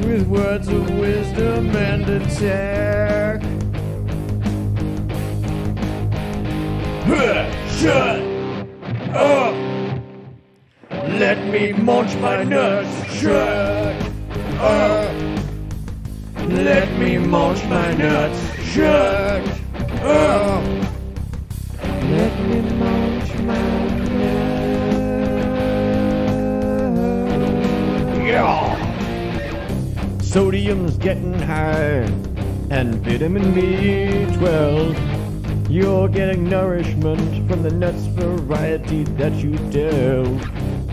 with words of wisdom and attack. Shut up! Let me munch my nuts. Shut up! Let me munch my nuts. Shut up! Let me munch my nuts. Yeah! Sodium's getting high, and vitamin B12. You're getting nourishment from the nuts variety that you do.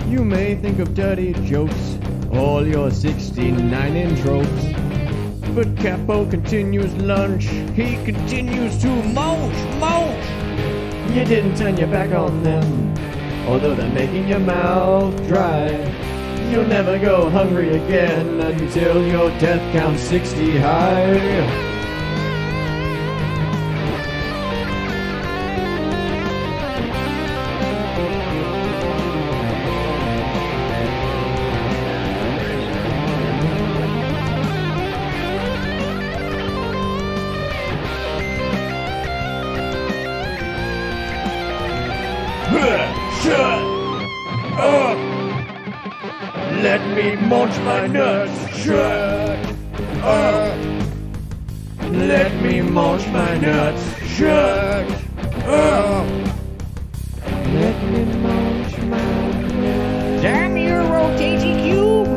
You may think of dirty jokes, all your 69 tropes. But Capo continues lunch, he continues to munch. You didn't turn your back on them, although they're making your mouth dry. You'll never go hungry again until your death counts 60 high. Shut up! Let me munch my nuts. Shut up! Let me munch my nuts. Shut up! Let me munch my nuts. Damn you, rotating cube!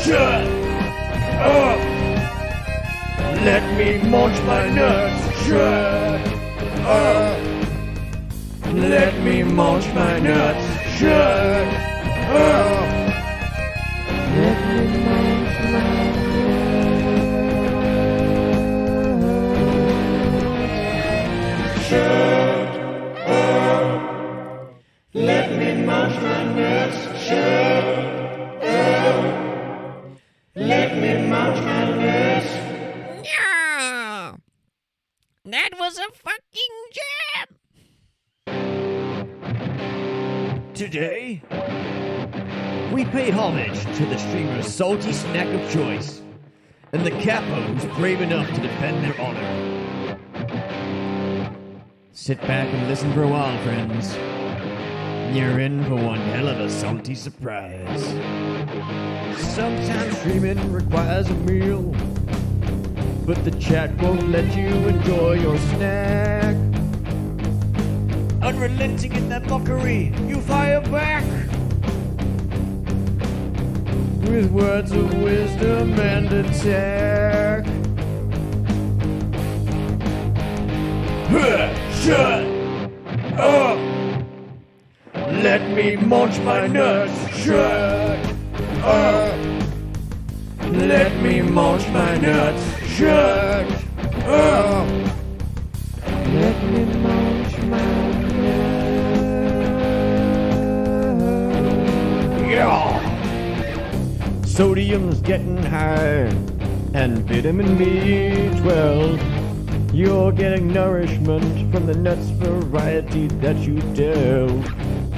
Shut up! Let me munch my nuts. Shut up! Let me munch my nuts. Shut up! Let me munch my nuts. Shut up! Let me munch my nuts. Shut up! Let me munch my nuts. Yeah! That was a fucking jam! Today, we pay homage to the streamer's salty snack of choice, and the capos brave enough to defend their honor. Sit back and listen for a while, friends. You're in for one hell of a salty surprise. Sometimes streaming requires a meal, but the chat won't let you enjoy your snack. Unrelenting in that mockery, you fire back with words of wisdom and attack. Shut up! Let me munch my nuts. Shut up! Let me munch my nuts. Shut up! Let me munch my nuts. Yeah! Sodium's getting high, and vitamin B12. You're getting nourishment from the nuts variety that you do.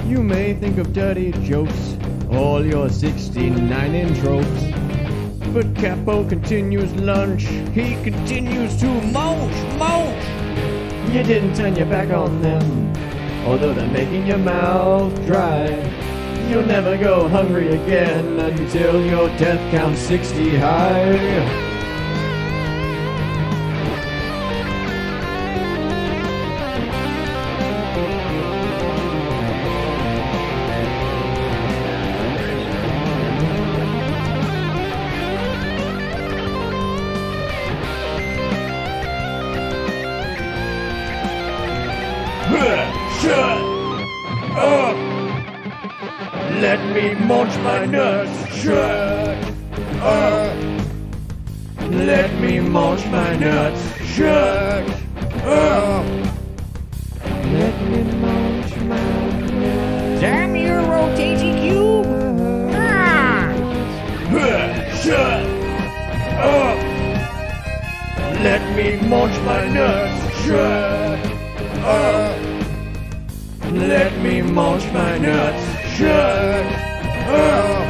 You may think of dirty jokes, all your 69 tropes. But Capo continues lunch, he continues to munch. You didn't turn your back on them, although they're making your mouth dry. You'll never go hungry again until your death counts 60 high. Shut up! Let me munch my nuts. Shut up! Let me munch my nuts. Shut up! Let me munch my nuts. Damn you, rotating cube! Shut up! Let me munch my nuts. Shut up! Let me munch my nuts. Shut up!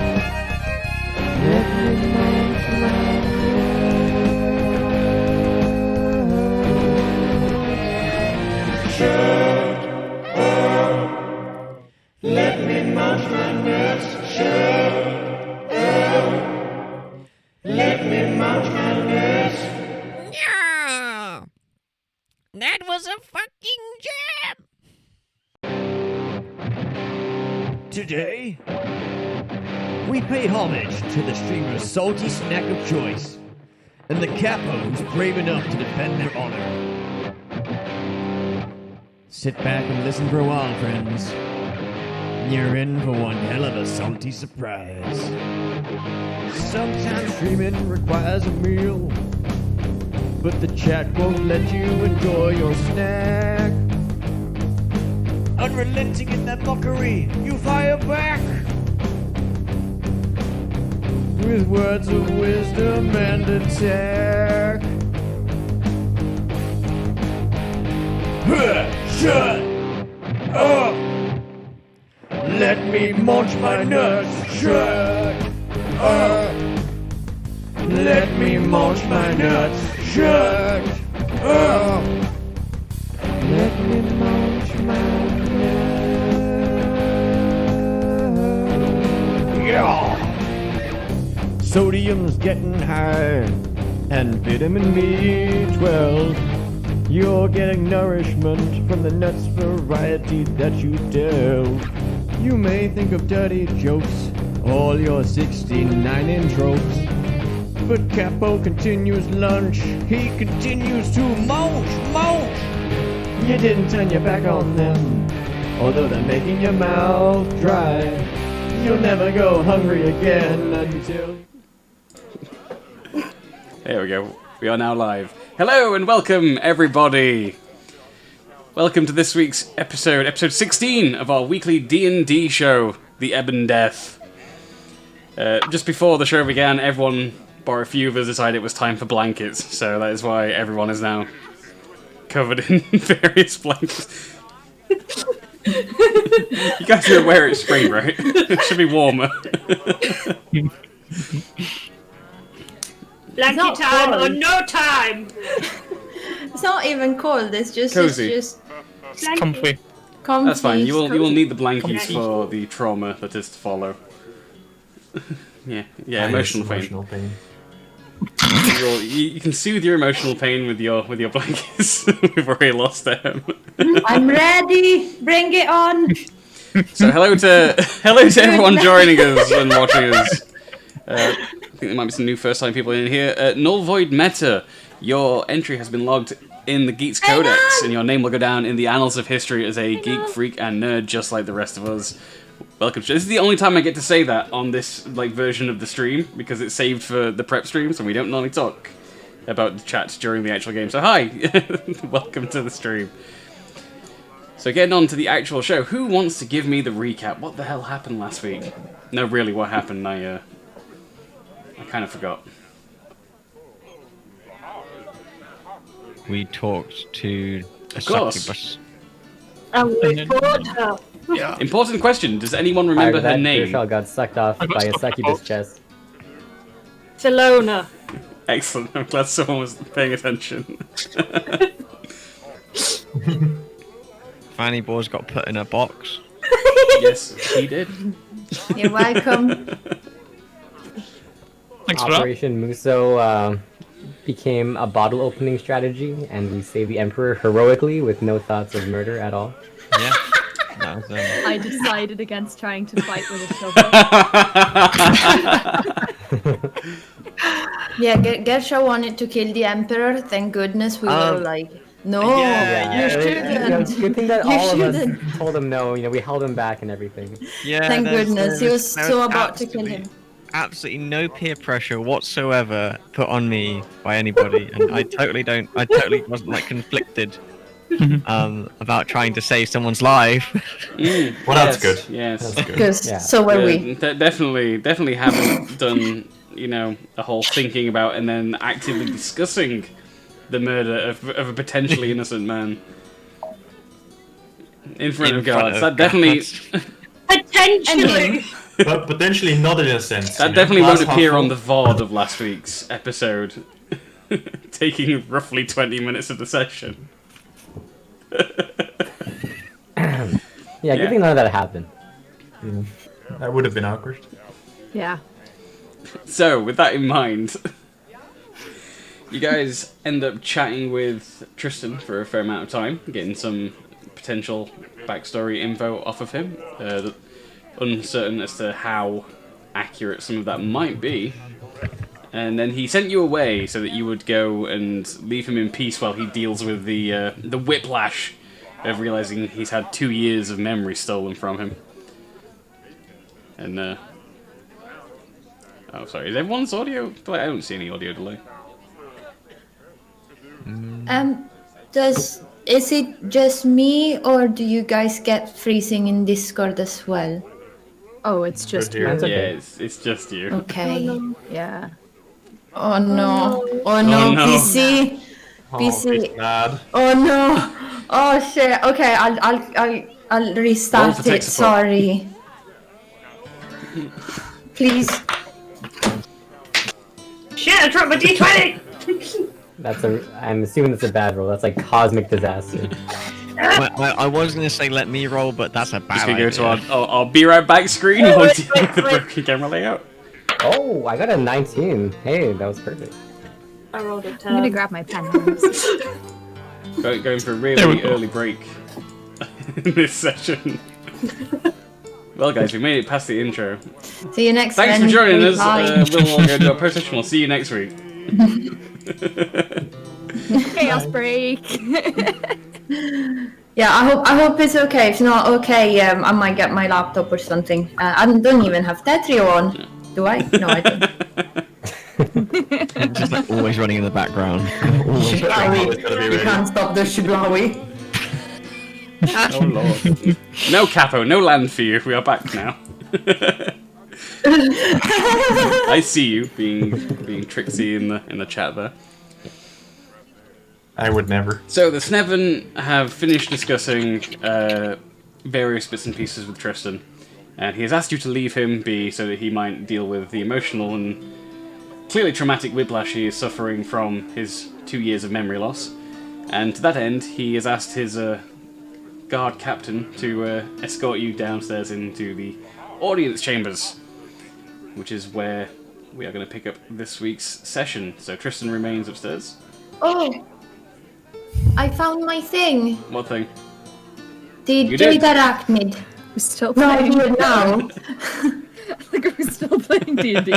Yeah. That was a fucking jam. Today, we pay homage to the streamer's salty snack of choice, and the capo who's brave enough to defend their honor. Sit back and listen for a while, friends. You're in for one hell of a salty surprise. Sometimes streaming requires a meal, but the chat won't let you enjoy your snack. Unrelenting in that mockery, you fire back with words of wisdom and attack. Shut up! Let me munch my nuts. Shut up! Let me munch my nuts. Shut up! Let me munch my nuts. Yeah! Sodium's getting high, and vitamin B12. You're getting nourishment from the nuts variety that you delve. You may think of dirty jokes, all your 69 tropes. But Capo continues lunch, he continues to munch. You didn't turn your back on them, although they're making your mouth dry. You'll never go hungry again until... There we go. We are now live. Hello and welcome, everybody. Welcome to this week's episode 16 of our weekly D&D show, the Ebon Death. Just before the show began, everyone, bar a few of us, decided it was time for blankets, so that is why everyone is now covered in various blankets. You guys are aware it's spring, right? It should be warmer. Blanket time or no time. It's not even cold. It's just Cozy. It's just Comfy. comfy. That's fine. You will cozy. need the blankies for the trauma that is to follow. yeah, emotional pain. You can soothe your emotional pain with your blankets. We've already lost them. I'm ready. Bring it on. So hello to everyone joining us and watching us. I think there might be some new first-time people in here. Null Void Meta, your entry has been logged in the Geeks Codex, and your name will go down in the annals of history as a geek, freak, and nerd, just like the rest of us. Welcome. This is the only time I get to say that on this version of the stream, because it's saved for the prep streams, and we don't normally talk about the chat during the actual game. So hi, welcome to the stream. So getting on to the actual show, who wants to give me the recap? What the hell happened last week? No, really, what happened? I kind of forgot. We talked to a Of course. succubus. And we bought her. Yeah. Important question. Does anyone remember her name? Girl got sucked off by a succubus chest. Philona. Excellent. I'm glad someone was paying attention. Fanny Boys got put in a box. Yes, he did. You're welcome. Thanks for that. Operation Muso became a bottle opening strategy, and we saved the Emperor heroically with no thoughts of murder at all. Yeah. That was, I decided against trying to fight with a shovel. Yeah, Gersha wanted to kill the Emperor. Thank goodness we were like, no, you shouldn't. Good thing that You all of us shouldn't. told him no. We held him back and everything. yeah. Thank there's- goodness. He was there's so about to kill him. Absolutely no peer pressure whatsoever put on me by anybody, and I totally wasn't conflicted about trying to save someone's life. Well, that's good. Yes. That's good. Because Yeah. so were we. Definitely haven't done, a whole thinking about and then actively discussing the murder of a potentially innocent man. In front of gods. That definitely... Potentially. But potentially not in a sense. That definitely won't appear on the VOD of last week's episode. Taking roughly 20 minutes of the session. Yeah, good thing none of that happened. That would have been awkward. Yeah. So, with that in mind, you guys end up chatting with Tristan for a fair amount of time, getting some potential backstory info off of him. Uncertain as to how accurate some of that might be. And then he sent you away so that you would go and leave him in peace while he deals with the whiplash of realizing he's had 2 years of memory stolen from him. And, oh, sorry, is everyone's audio delay? I don't see any audio delay. Is it just me, or do you guys get freezing in Discord as well? Oh, it's just Good here. you. Yeah, it's just you. Okay. Yeah. Oh no. Oh Oh, no, no. PC. Oh, PC. he's mad. Oh no. Oh shit. Okay, I'll Roll restart for tech it. support. Sorry. Please. Shit, I dropped my D20! I'm assuming that's a bad roll. That's like cosmic disaster. I was gonna say let me roll, but that's a bad Just gonna idea. go to our be right back screen Wait, once you wait, get the wait. broken camera layout. Oh, I got a 19. Hey, that was perfect. I rolled a I'm gonna 10. grab my pen. Going for a really There we go. early break in this session. Well, guys, we made it past the intro. See you next Thanks for Wednesday. joining us. Bye. We'll all go to our post-session. We'll see you next week. Chaos break. Yeah, I hope it's okay. If not okay, I might get my laptop or something. I don't even have Tetrio on. Do I? No, I don't. Just like always running in the background. Always. Always gotta be You ready. can't stop the Shiblawi. Oh lord. No capo, no land for you. We are back now. I see you being tricksy in the chat there. I would never. So the Sneven have finished discussing various bits and pieces with Tristan, and he has asked you to leave him be so that he might deal with the emotional and clearly traumatic whiplash he is suffering from his 2 years of memory loss. And to that end, he has asked his guard captain to escort you downstairs into the audience chambers, which is where we are going to pick up this week's session. So Tristan remains upstairs. Oh, I found my thing. What thing? The You Jade did? Arachnid. We're still No, I playing. do it now. Like we're still playing D&D.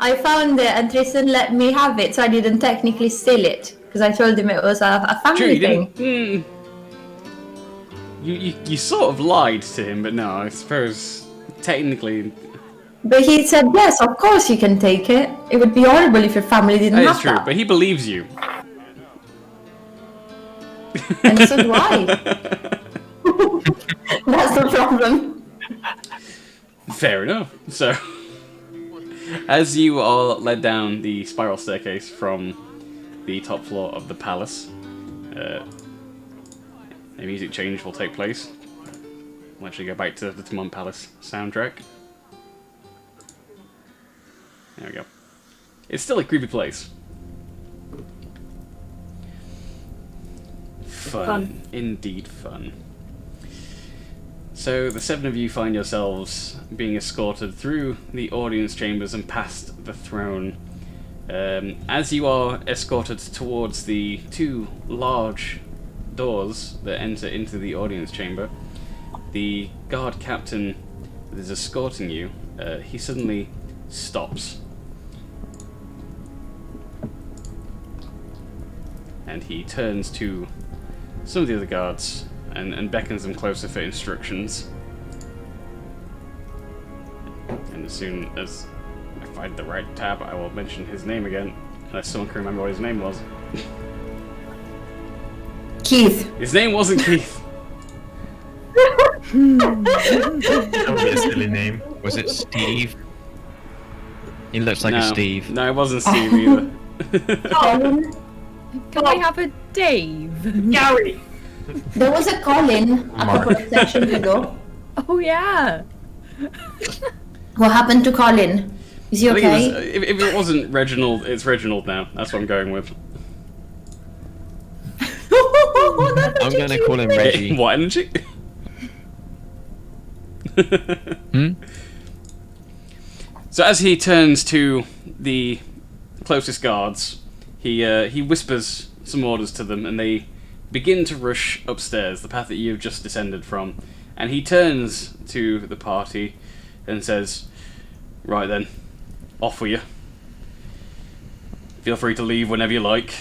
I found it and Tristan let me have it, so I didn't technically steal it. Because I told him it was a True, family you thing. didn't. You sort of lied to him, but no, I suppose technically But he said, yes, of course you can take it. It would be horrible if your family didn't that have is true. that. But he believes you. And so do I. That's the problem. Fair enough. So, as you are led down the spiral staircase from the top floor of the palace, a music change will take place. We'll actually go back to the Timon Palace soundtrack. There we go. It's still a creepy place. Fun. Indeed fun. So the seven of you find yourselves being escorted through the audience chambers and past the throne. As you are escorted towards the two large doors that enter into the audience chamber, the guard captain that is escorting you, he suddenly stops. And he turns to some of the other guards and beckons them closer for instructions. And as soon as I find the right tab, I will mention his name again, unless someone can remember what his name was. Keith. His name wasn't Keith. That would be a silly name. Was it Steve? He looks like No. a Steve. No, it wasn't Steve either. Colin. Can I have a Dave? Gary! There was a Colin a Mark. couple of sessions ago. Oh yeah. What happened to Colin? Is he I think okay? it was, if it wasn't Reginald, it's Reginald now. That's what I'm going with. I'm gonna call him Reggie. What energy? So as he turns to the closest guards, he whispers some orders to them, and they begin to rush upstairs, the path that you have just descended from. And he turns to the party and says, "Right then, off with you. Feel free to leave whenever you like,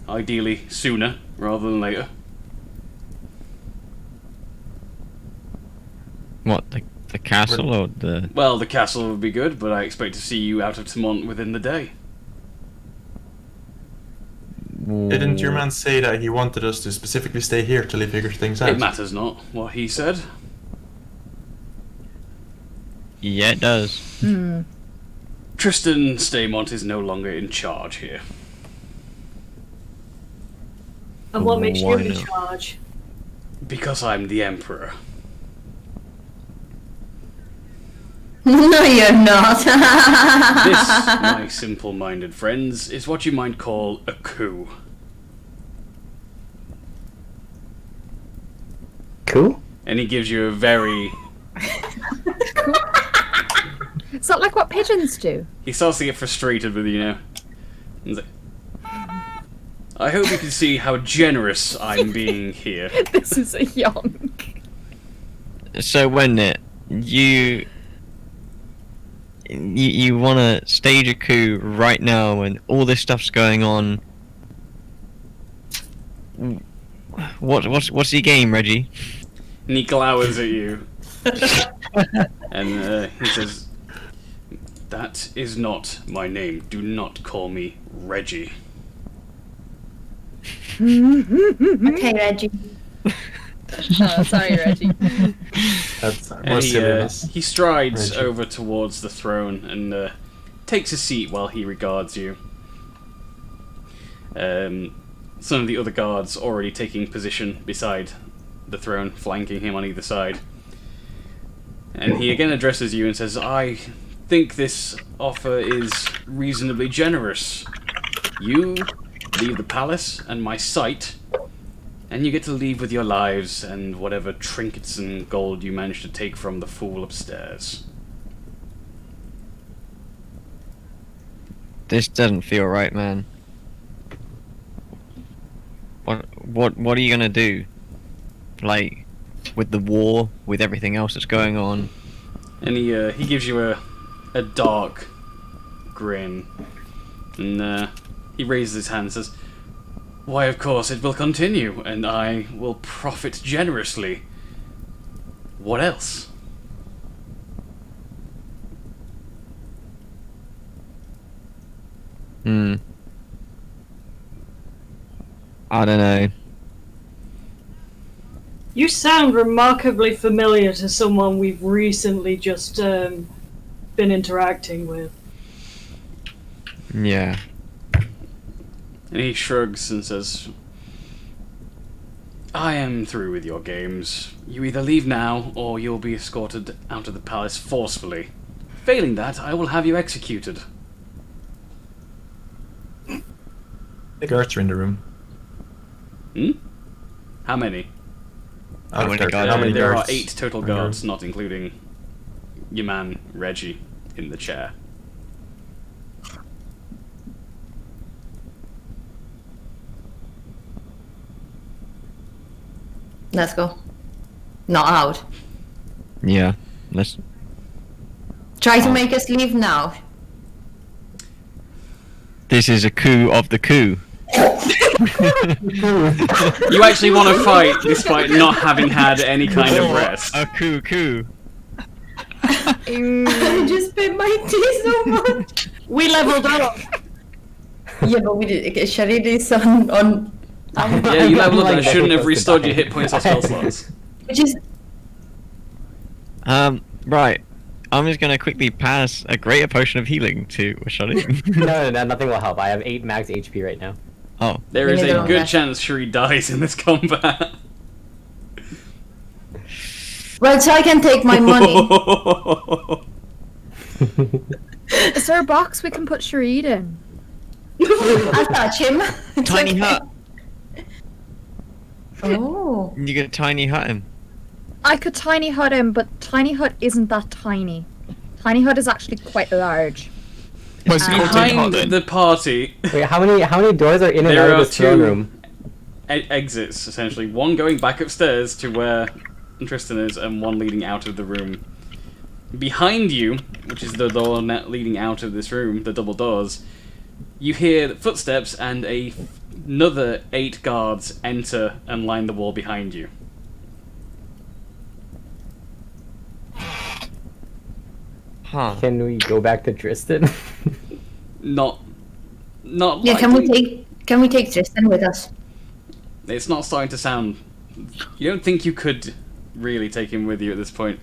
ideally sooner rather than later." What, the castle or the... Well, the castle would be good, but I expect to see you out of Tamont within the day. Didn't your man say that he wanted us to specifically stay here till he figures things out? It matters not what he said. Yeah, it does. Tristan Staymont is no longer in charge here. And what makes you Why in not? charge? Because I'm the Emperor. No, you're not. This, my simple-minded friends, is what you might call a coup. Cool. And he gives you a very... It's not like what pigeons do. He starts to get frustrated with you now. He's like, I hope you can see how generous I'm being here. This is a yonk. So when you want to stage a coup right now when all this stuff's going on. What's your game, Reggie? And he glowers at you. And he says, "That is not my name. Do not call me Reggie." Okay, Reggie. Oh, sorry, Reggie. That's more And silliness. he strides Reggie. over towards the throne and takes a seat while he regards you. Some of the other guards already taking position beside the throne, flanking him on either side. And he again addresses you and says, "I think this offer is reasonably generous. You leave the palace and my sight, and you get to leave with your lives and whatever trinkets and gold you managed to take from the fool upstairs." This doesn't feel right, man. What are you gonna do? Like, with the war, with everything else that's going on? And he gives you a dark grin, and he raises his hand and says, "Why, of course, it will continue, and I will profit generously. What else?" I don't know. You sound remarkably familiar to someone we've recently just been interacting with. Yeah. And he shrugs and says, "I am through with your games. You either leave now, or you'll be escorted out of the palace forcefully. Failing that, I will have you executed." The guards are in the room. How many? How many There- guards? how many There are guards 8 total are there? guards, not including your man, Reggie, in the chair. Let's go. Not out. Yeah. Let's. Try to make us leave now. This is a coup of the coup. You actually want to fight despite not having had any kind of rest. A coup. I just bit my teeth so much. We leveled up! Yeah, but we did. Sharid is on Yeah, you leveled up. Like I shouldn't have Death restored to your die. hit points or spell slots. which is Right. I'm just gonna quickly pass a greater potion of healing to Shadi. No, nothing will help. I have 8 max HP right now. Oh. There We is need a to good rest. chance Shuri dies in this combat. right, so I can take my money. Is there a box we can put Sharid in? I'll touch him. It's Tiny okay. hut. Oh. You get a tiny hut him. I could tiny hut him, but tiny hut isn't that tiny. Tiny hut is actually quite large. Behind the party, Wait, how many doors are in and there out of are this throne two room? exits, essentially. One going back upstairs to where Tristan is, and one leading out of the room. Behind you, which is the door leading out of this room, the double doors, you hear footsteps and another 8 guards enter and line the wall behind you. Huh. Can we go back to Tristan? Not Yeah, likely. can we take Tristan with us? It's not starting to sound... You don't think you could really take him with you at this point.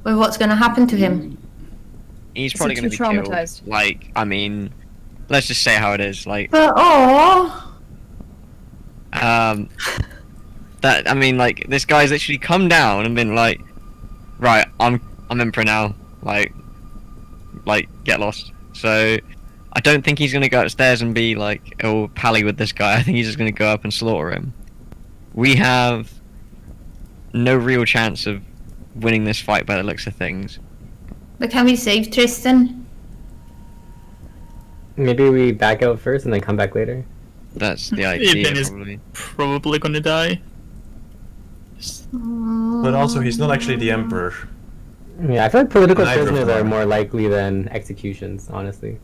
Well, what's going to happen to him? He's Is probably he going to too be killed. traumatized? Like, I mean, let's just say how it is. Like, But that I mean, like, this guy's literally come down and been like, right, I'm emperor now. Like, get lost. So, I don't think he's going to go upstairs and be like, oh, pally with this guy. I think he's just going to go up and slaughter him. We have no real chance of winning this fight by the looks of things. But can we save Tristan? Maybe we back out first and then come back later. That's the idea, Ebon is probably. probably gonna die. But also, he's not actually the emperor. Yeah, I feel like political Neither of prisoners them are are. more likely than executions, honestly.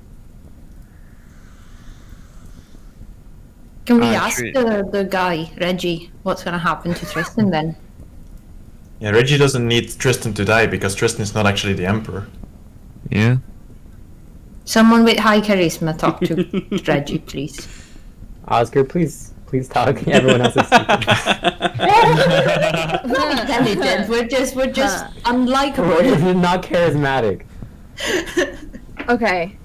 Can we Ah, ask true. the guy, Reggie, what's going to happen to Tristan then? Yeah, Reggie doesn't need Tristan to die because Tristan is not actually the emperor. Yeah. Someone with high charisma talk to Reggie, please. Oscar, please talk. Everyone else is speaking. We're intelligent. We're just unlikable. We're not charismatic. Okay.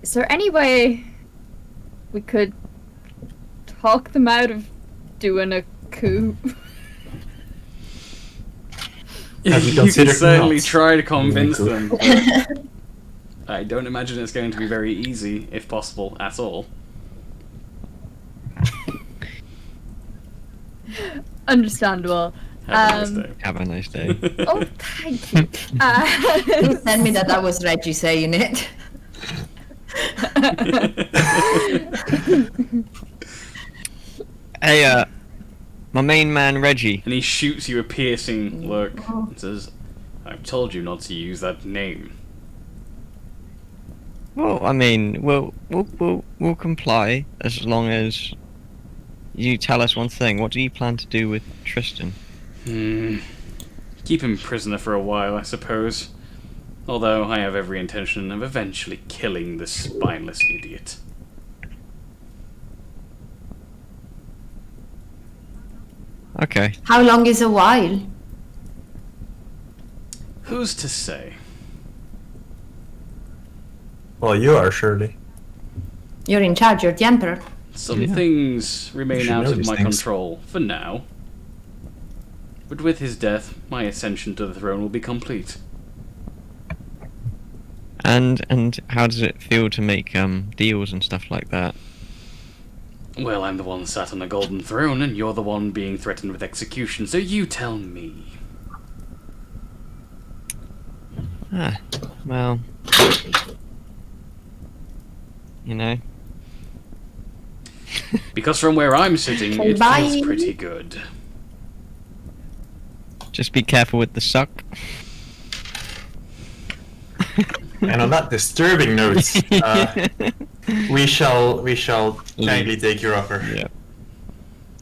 Is there any way we could talk them out of doing a coup? Have you You can considered certainly not try to convince doing them. but I don't imagine it's going to be very easy, if possible, at all. Understandable. Have a nice day. Have a nice day. Oh, thank you. Please tell me that was Reggie saying it. Hey, my main man Reggie. And he shoots you a piercing look and says, I've told you not to use that name. Well, I mean, we'll comply as long as you tell us one thing. What do you plan to do with Tristan? Keep him prisoner for a while, I suppose. Although I have every intention of eventually killing this spineless idiot. Okay. How long is a while? Who's to say? Well, you are, surely. You're in charge, you're the emperor. Some Yeah. things You remain should out know of these my things. control, for now. But with his death, my ascension to the throne will be complete. And how does it feel to make deals and stuff like that? Well, I'm the one sat on a golden throne, and you're the one being threatened with execution, so you tell me. Ah, well, you know. Because from where I'm sitting, Okay, it bye. feels pretty good. Just be careful with the suck. And on that disturbing note, we shall kindly take your offer, Yeah.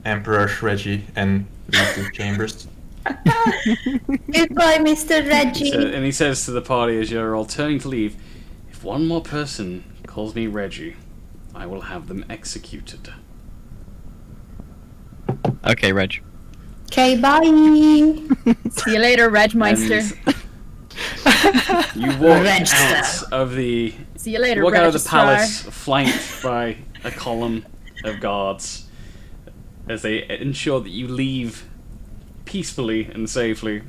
Emperor Reggie, and leave the chambers. Goodbye, Mr. Reggie. And he says to the party as you're all turning to leave, if one more person calls me Reggie, I will have them executed. Okay, Reg. Okay, bye. See you later, Regmeister. And you walk Register. out of the See you later, You walk out of the Registrar. palace, flanked by a column of guards, as they ensure that you leave peacefully and safely,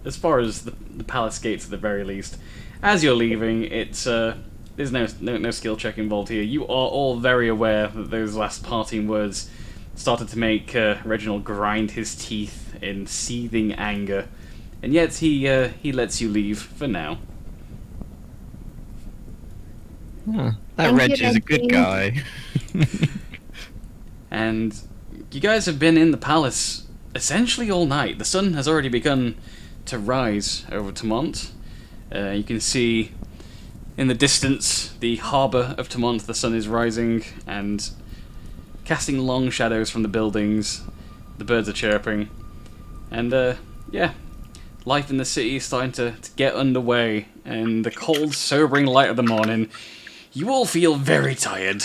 as far as the palace gates at the very least. As you're leaving, it's there's no skill check involved here. You are all very aware that those last parting words started to make Reginald grind his teeth in seething anger, and yet he lets you leave for now. Huh, that Thank Reg you, is a good Reggie. guy. And you guys have been in the palace essentially all night. The sun has already begun to rise over Tamont. You can see in the distance the harbour of Tamont. The sun is rising and casting long shadows from the buildings. The birds are chirping. And yeah, life in the city is starting to get underway. And the cold, sobering light of the morning, you all feel very tired.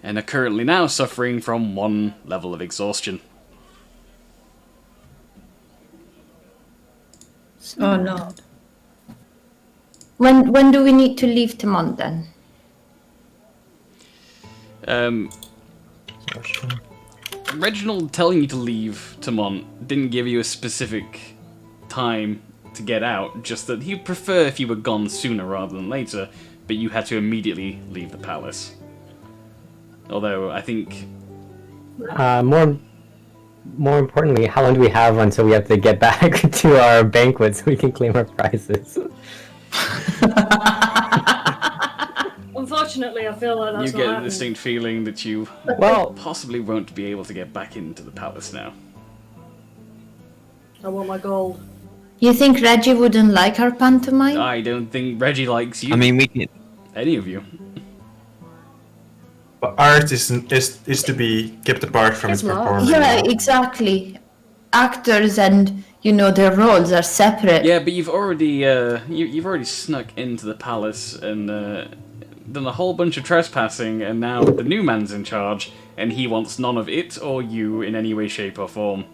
And are currently now suffering from one level of exhaustion. Oh no. When do we need to leave Tamont then? Reginald telling you to leave Tamont didn't give you a specific time to get out, just that he'd prefer if you were gone sooner rather than later, but you had to immediately leave the palace. Although, I think... More importantly, how long do we have until we have to get back to our banquet so we can claim our prizes? Unfortunately, I feel like that's you not get a happening. distinct feeling that you Well, possibly won't be able to get back into the palace now. I want my gold. You think Reggie wouldn't like our pantomime? I don't think Reggie likes you. I mean, we can. Any of you. But art is to be kept apart from its It's not. performance. Yeah, exactly. Actors and, their roles are separate. Yeah, but you've already you've already snuck into the palace and done a whole bunch of trespassing, and now the new man's in charge, and he wants none of it or you in any way, shape, or form.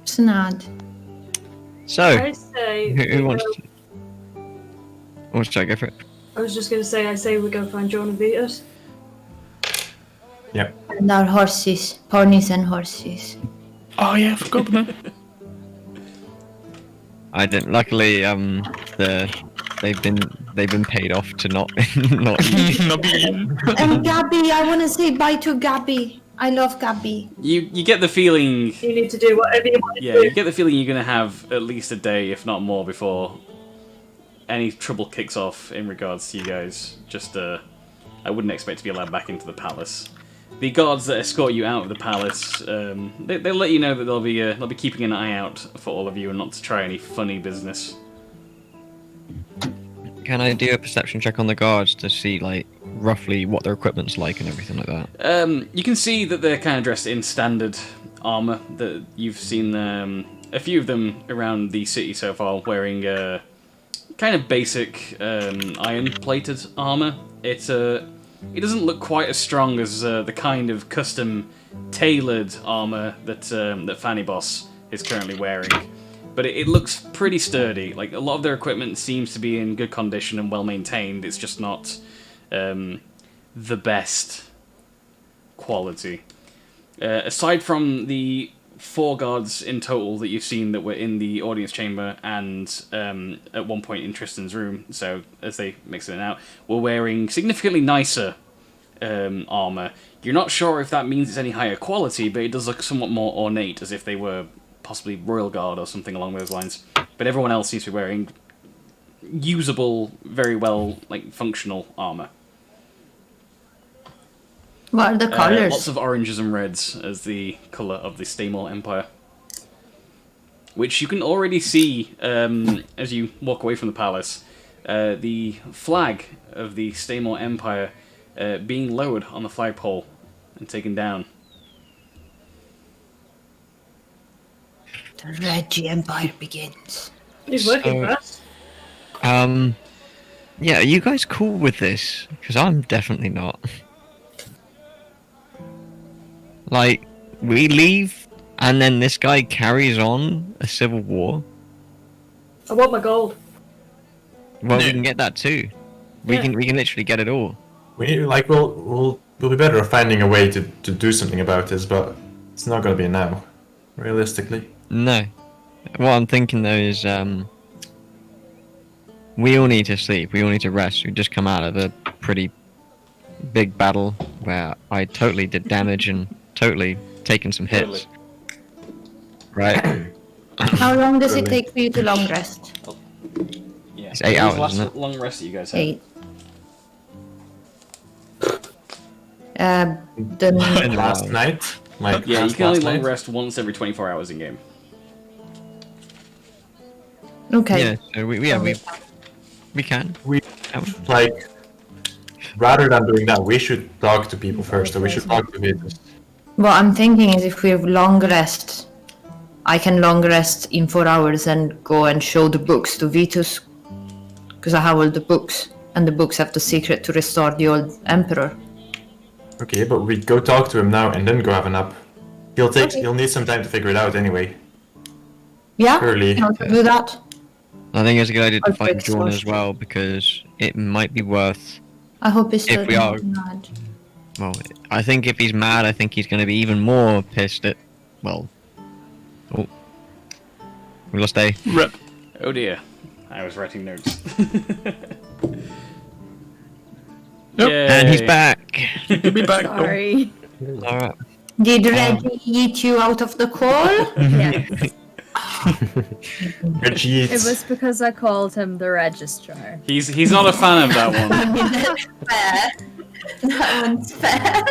Snad. So, I say. who we wants go- to? Or should I go for it? I was just going to say, I say we go find John and Beatus. Yep. And our horses. Ponies and horses. Oh yeah, I forgot about that. I didn't. Luckily, they've been paid off to not not eat. Not being. And Gabby, I want to say bye to Gabby. I love Gabby. You get the feeling, You need to do whatever you want to yeah, do. you get the feeling you're gonna have at least a day, if not more, before any trouble kicks off in regards to you guys. Just I wouldn't expect to be allowed back into the palace. The guards that escort you out of the palace, they'll let you know that they'll be keeping an eye out for all of you and not to try any funny business. Can I do a perception check on the guards to see like roughly what their equipment's like and everything like that? You can see that they're kind of dressed in standard armor. That you've seen a few of them around the city so far wearing kind of basic iron-plated armor. It doesn't look quite as strong as the kind of custom tailored armor that Fanny Boss is currently wearing. But it looks pretty sturdy. Like, a lot of their equipment seems to be in good condition and well maintained. It's just not the best quality. Aside from the 4 guards in total that you've seen that were in the audience chamber and at one point in Tristan's room, so as they mix it in and out, were wearing significantly nicer armor. You're not sure if that means it's any higher quality, but it does look somewhat more ornate, as if they were possibly Royal Guard or something along those lines. But everyone else seems to be wearing usable, very well, functional armor. What are the colors? Lots of oranges and reds as the colour of the Staymore Empire. Which you can already see as you walk away from the palace. The flag of the Staymore Empire being lowered on the flagpole and taken down. The Reggie Empire begins. He's working for us. Yeah, are you guys cool with this? Because I'm definitely not. Like, we leave, and then this guy carries on a civil war. I want my gold. Well, we Yeah. can get that too. We Yeah. can literally get it all. We'll be better off finding a way to do something about this, but it's not gonna be now, realistically. No. What I'm thinking though is, we all need to sleep. We all need to rest. We just come out of a pretty big battle where I totally did damage and totally taken some hits. Right? How long does it take for you to long rest? Yeah. It's 8 hours, Last isn't it? long rest that you guys had. 8. Last night? Like Yeah, you last can only long night? rest once every 24 hours in game. Okay. Yeah, so we can. Like, rather than doing that, we should talk to people first, or we should talk to Vitus. What I'm thinking is if we have long rest, I can long rest in 4 hours and go and show the books to Vitus. Because I have all the books, and the books have the secret to restore the old emperor. Okay, but we go talk to him now and then go have a nap. He'll need some time to figure it out anyway. Yeah, Early. can also do that. I think it's a good idea to I'll find fix Jordan as exhaustion. well because it might be worth. I hope he's still If we are- mad. Well, I think if he's mad, I think he's going to be even more pissed at. Well. Oh. We lost A. Rip. Oh dear. I was writing notes. Yep. And he's Yay. back. He'll be back. Sorry. Alright. Did Reggie eat you out of the call? Yeah. Reggie It was because I called him the registrar. He's not a fan of that one. I mean, that's fair. That one's fair.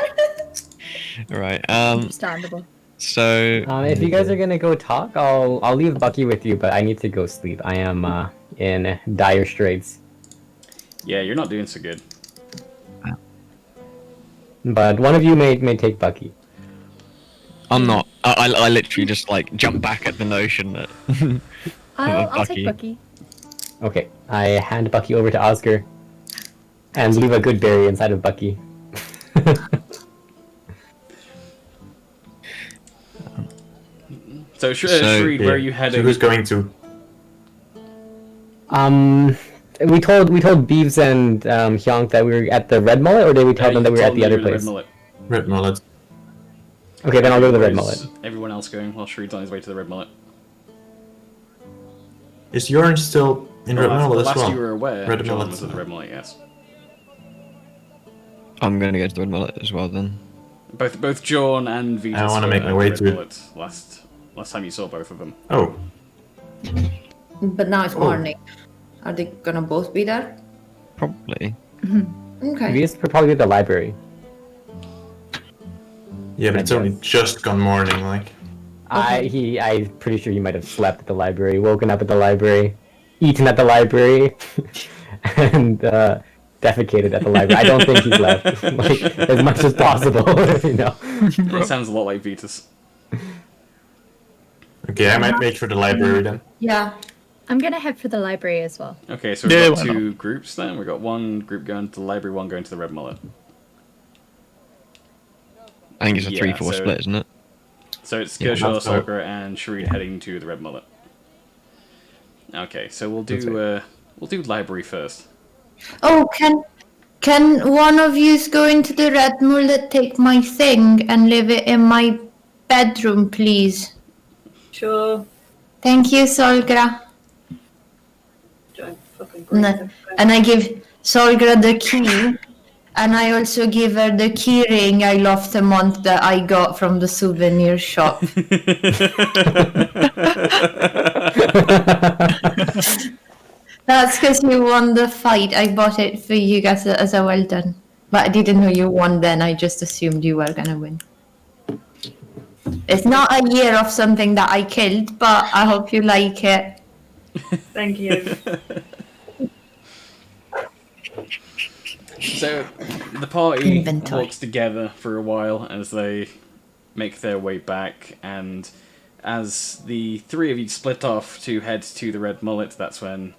Alright. Understandable. So. If you guys are gonna go talk, I'll leave Bucky with you, but I need to go sleep. I am in dire straits. Yeah, you're not doing so good. But one of you may take Bucky. I'm not. I literally just like jump back at the notion that. I'll take Bucky. Okay, I hand Bucky over to Oscar, and leave a good berry inside of Bucky. So, Shreed, where are you So heading? who's going to? We told Beeves and Hyonk that we were at the Red Mullet, or did we tell them that we were at the other place? Red Mullet. Okay, then I'll go to the Red Where's Mullet. everyone else going while Shreed's on his way to the Red Mullet? Is Jorn still in Red Mullet as last well? you were aware, Red John Mullet. was at the Red Mullet, yes. I'm gonna go to the Red Mullet as well then. Both John and Vitus I wanna were make my at the way Red to it. Mullet last time you saw both of them. Oh, But now it's morning. Are they gonna both be there? Probably. Okay. We used to probably be at the library. yeah, but it's only just gone morning, like. I'm pretty sure he might have slept at the library, woken up at the library, eaten at the library, and defecated at the library. I don't think he's left, like, as much as possible, you know. It sounds a lot like Vitus. Okay, I might make for the library then. Yeah. I'm gonna head for the library as well. Okay, so we've Yeah, got why two groups then. We've got one group going to the library, one going to the Red Mullet. I think it's a Yeah, 3-4 so- split, isn't it? So it's Yeah, Kershaw, that's Soccer, and Shreed heading to the Red Mullet. Okay, so we'll do library first. Oh, can one of yous go into the Red Mullet, take my thing, and leave it in my bedroom, please? Sure. Thank you, Solgra. Don't fucking No, and I give Solgra the key, and I also give her the key ring I left a month that I got from the souvenir shop. That's because you won the fight. I bought it for you guys as a well done. But I didn't know you won then. I just assumed you were gonna win. It's not a year of something that I killed, but I hope you like it. Thank you. So the party Inventory. walks together for a while as they make their way back, and as the three of you split off to head to the Red Mullet, that's when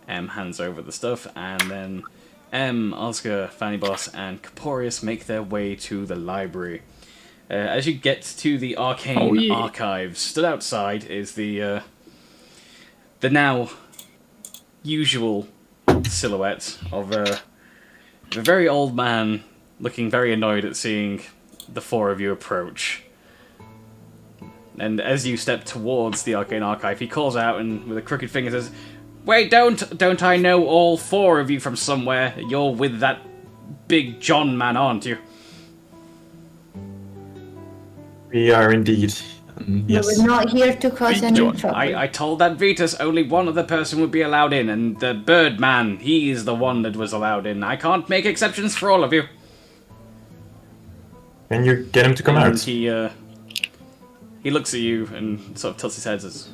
M hands over the stuff, and then M, Oscar, Fanny Boss, and Caporius make their way to the library. As you get to the arcane archives, stood outside is the now usual silhouette of a very old man looking very annoyed at seeing the four of you approach. And as you step towards the arcane archive, he calls out and with a crooked finger says, "Wait, don't I know all four of you from somewhere? You're with that Big John man, aren't you? We are indeed. Yes. We're not here to cause any John. trouble. I told that Vetus only one other person would be allowed in, and the Birdman, he is the one that was allowed in. I can't make exceptions for all of you. Can you get him to come And out? he looks at you and sort of tilts his head and says,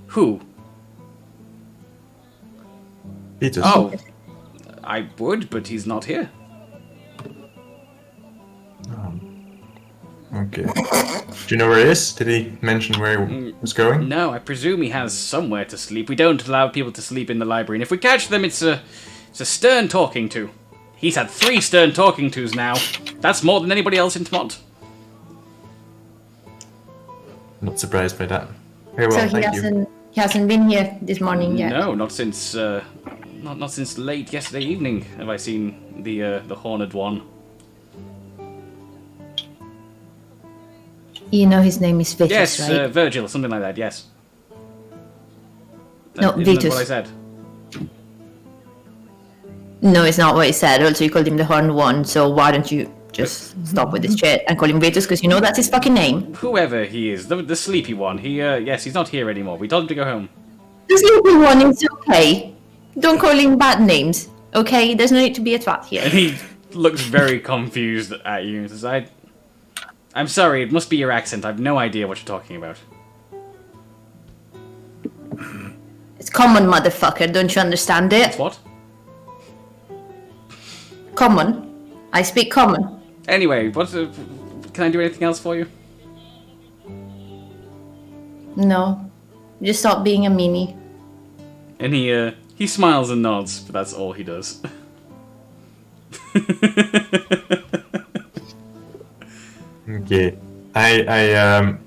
"Who?" Vetus. Oh, I would, but he's not here. Okay. Do you know where he is? Did he mention where he was going? No, I presume he has somewhere to sleep. We don't allow people to sleep in the library, and if we catch them, it's a stern talking to. He's had 3 stern talking tos now. That's more than anybody else in Tmont. Not surprised by that. Very well, So he thank you. hasn't been here this morning yet. No, not since not since late yesterday evening have I seen the horned one. You know his name is Vitus, Yes, right? Virgil, something like that. Yes. No, Isn't that Vetus. what I said? No, it's not what he said. Also, you called him the Horned One, so why don't you just stop with this shit and call him Vitus, because you know that's his fucking name. Whoever he is, the sleepy one. Yes, he's not here anymore. We told him to go home. The sleepy one is okay. Don't call him bad names, okay? There's no need to be a twat here. And he looks very confused at you and says, I'm sorry, it must be your accent. I've no idea what you're talking about. It's common, motherfucker. Don't you understand it? It's what? Common. I speak common. Anyway, can I do anything else for you? No. Just stop being a meanie. And he smiles and nods, but that's all he does. Okay. I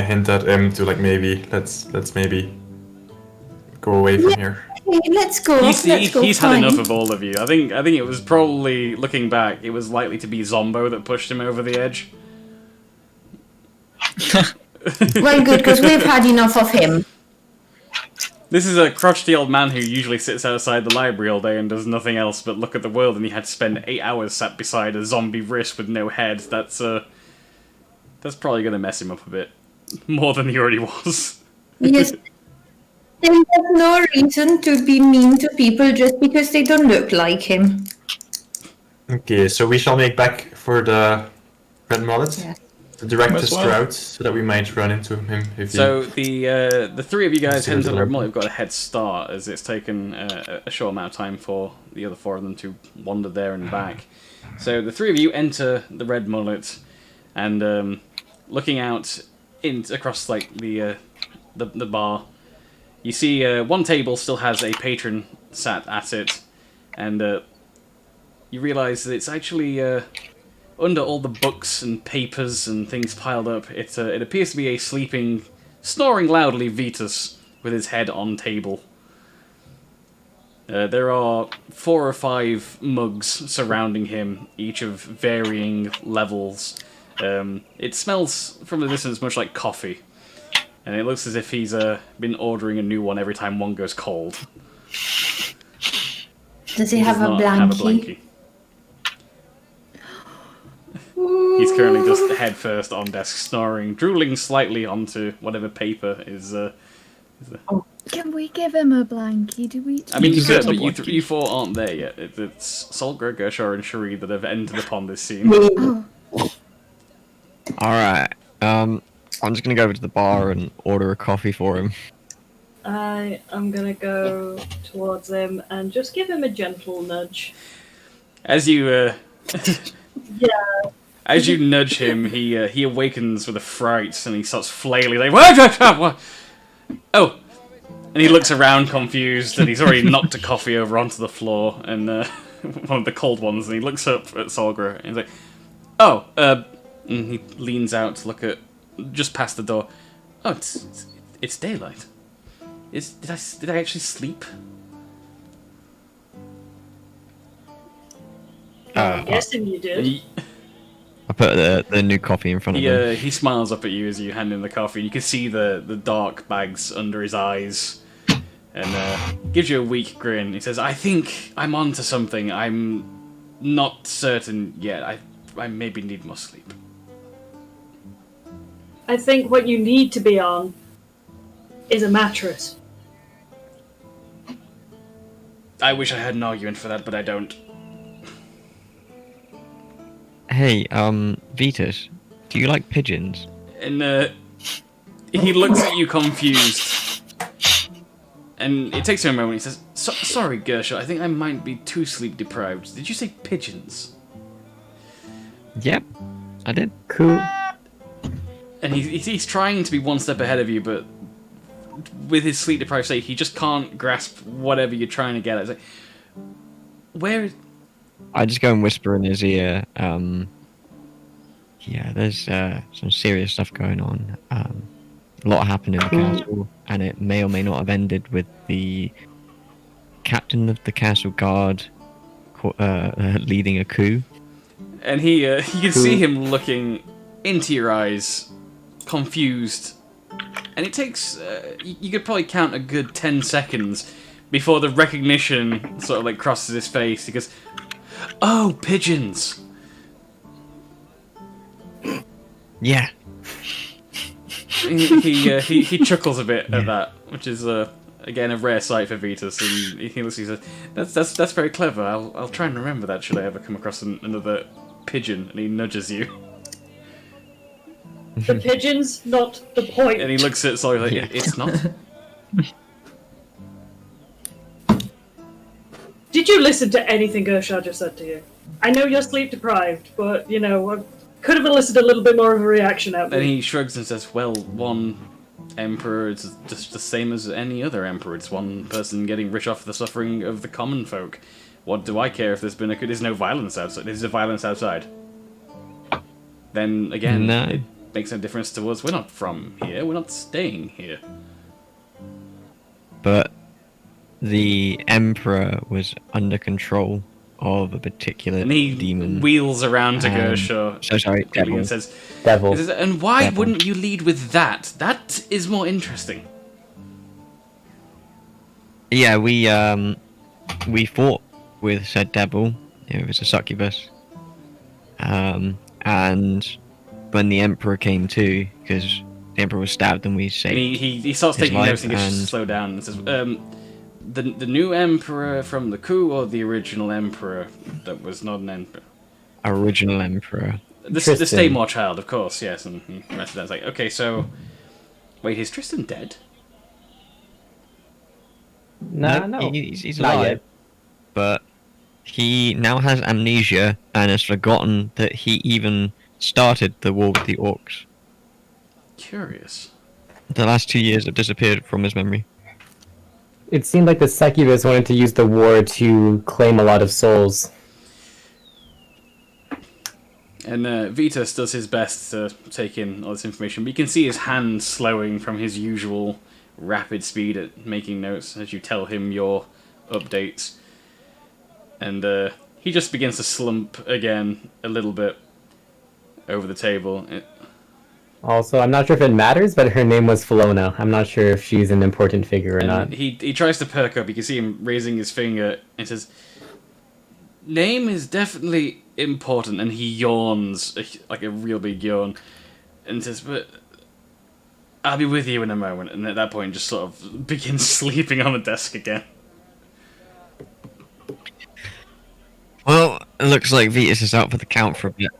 hint at him to like maybe let's maybe go away from here. Hey, let's go. He's had fine. enough of all of you. I think it was probably, looking back, it was likely to be Zombo that pushed him over the edge. Well, good, because we've had enough of him. This is a crotchety old man who usually sits outside the library all day and does nothing else but look at the world, and he had to spend 8 hours sat beside a zombie wrist with no head. That's probably going to mess him up a bit. More than he already was. Yes. There's no reason to be mean to people just because they don't look like him. Okay, so we shall make back for the Red Mullet. Yes. The director's As well. route, so that we might run into him if So the 3 of you guys heading to the Red Seriously. Mullet have got a head start, as it's taken a short amount of time for the other 4 of them to wander there and back. So the 3 of you enter the Red Mullet, and looking out across like the bar, you see one table still has a patron sat at it, and you realise that it's actually under all the books and papers and things piled up. It appears to be a sleeping, snoring loudly Vetus with his head on table. There are 4 or 5 mugs surrounding him, each of varying levels. It smells from the distance much like coffee, and it looks as if he's been ordering a new one every time one goes cold. Does he have does a not have a blankie? blankie. He's currently just head first on desk, snoring, drooling slightly onto whatever paper is. Can we give him a blankie? Do we? I mean, you deserves could, a but blankie. you 4 aren't there yet. It's Solgra, Gershar, and Cherie that have entered upon this scene. Oh, Alright. I'm just gonna go over to the bar and order a coffee for him. I am gonna go towards him and just give him a gentle nudge. As you Yeah. as you nudge him, he awakens with a fright and he starts flailing. Like, what? Oh, and he looks around confused, and he's already knocked a coffee over onto the floor, and one of the cold ones. And he looks up at Solgra and he's like, "Oh," and he leans out to look at just past the door. "Oh, it's daylight. Did I actually sleep?" I'm guessing you did. He, I put the new coffee in front of him. he smiles up at you as you hand him the coffee. You can see the dark bags under his eyes. and gives you a weak grin. He says, "I think I'm onto something. I'm not certain yet. I maybe need more sleep." I think what you need to be on is a mattress. I wish I had an argument for that, but I don't. Hey, Vitus, do you like pigeons? And he looks at you confused. And it takes him a moment. He says, "Sorry, Gersha, I think I might be too sleep deprived. Did you say pigeons?" Yep, I did. Cool. And he's trying to be one step ahead of you, but with his sleep deprived state, he just can't grasp whatever you're trying to get at. It's like, where is... I just go and whisper in his ear, yeah, there's some serious stuff going on. A lot happened in the castle, and it may or may not have ended with the captain of the castle guard leading a coup. And you can see him looking into your eyes, confused. And it takes, you could probably count a good 10 seconds before the recognition sort of like crosses his face. He goes, "Oh, pigeons." Yeah. He chuckles a bit at that, which is again a rare sight for Vitus. And he says, "That's very clever. I'll try and remember that should I ever come across another pigeon." And he nudges you. The pigeon's not the point. And he looks at Sawyer like, "It's not." Did you listen to anything Gershar just said to you? I know you're sleep deprived, but, you know, I could have elicited a little bit more of a reaction out of And you. he shrugs and says, "Well, one emperor is just the same as any other emperor. It's one person getting rich off the suffering of the common folk. What do I care if there's no violence outside? There's violence outside. Then, again, No. it makes no difference to us. We're not from here. We're not staying here." But the emperor was under control of a particular And he demon. wheels around to Gershaw So sorry, devil. and says, Devil. "And why Devil. wouldn't you lead with that? That is more interesting." Yeah, we fought with said devil. It was a succubus. And when the emperor came to, because the emperor was stabbed, and we And saved. he starts his taking life, notes and gets and- slow down and says, the new emperor from the coup or the original emperor that was not an emperor?" Original emperor. The Tristan. Staymore child, of course, yes. And he rested that. It's like, okay, so... Wait, is Tristan dead? No. He's Not alive. yet. But he now has amnesia and has forgotten that he even started the war with the orcs. Curious. The last 2 years have disappeared from his memory. It seemed like the succubus wanted to use the war to claim a lot of souls. And Vitus does his best to take in all this information, but you can see his hand slowing from his usual rapid speed at making notes as you tell him your updates. And he just begins to slump again a little bit over the table. Also, I'm not sure if it matters, but her name was Philona. I'm not sure if she's an important figure or And not. he tries to perk up. You can see him raising his finger and says, "Name is definitely important." And he yawns, like a real big yawn, and says, "But I'll be with you in a moment." And at that point, just sort of begins sleeping on the desk again. Well, it looks like Vitus is out for the count for a bit.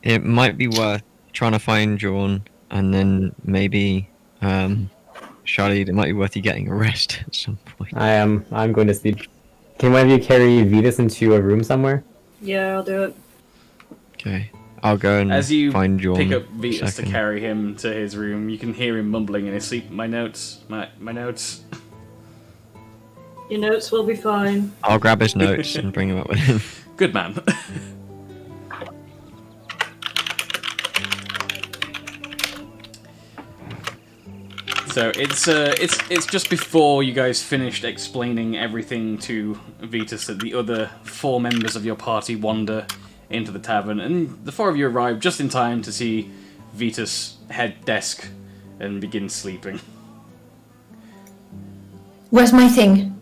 It might be worth trying to find Jorn, and then maybe, Charlie, it might be worth you getting a rest at some point. I'm going to sleep. Can one of you carry Vitus into a room somewhere? Yeah, I'll do it. Okay, I'll go and As you find Jorn. pick up a Vitus to second. carry him to his room, you can hear him mumbling in his sleep, "My notes, my notes." Your notes will be fine. I'll grab his notes and bring him up with him. Good man. So it's just before you guys finished explaining everything to Vitus that the other 4 members of your party wander into the tavern, and the 4 of you arrive just in time to see Vitus head desk and begin sleeping. Where's my thing?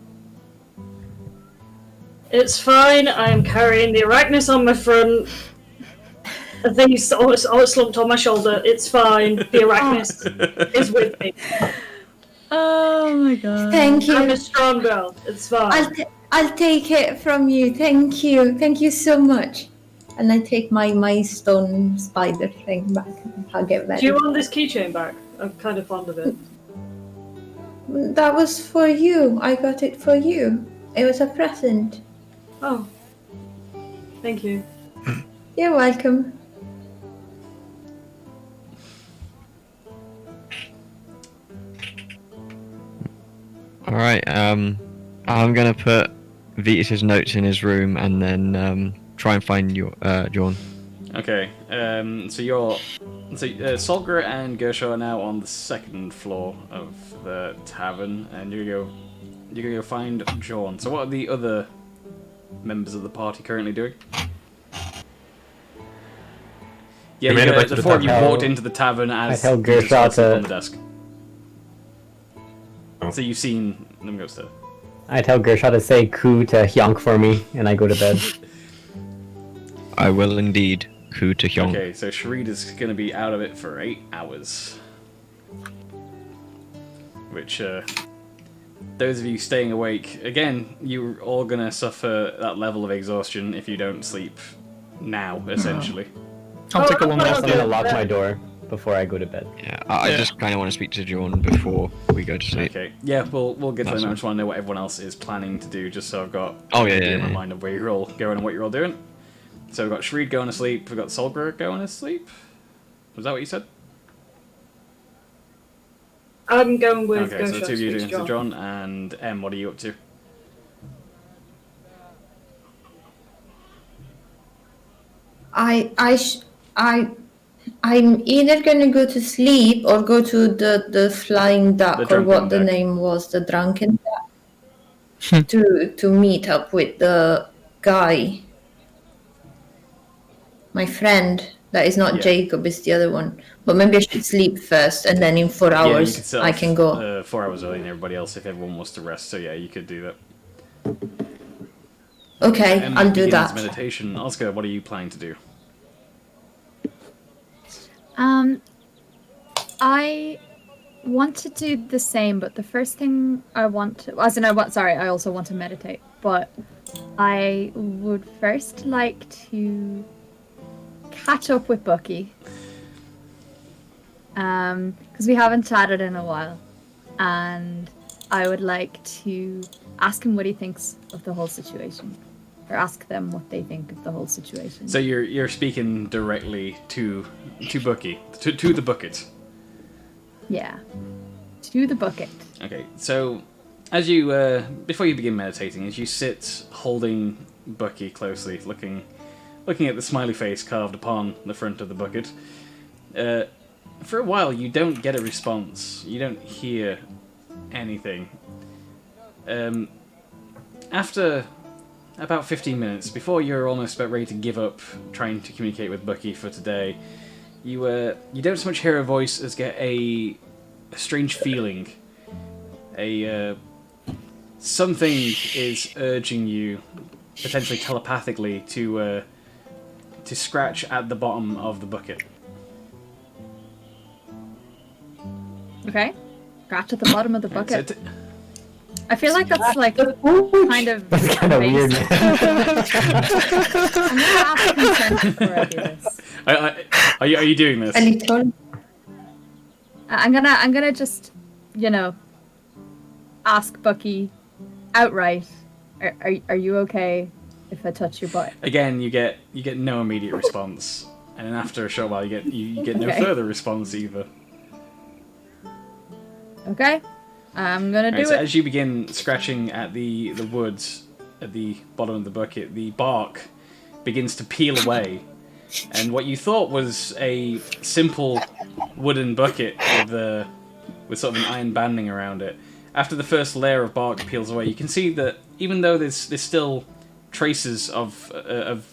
It's fine. I'm carrying the Arachnus on my front. The thing's all slumped on my shoulder. It's fine. The Arachnus is with me. Oh my god. Thank I'm you. a strong girl. It's fine. I'll take it from you. Thank you. Thank you so much. And I take my stone spider thing back and hug it back. Do you want this keychain back? I'm kind of fond of it. That was for you. I got it for you. It was a present. Oh. Thank you. You're welcome. Alright, I'm gonna put Vitus's notes in his room and then try and find your John. Okay, so Solgra and Gershaw are now on the second floor of the tavern, and you're gonna go find John. So what are the other members of the party currently doing? Yeah, We made it back to the the four of you tavern. walked into the tavern as I tell Vitus Gershaw was on to- the desk. Oh. So you've seen them go upstairs. I tell Gershaw to say "Ku" to Hyonk for me, and I go to bed. I will indeed. Ku to Hyung. Okay, so Sharid is going to be out of it for 8 hours. Which, those of you staying awake, again, you're all going to suffer that level of exhaustion if you don't sleep now, essentially. I'll take a long Oh, rest. I'm gonna lock my door before I go to bed. Yeah, I just kind of want to speak to John before we go to sleep. Okay, yeah, we'll get to That's them. I fine. just want to know what everyone else is planning to do, just so I've got Oh, yeah, an idea yeah, in my yeah. mind of where you're all going and what you're all doing. So we've got Sharid going to sleep, we've got Solgra going to sleep. Was that what you said? I'm going with Okay, so the Gershaw two of you speaks doing so John. John and Em, what are you up to? I'm either gonna go to sleep or go to the flying duck The or drunken what the duck. name was, the drunken duck, to meet up with the guy, my friend. That is not Yeah. Jacob, it's the other one. But maybe I should sleep first, and then in 4 Yeah, you hours could set I off, can go. 4 hours early than everybody else if everyone was to rest, so yeah, you could do that. Okay, Em I'll do begins that. meditation. Oscar, what are you planning to do? I want to do the same, but the first thing I want to, I also want to meditate, but I would first like to catch up with Bucky. Because we haven't chatted in a while, and I would like to ask him what he thinks of the whole situation, or ask them what they think of the whole situation. So you're speaking directly to Bucky, to the bucket. Yeah, to the bucket. Okay, so as you before you begin meditating, as you sit holding Bucky closely, looking at the smiley face carved upon the front of the bucket, for a while you don't get a response. You don't hear anything. After about 15 minutes, before you're almost about ready to give up trying to communicate with Bucky for today, you don't so much hear a voice as get a strange feeling. Something is urging you, potentially telepathically, to scratch at the bottom of the bucket. Okay, scratch at the bottom of the So bucket. I feel like that's like kind of. That's kind of weird. I'm gonna ask consent before I do this. are you doing this? And he told I'm gonna just, ask Bucky outright. Are you okay if I touch your butt? Again, you get no immediate response, and then after a short while, you get no Okay. further response either. Okay, I'm gonna do Right, so it. as you begin scratching at the woods at the bottom of the bucket, the bark begins to peel away, and what you thought was a simple wooden bucket with sort of an iron banding around it, after the first layer of bark peels away, you can see that even though there's still traces of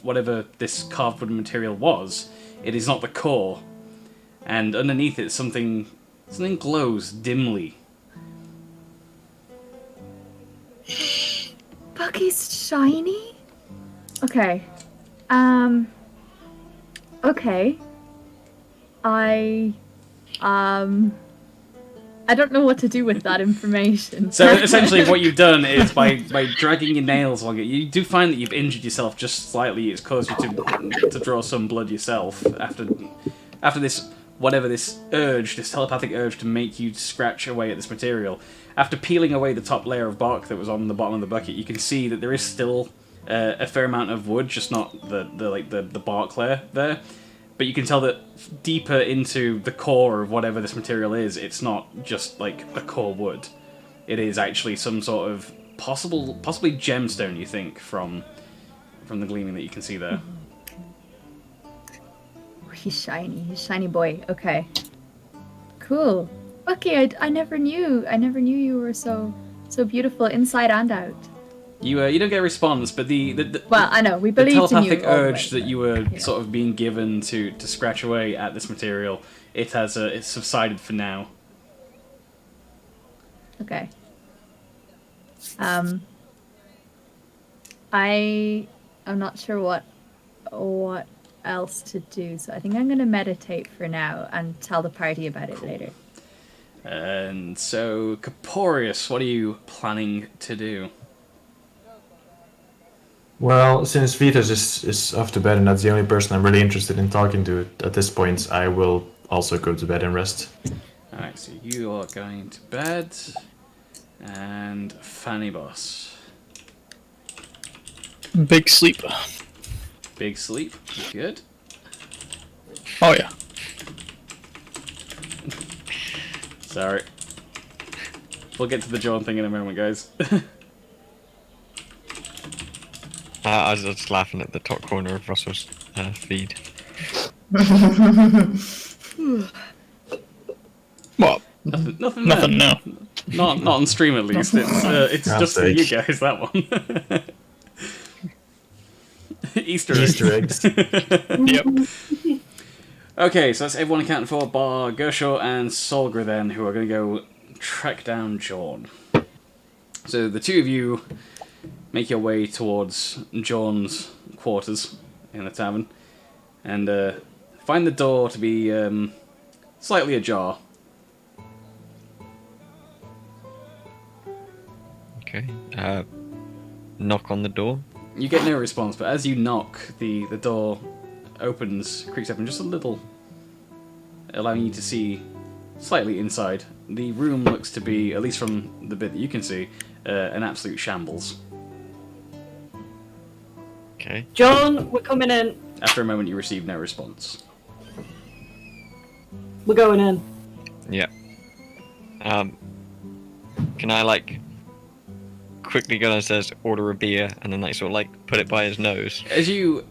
whatever this carved wooden material was, it is not the core, and underneath it something glows dimly. Fuck, he's shiny? Okay. Okay. I don't know what to do with that information. So essentially, what you've done is by dragging your nails along it, you do find that you've injured yourself just slightly. It's caused you to draw some blood yourself after this whatever this urge, this telepathic urge to make you scratch away at this material. After peeling away the top layer of bark that was on the bottom of the bucket, you can see that there is still a fair amount of wood, just not the bark layer there. But you can tell that deeper into the core of whatever this material is, it's not just like a core wood. It is actually some sort of possibly gemstone, you think, from the gleaming that you can see there. He's shiny. He's shiny boy. Okay. Cool. Okay, I never knew. I never knew you were so beautiful inside and out. You don't get a response, but the well, I know we the believed in you. telepathic urge that you were yeah. sort of being given to scratch away at this material, it's subsided for now. Okay. I'm not sure what else to do, so I think I'm gonna meditate for now and tell the party about it later. And so, Corporeus, what are you planning to do? Well, since Vitas is off to bed and that's the only person I'm really interested in talking to at this point, I will also go to bed and rest. Alright, so you are going to bed, and Fanny Boss. Big sleep. Big sleep, good. Oh yeah. Sorry. We'll get to the John thing in a moment, guys. I was just laughing at the top corner of Russell's feed. Well, Nothing. nothing There. new. Not on stream at least. It's just for you guys, that one. Easter eggs. Yep. Okay, so that's everyone accounted for bar Gershaw and Solgra then, who are going to go track down Jorn. So the two of you make your way towards Jorn's quarters in the tavern, and find the door to be slightly ajar. Okay. Knock on the door. You get no response, but as you knock, the door opens, creaks open just a little, allowing you to see slightly inside. The room looks to be, at least from the bit that you can see, an absolute shambles. Okay. John, we're coming in. After a moment, you receive no response. We're going in. Yeah. Can I like quickly go downstairs, order a beer, and then like sort of like put it by his nose? As you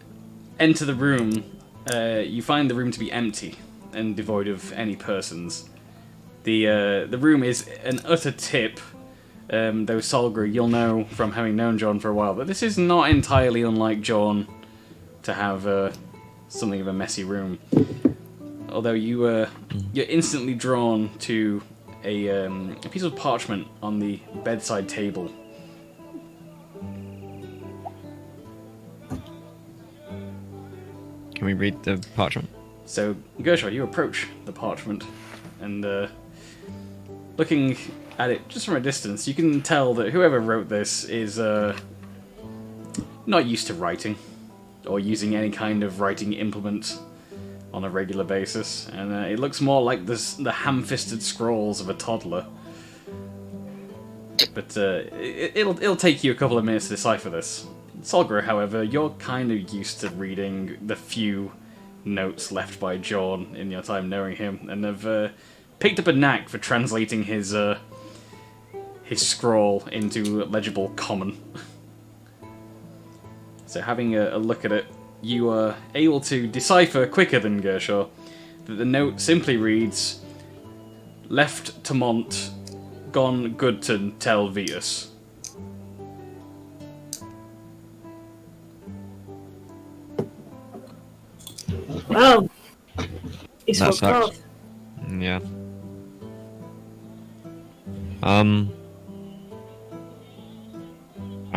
enter the room, you find the room to be empty and devoid of any persons. The room is an utter tip. Though Solgra, you'll know from having known John for a while that this is not entirely unlike John to have something of a messy room. Although you're instantly drawn to a piece of parchment on the bedside table. Can we read the parchment? So, Gershaw, you approach the parchment, and looking at it just from a distance, you can tell that whoever wrote this is not used to writing, or using any kind of writing implement on a regular basis, and it looks more like the ham-fisted scrawls of a toddler. But it'll take you a couple of minutes to decipher this. Solgra, however, you're kind of used to reading the few notes left by John in your time knowing him, and have picked up a knack for translating his scrawl into legible common. So having a look at it, you are able to decipher quicker than Gershaw that the note simply reads, "Left to Mont, gone good to tell Vitus." Wow. He's That fucked sucks. off. Yeah. I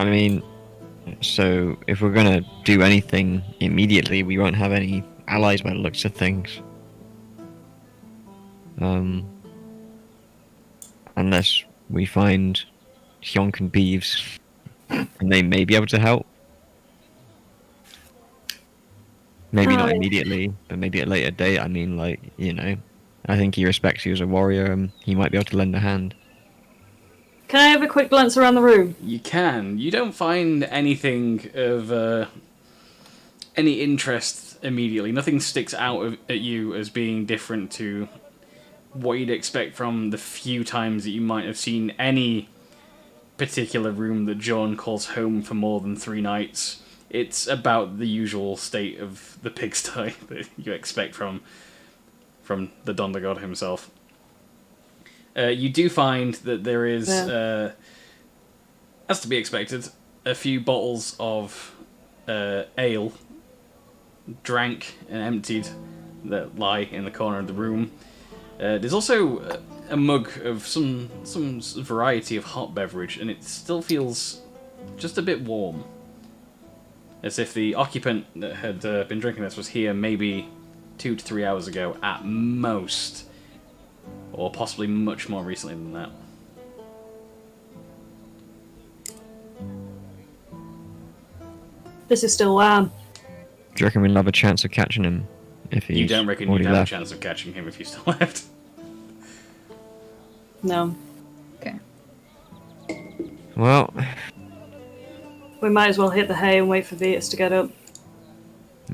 mean, So if we're gonna do anything immediately, we won't have any allies by the looks of things. Unless we find Hyonk and Beeves, and they may be able to help. Maybe not Right. immediately, but maybe at a later date. I mean, like, you know, I think he respects you as a warrior, and he might be able to lend a hand. Can I have a quick glance around the room? You can. You don't find anything of any interest immediately. Nothing sticks out at you as being different to what you'd expect from the few times that you might have seen any particular room that John calls home for more than 3 nights. It's about the usual state of the pigsty that you expect from the Donda God himself. You do find that there is, as to be expected, a few bottles of ale drank and emptied that lie in the corner of the room. There's also a mug of some variety of hot beverage, and it still feels just a bit warm. As if the occupant that had been drinking this was here maybe 2 to 3 hours ago at most. Or possibly much more recently than that. This is still warm. Do you reckon we'll have a chance of catching him if he's You don't reckon already you'd have left? a chance of catching him if you still left? No. Okay. Well, We might as well hit the hay and wait for Vetus to get up.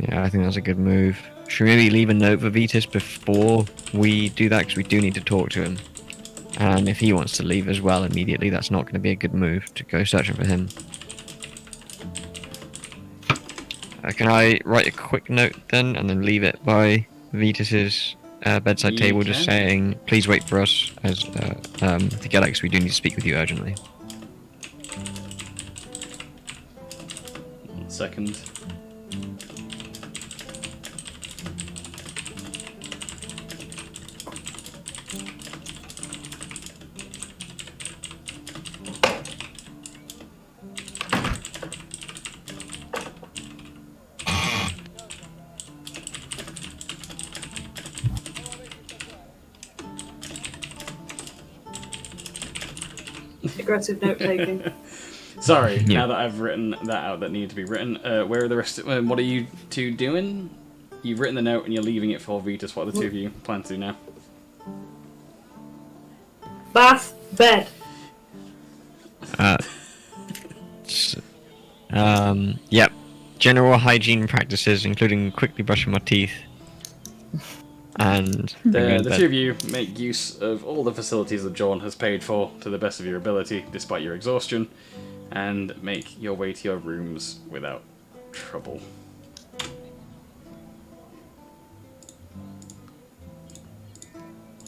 yeah, I think that's a good move. Should we maybe leave a note for Vetus before we do that? Because we do need to talk to him. And if he wants to leave as well immediately, that's not going to be a good move to go searching for him. Can I write a quick note then, and then leave it by Vetus's bedside You table, just can. saying, please wait for us as to get out, because we do need to speak with you urgently. 1 second. Aggressive note taking. Sorry, Yeah. now that I've written that out that needed to be written, where are the rest of, what are you two doing? You've written the note and you're leaving it for Vetus. What are the two of you plan to do now? Bath, bed. Yep. General hygiene practices, including quickly brushing my teeth. And The two of you make use of all the facilities that John has paid for to the best of your ability, despite your exhaustion, and make your way to your rooms without trouble.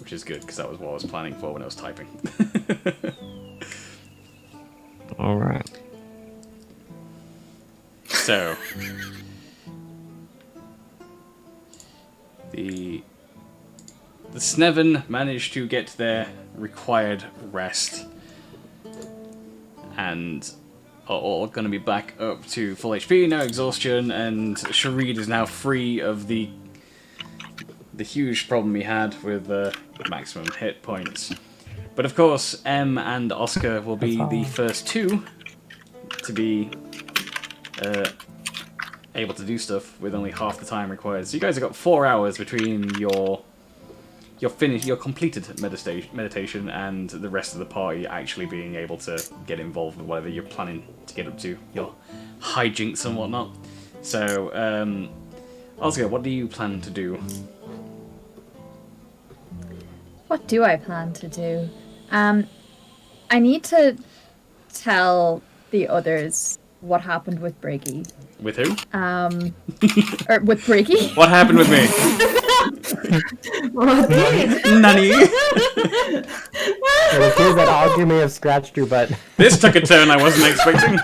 Which is good, because that was what I was planning for when I was typing. Alright. So, the Sneven managed to get their required rest and are all going to be back up to full HP, no exhaustion, and Sharid is now free of the huge problem he had with maximum hit points. But of course, M and Oscar will be the first two to be able to do stuff with only half the time required. So you guys have got 4 hours between your completed meditation and the rest of the party actually being able to get involved with whatever you're planning to get up to, your hijinks and whatnot. So, Oscar, what do you plan to do? What do I plan to do? I need to tell the others what happened with Briggy. With who? Or with Briggy? What happened with me? Nani? It appears that Augur may have scratched your butt. This took a turn I wasn't expecting.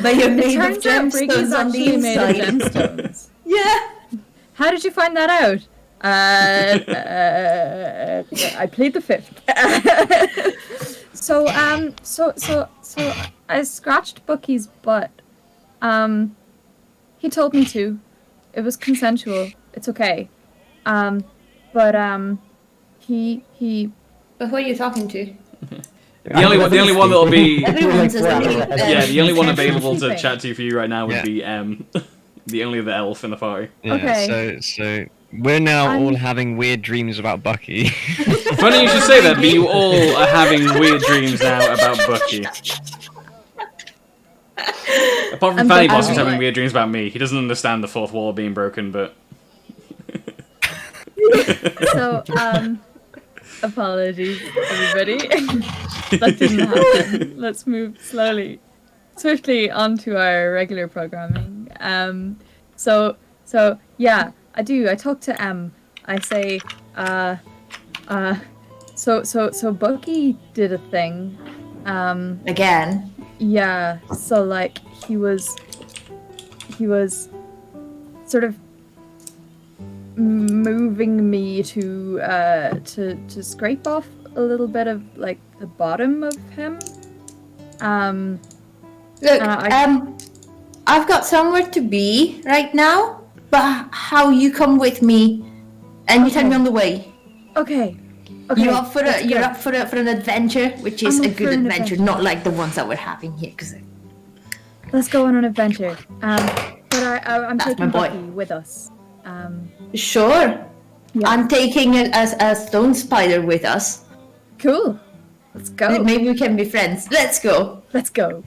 But you're made of Turns out Briggy's gemstones on the actually made of inside. gemstones. Yeah. How did you find that out? I played the fifth. So I scratched Bucky's butt. He told me to. It was consensual. It's okay. But he. But who are you talking to? The only one that'll be Everyone says the only one available to Sleeping. chat to for you right now would Yeah. be the only the elf in the party. Yeah, Okay. So we're now I'm- all having weird dreams about Bucky. Funny you should say that, but you all are having weird dreams now about Bucky. Apart from And Fanny Bucky- Boss, who's having weird dreams about me. He doesn't understand the fourth wall being broken, but So, apologies, everybody. That didn't happen. Let's move swiftly onto our regular programming. So yeah, I do. I talk to M. I say, so Bucky did a thing. Again. Yeah. So like he was sort of moving me to scrape off a little bit of like the bottom of him. Look, I- I've got somewhere to be right now, but how you come with me and you tell me on the way. Okay. Okay. You're up for let's go. for an adventure, which is I'm a up good for an adventure, adventure. not like the ones that we're having here. Cause Let's go on an adventure. But I'm That's taking my boy. Bucky with us. sure, Yeah. I'm taking a stone spider with us. Cool. Let's go. Maybe we can be friends. Let's go. Let's go.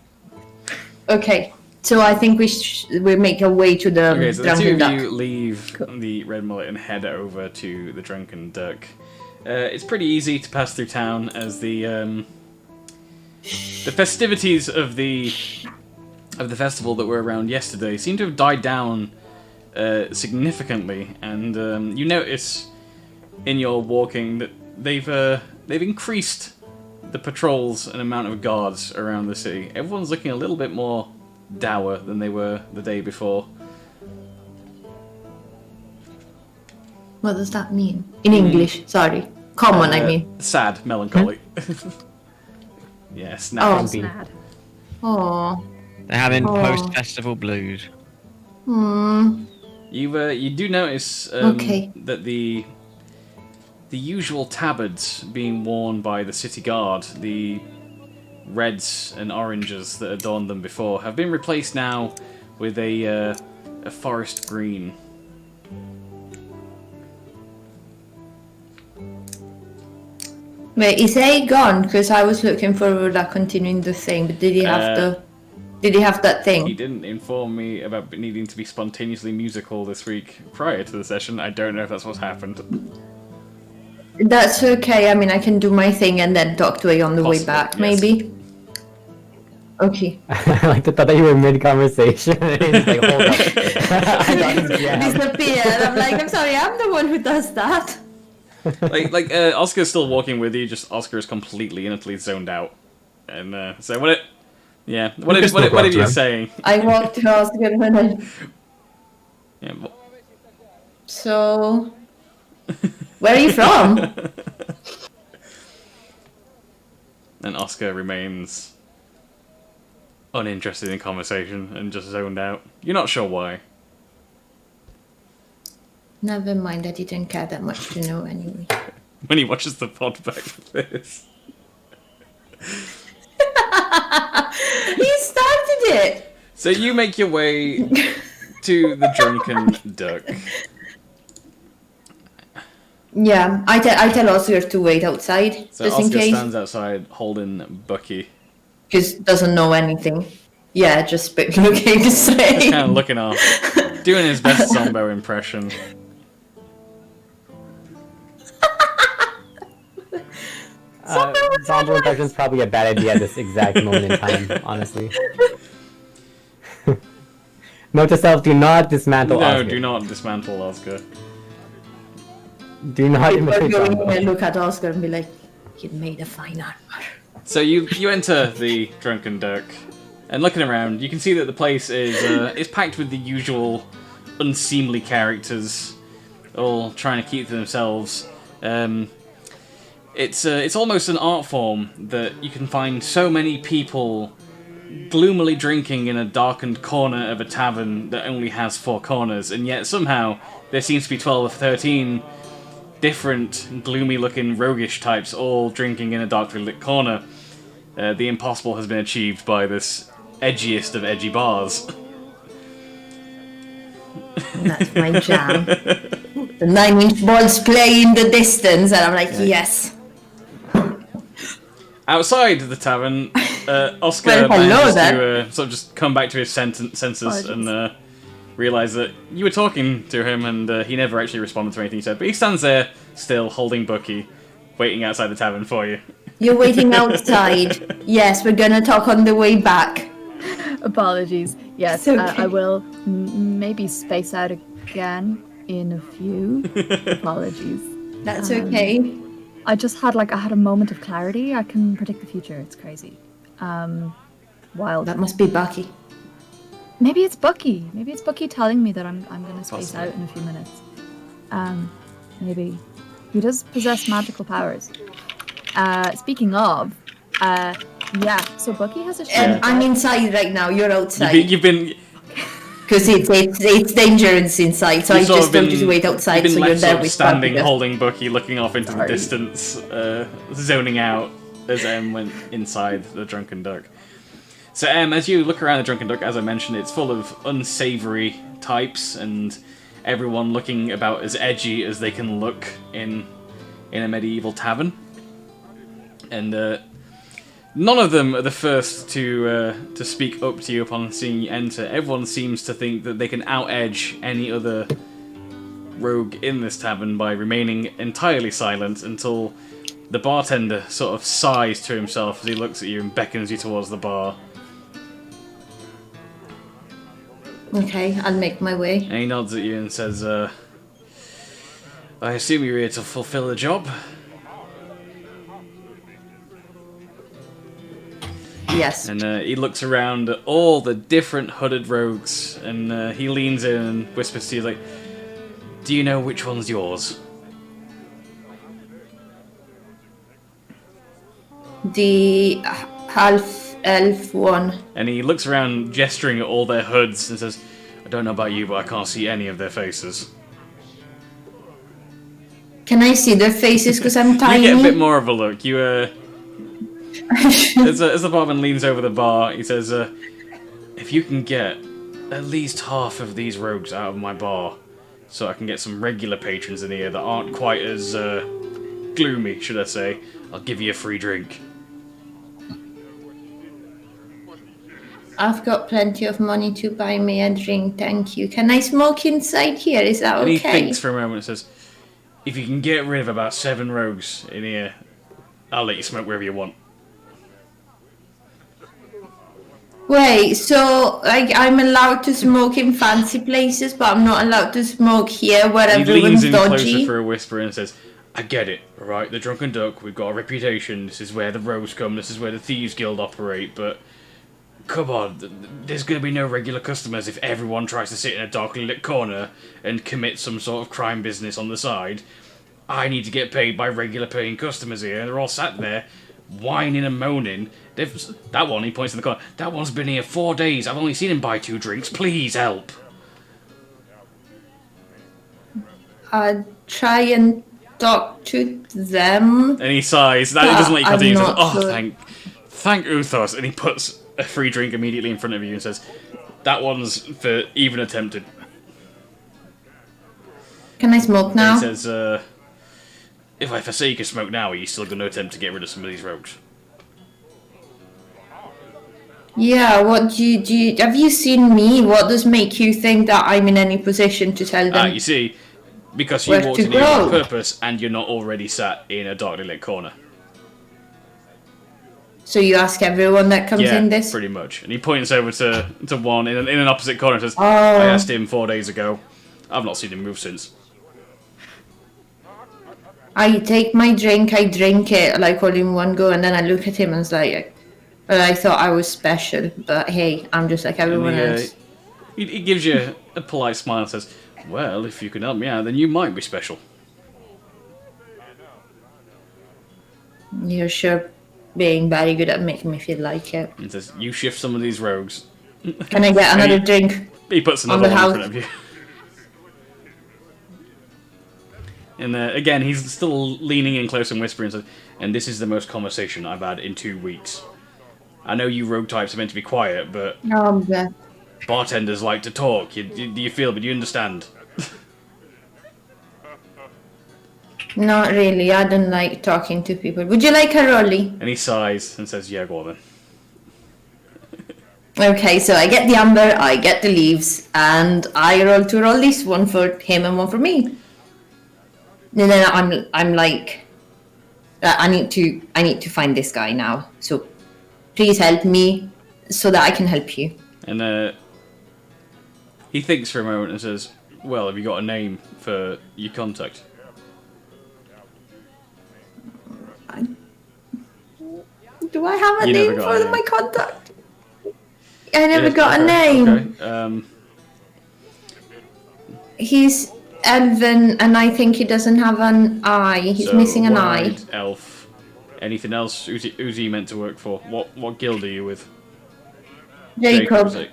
Okay, so I think we make our way to the okay. So the two drunken of duck. you leave the Red Mullet and head over to the Drunken Duck. It's pretty easy to pass through town as the festivities of the festival that were around yesterday seem to have died down significantly, and you notice in your walking that they've increased the patrols and amount of guards around the city. Everyone's looking a little bit more dour than they were the day before. What does that mean in English? Sorry, common. I mean. Sad, melancholy. Yes. Oh. Now. Sad. Oh. They're having Oh. post-festival blues. Hmm. You do notice Okay. that the usual tabards being worn by the city guard, the reds and oranges that adorned them before, have been replaced now with a forest green. Wait, is he gone? Because I was looking forward to continuing the thing, but did he have Did he have that He thing? didn't inform me about needing to be spontaneously musical this week prior to the session. I don't know if that's what's happened. That's okay. I mean, I can do my thing and then talk to you on the way Possibly, back, yes. maybe. Okay. I like to thought that you were mid conversation. It's like, hold up. I got this jam. Disappear. I'm like, I'm sorry, I'm the one who does that. Oscar's still walking with you. Just Oscar is completely and utterly zoned out. And so what are you saying? I walked to Oscar when I. Yeah, So. Where are you from? and Oscar remains uninterested in conversation and just zoned out. You're not sure why. Never mind, I didn't care that much to know anyway. When he watches the pod back for this. He started it! So you make your way to the Drunken Duck. Yeah, I tell Oscar to wait outside, So just in Oscar case. stands outside holding Bucky. Because doesn't know anything. Yeah, just looking to Just say. kind of looking off. Doing his best Zombo impression. Zombie impression is probably a bad idea at this exact moment in time, honestly. Note to self, do not dismantle No, Oscar. do not dismantle Oscar. Do not People are imitate going Zombo. and look at Oscar and be like, you made a fine armor. So you enter the Drunken Duck, and looking around, you can see that the place is packed with the usual unseemly characters. all trying to keep to themselves. It's almost an art form that you can find so many people gloomily drinking in a darkened corner of a tavern that only has 4 corners, and yet somehow there seems to be 12 or 13 different gloomy-looking roguish types all drinking in a darkly lit corner. The impossible has been achieved by this edgiest of edgy bars. That's my jam. The 9-inch balls play in the distance, and I'm like, yes. Outside the tavern, Oscar Well, hello manages then. to sort of just come back to his senses Apologies. and realise that you were talking to him and he never actually responded to anything you said. But he stands there, still holding Bucky, waiting outside the tavern for you. You're waiting outside. Yes, we're gonna talk on the way back. Apologies. Yes, It's okay. I will maybe space out again in a few. Apologies. That's okay. I just had I had a moment of clarity. I can predict the future. It's crazy. Wild. That must be Bucky. Maybe it's Bucky. Maybe it's Bucky telling me that I'm gonna space Possibly. out in a few minutes. Maybe. He does possess magical powers. Speaking of, yeah. So Bucky has a shield. I'm inside right now. You're outside. You've been Because it's dangerous inside, so I You've sort just of don't been- just wait outside. You've So been you're left there sort of with standing, Bucky. holding Bucky, looking off into the Sorry. distance, zoning out as Em went inside the Drunken Duck. So as you look around the Drunken Duck, as I mentioned, it's full of unsavoury types and everyone looking about as edgy as they can look in a medieval tavern. And none of them are the first to speak up to you upon seeing you enter. Everyone seems to think that they can out-edge any other rogue in this tavern by remaining entirely silent until the bartender sort of sighs to himself as he looks at you and beckons you towards the bar. Okay, I'll make my way. And he nods at you and says, I assume you're here to fulfill a job? Yes. And he looks around at all the different hooded rogues, and he leans in and whispers to you, like, do you know which one's yours? The half elf one. And he looks around, gesturing at all their hoods, and says, I don't know about you, but I can't see any of their faces. Can I see their faces? Because I'm You tiny. get a bit more of a look. You, as the barman leans over the bar, he says, if you can get at least half of these rogues out of my bar, so I can get some regular patrons in here that aren't quite as gloomy, should I say, I'll give you a free drink. I've got plenty of money to buy me a drink, thank you. Can I smoke inside here? Is that And he okay? thinks for a moment and says, if you can get rid of about 7 rogues in here, I'll let you smoke wherever you want. Wait, so I'm allowed to smoke in fancy places, but I'm not allowed to smoke here where He everyone's leans in dodgy? closer for a whisper and says, I get it, alright? The Drunken Duck, we've got a reputation. This is where the rogues come. This is where the Thieves Guild operate. But come on, there's going to be no regular customers if everyone tries to sit in a darkly lit corner and commit some sort of crime business on the side. I need to get paid by regular paying customers here. They're all sat there, whining and moaning. That one, he points in the corner, that one's been here 4 days. I've only seen him buy 2 drinks. Please help. I'll try and talk to them. And he sighs. That he doesn't let you I'm continue. He says, not "Oh, sure." thank Uthos." And he puts a free drink immediately in front of you and says, "That one's for even attempted." Can I smoke now? And he says, "If I say you can smoke now, are you still going to attempt to get rid of some of these rogues?" Yeah, what do you have you seen me? What does make you think that I'm in any position to tell them? You see, because you Where walked to in here on go? purpose, and you're not already sat in a darkly lit corner. So you ask everyone that comes Yeah, in this? pretty much. And he points over to one in an opposite corner and says, Oh. I asked him 4 days ago. I've not seen him move since. I take my drink, I drink it like all in one go, and then I look at him and it's like, well, I thought I was special, but hey, I'm just like everyone And else. he gives you a polite smile and says, Well, if you can help me out, then you might be special. You're sure being very good at making me feel like it. He says, you shift some of these rogues. Can I get another drink? He puts On another the one in house. front of you. And again, he's still leaning in close and whispering, says, and this is the most conversation I've had in 2 weeks. I know you rogue types are meant to be quiet, but Beth. bartenders like to talk. Do you feel, but you understand. Not really. I don't like talking to people. Would you like a rolly? And he sighs and says, yeah, go on then. Okay, so I get the amber, I get the leaves, and I roll 2 rollies, one for him and one for me. And then I'm like, I need to find this guy now. So please help me so that I can help you. And he thinks for a moment and says, well, have you got a name for your contact? Do I have a You never name got a for name. my contact? I never Yeah, got a okay, name. Okay. He's elven, and I think he doesn't have an eye. He's So, missing an eye. wide elf. Anything else? Who's he meant to work for? What guild are you with? Jacob. is it?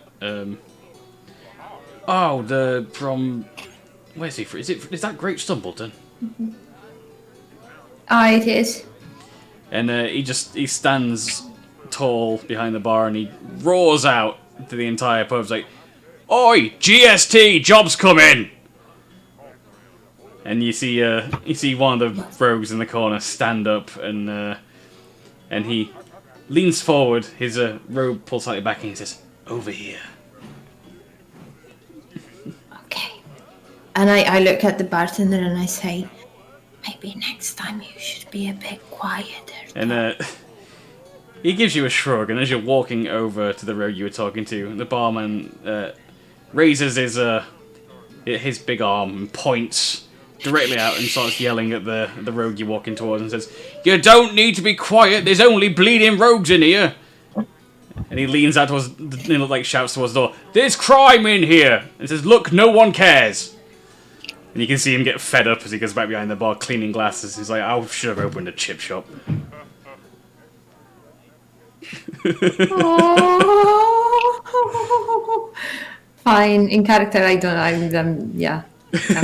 Oh, from where's he from? Is that Great Stumbleton? Aye, it is. And he stands tall behind the bar and he roars out to the entire pub, like, "Oi, GST, jobs come in!" And you see one of the rogues in the corner stand up and he leans forward, his robe pulls slightly back, and he says, "Over here." Okay. And I look at the bartender and I say, maybe next time you should be a bit quieter. And he gives you a shrug, and as you're walking over to the rogue you were talking to, the barman raises his big arm and points directly out and starts yelling at the rogue you're walking towards and says, "You don't need to be quiet, there's only bleeding rogues in here." And he leans out towards, shouts towards the door, "There's crime in here!" And says, "Look, no one cares." And you can see him get fed up as he goes back behind the bar cleaning glasses. He's like, "I should have opened a chip shop." Oh. Fine. In character, I'm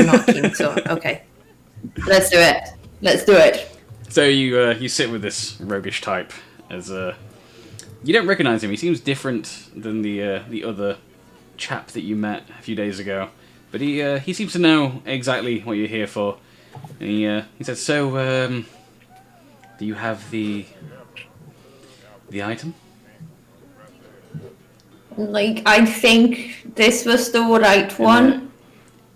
not keen, so okay. Let's do it. Let's do it. So you sit with this roguish type as you don't recognize him. He seems different than the other chap that you met a few days ago, but he seems to know exactly what you're here for. And he says, "So do you have the item?" Like, I think this was the right one.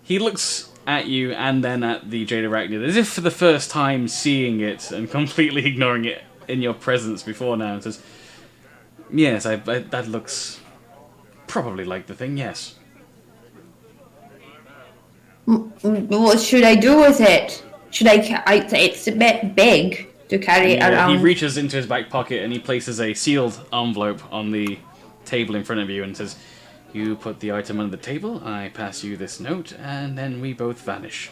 He looks at you and then at the Jade Arachnid as if for the first time seeing it and completely ignoring it in your presence before now, and says, "Yes, that looks probably like the thing, yes." What should I do with it? Should it's a bit big to carry And, around. he reaches into his back pocket and he places a sealed envelope on the table in front of you and says, "You put the item on the table, I pass you this note, and then we both vanish."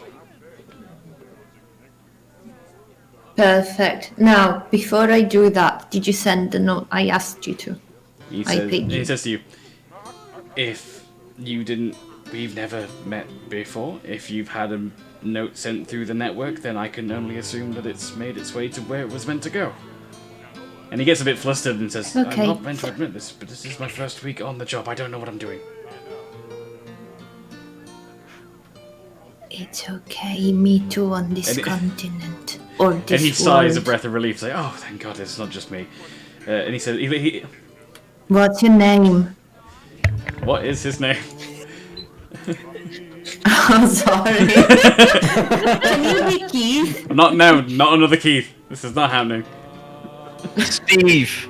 Perfect. Now, before I do that, did you send the note I asked you to? He I says, paid you. he says to you, "If you didn't, we've never met before. If you've had a note sent through the network, then I can only assume that it's made its way to where it was meant to go." And he gets a bit flustered and says, Okay. "I'm not meant to admit this, but this is my first week on the job. I don't know what I'm doing." It's okay, me too on this And it- continent. Or this And he sighs a world. breath of relief, like, "Oh, thank God, it's not just me." And he said, he, What's your name? "What is his name?" I'm sorry. Can you be Keith? Not now, not another Keith. This is not happening. Steve.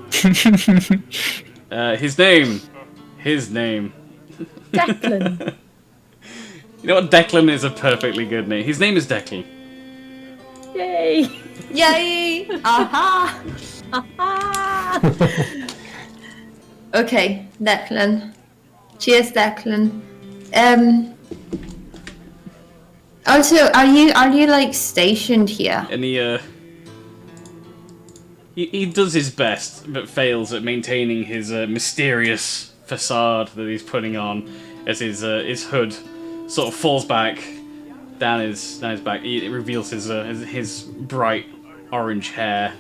His name. Declan. You know what? Declan is a perfectly good name. His name is Declan. Yay. Yay! Aha! Ah. Okay, Declan. Cheers, Declan. Also, are you like stationed here? And he does his best, but fails at maintaining his mysterious facade that he's putting on as his hood sort of falls back down his back. It reveals his bright orange hair,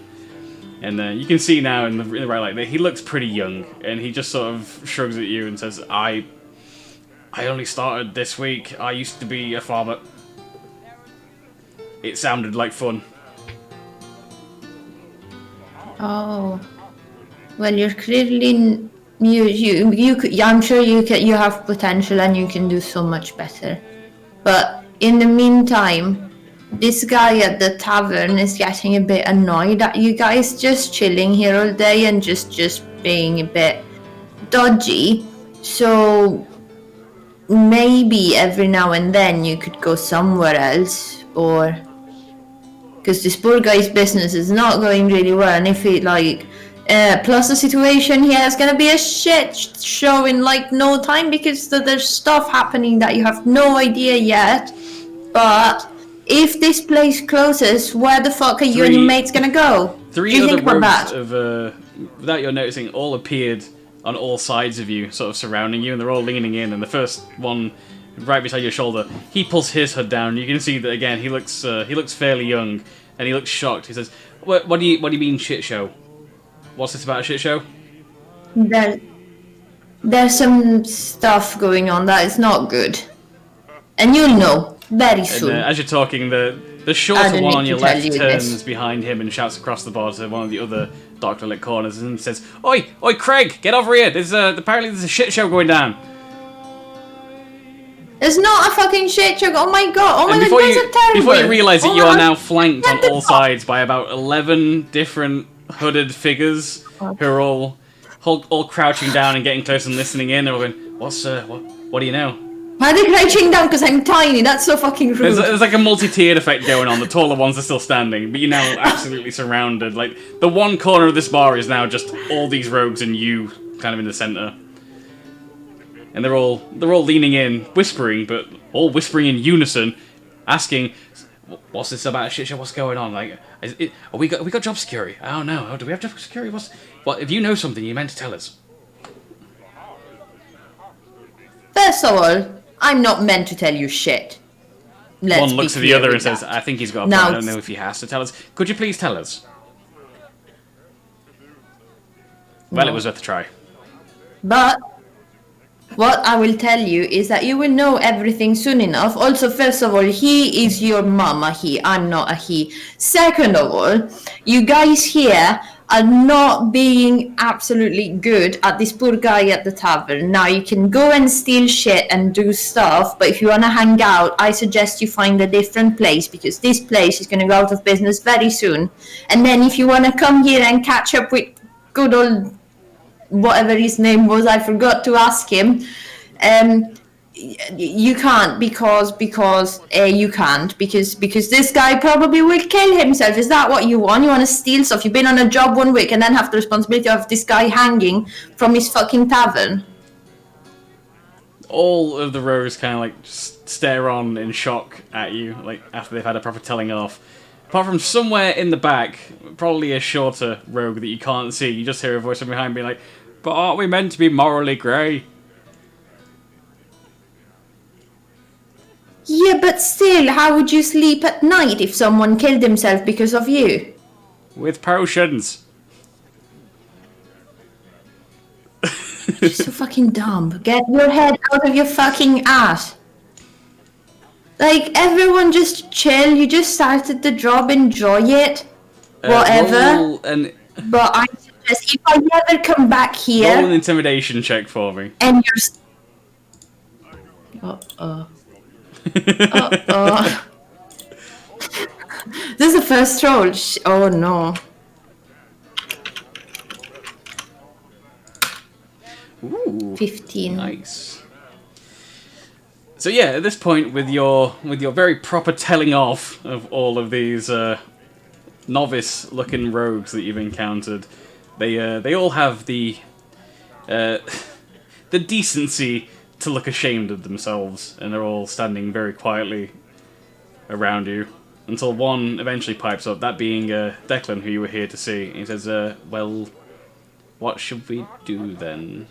and you can see now in the right light that he looks pretty young, and he just sort of shrugs at you and says, "I only started this week. I used to be a farmer." It sounded like fun. Oh, well, you're clearly you could, I'm sure you have potential and you can do so much better. But in the meantime, this guy at the tavern is getting a bit annoyed at you guys just chilling here all day and just being a bit dodgy. So maybe every now and then you could go somewhere else, or because this poor guy's business is not going really well, and if he plus the situation here is gonna be a shit show in like no time because there's stuff happening that you have no idea yet. But if this place closes, where the fuck are you and your mates gonna go? Three Do you other think about rogues that? without your noticing, all appeared on all sides of you, sort of surrounding you, and they're all leaning in. And the first one, right beside your shoulder, he pulls his hood down. You can see that again. He looks fairly young, and he looks shocked. He says, "What do you mean shit show? What's this about a shit show?" There's some stuff going on that is not good, and you'll know very soon. And as you're talking, the shorter one on your left turns behind him and shouts across the bar to one of the other dark-lit corners and says, "Oi, Craig, get over here! Apparently there's a shit show going down." It's not a fucking shit show. Oh my god! Oh my god! That's terrible. Before you realise that you are now flanked on all sides by about 11 different hooded figures who are all crouching down and getting close and listening in. They're all going, what do you know? Why are they crouching down? Because I'm tiny. That's so fucking rude. There's like a multi-tiered effect going on. The taller ones are still standing, but you're now absolutely surrounded. Like, the one corner of this bar is now just all these rogues and you kind of in the centre. And they're all leaning in, whispering, but all whispering in unison, asking, "What's this about a shit show? What's going on? Like, we got job security? Oh no, do we have job security? What? If you know something, you meant to tell us." First of all, I'm not meant to tell you shit. One looks at the other and says, "I think he's got a point. I don't know if he has to tell us. Could you please tell us?" Well, it was worth a try. But what I will tell you is that you will know everything soon enough. Also, first of all, he is your mama, I'm not a he. Second of all, you guys here are not being absolutely good at this poor guy at the tavern. Now, you can go and steal shit and do stuff, but if you want to hang out, I suggest you find a different place, because this place is going to go out of business very soon. And then if you want to come here and catch up with good old whatever his name was, I forgot to ask him. You can't because you can't because this guy probably will kill himself. Is that what you want? You want to steal stuff? You've been on a job 1 week and then have the responsibility of this guy hanging from his fucking tavern. All of the rogues kind of like stare on in shock at you, like after they've had a proper telling off. Apart from somewhere in the back, probably a shorter rogue that you can't see, you just hear a voice from behind being like, "But aren't we meant to be morally grey?" Yeah, but still, how would you sleep at night if someone killed himself because of you? With potions. You're so fucking dumb. Get your head out of your fucking ass. Like, everyone just chill. You just started the job, enjoy it. Whatever. But I suggest if I ever come back here... Roll an intimidation check for me. And you're... Uh-oh. Uh-oh. This is the first roll. Oh, no. Ooh, 15. Nice. So yeah, at this point, with your very proper telling off of all of these novice-looking rogues that you've encountered, they all have the decency to look ashamed of themselves, and they're all standing very quietly around you until one eventually pipes up, that being Declan, who you were here to see. He says, well, what should we do then?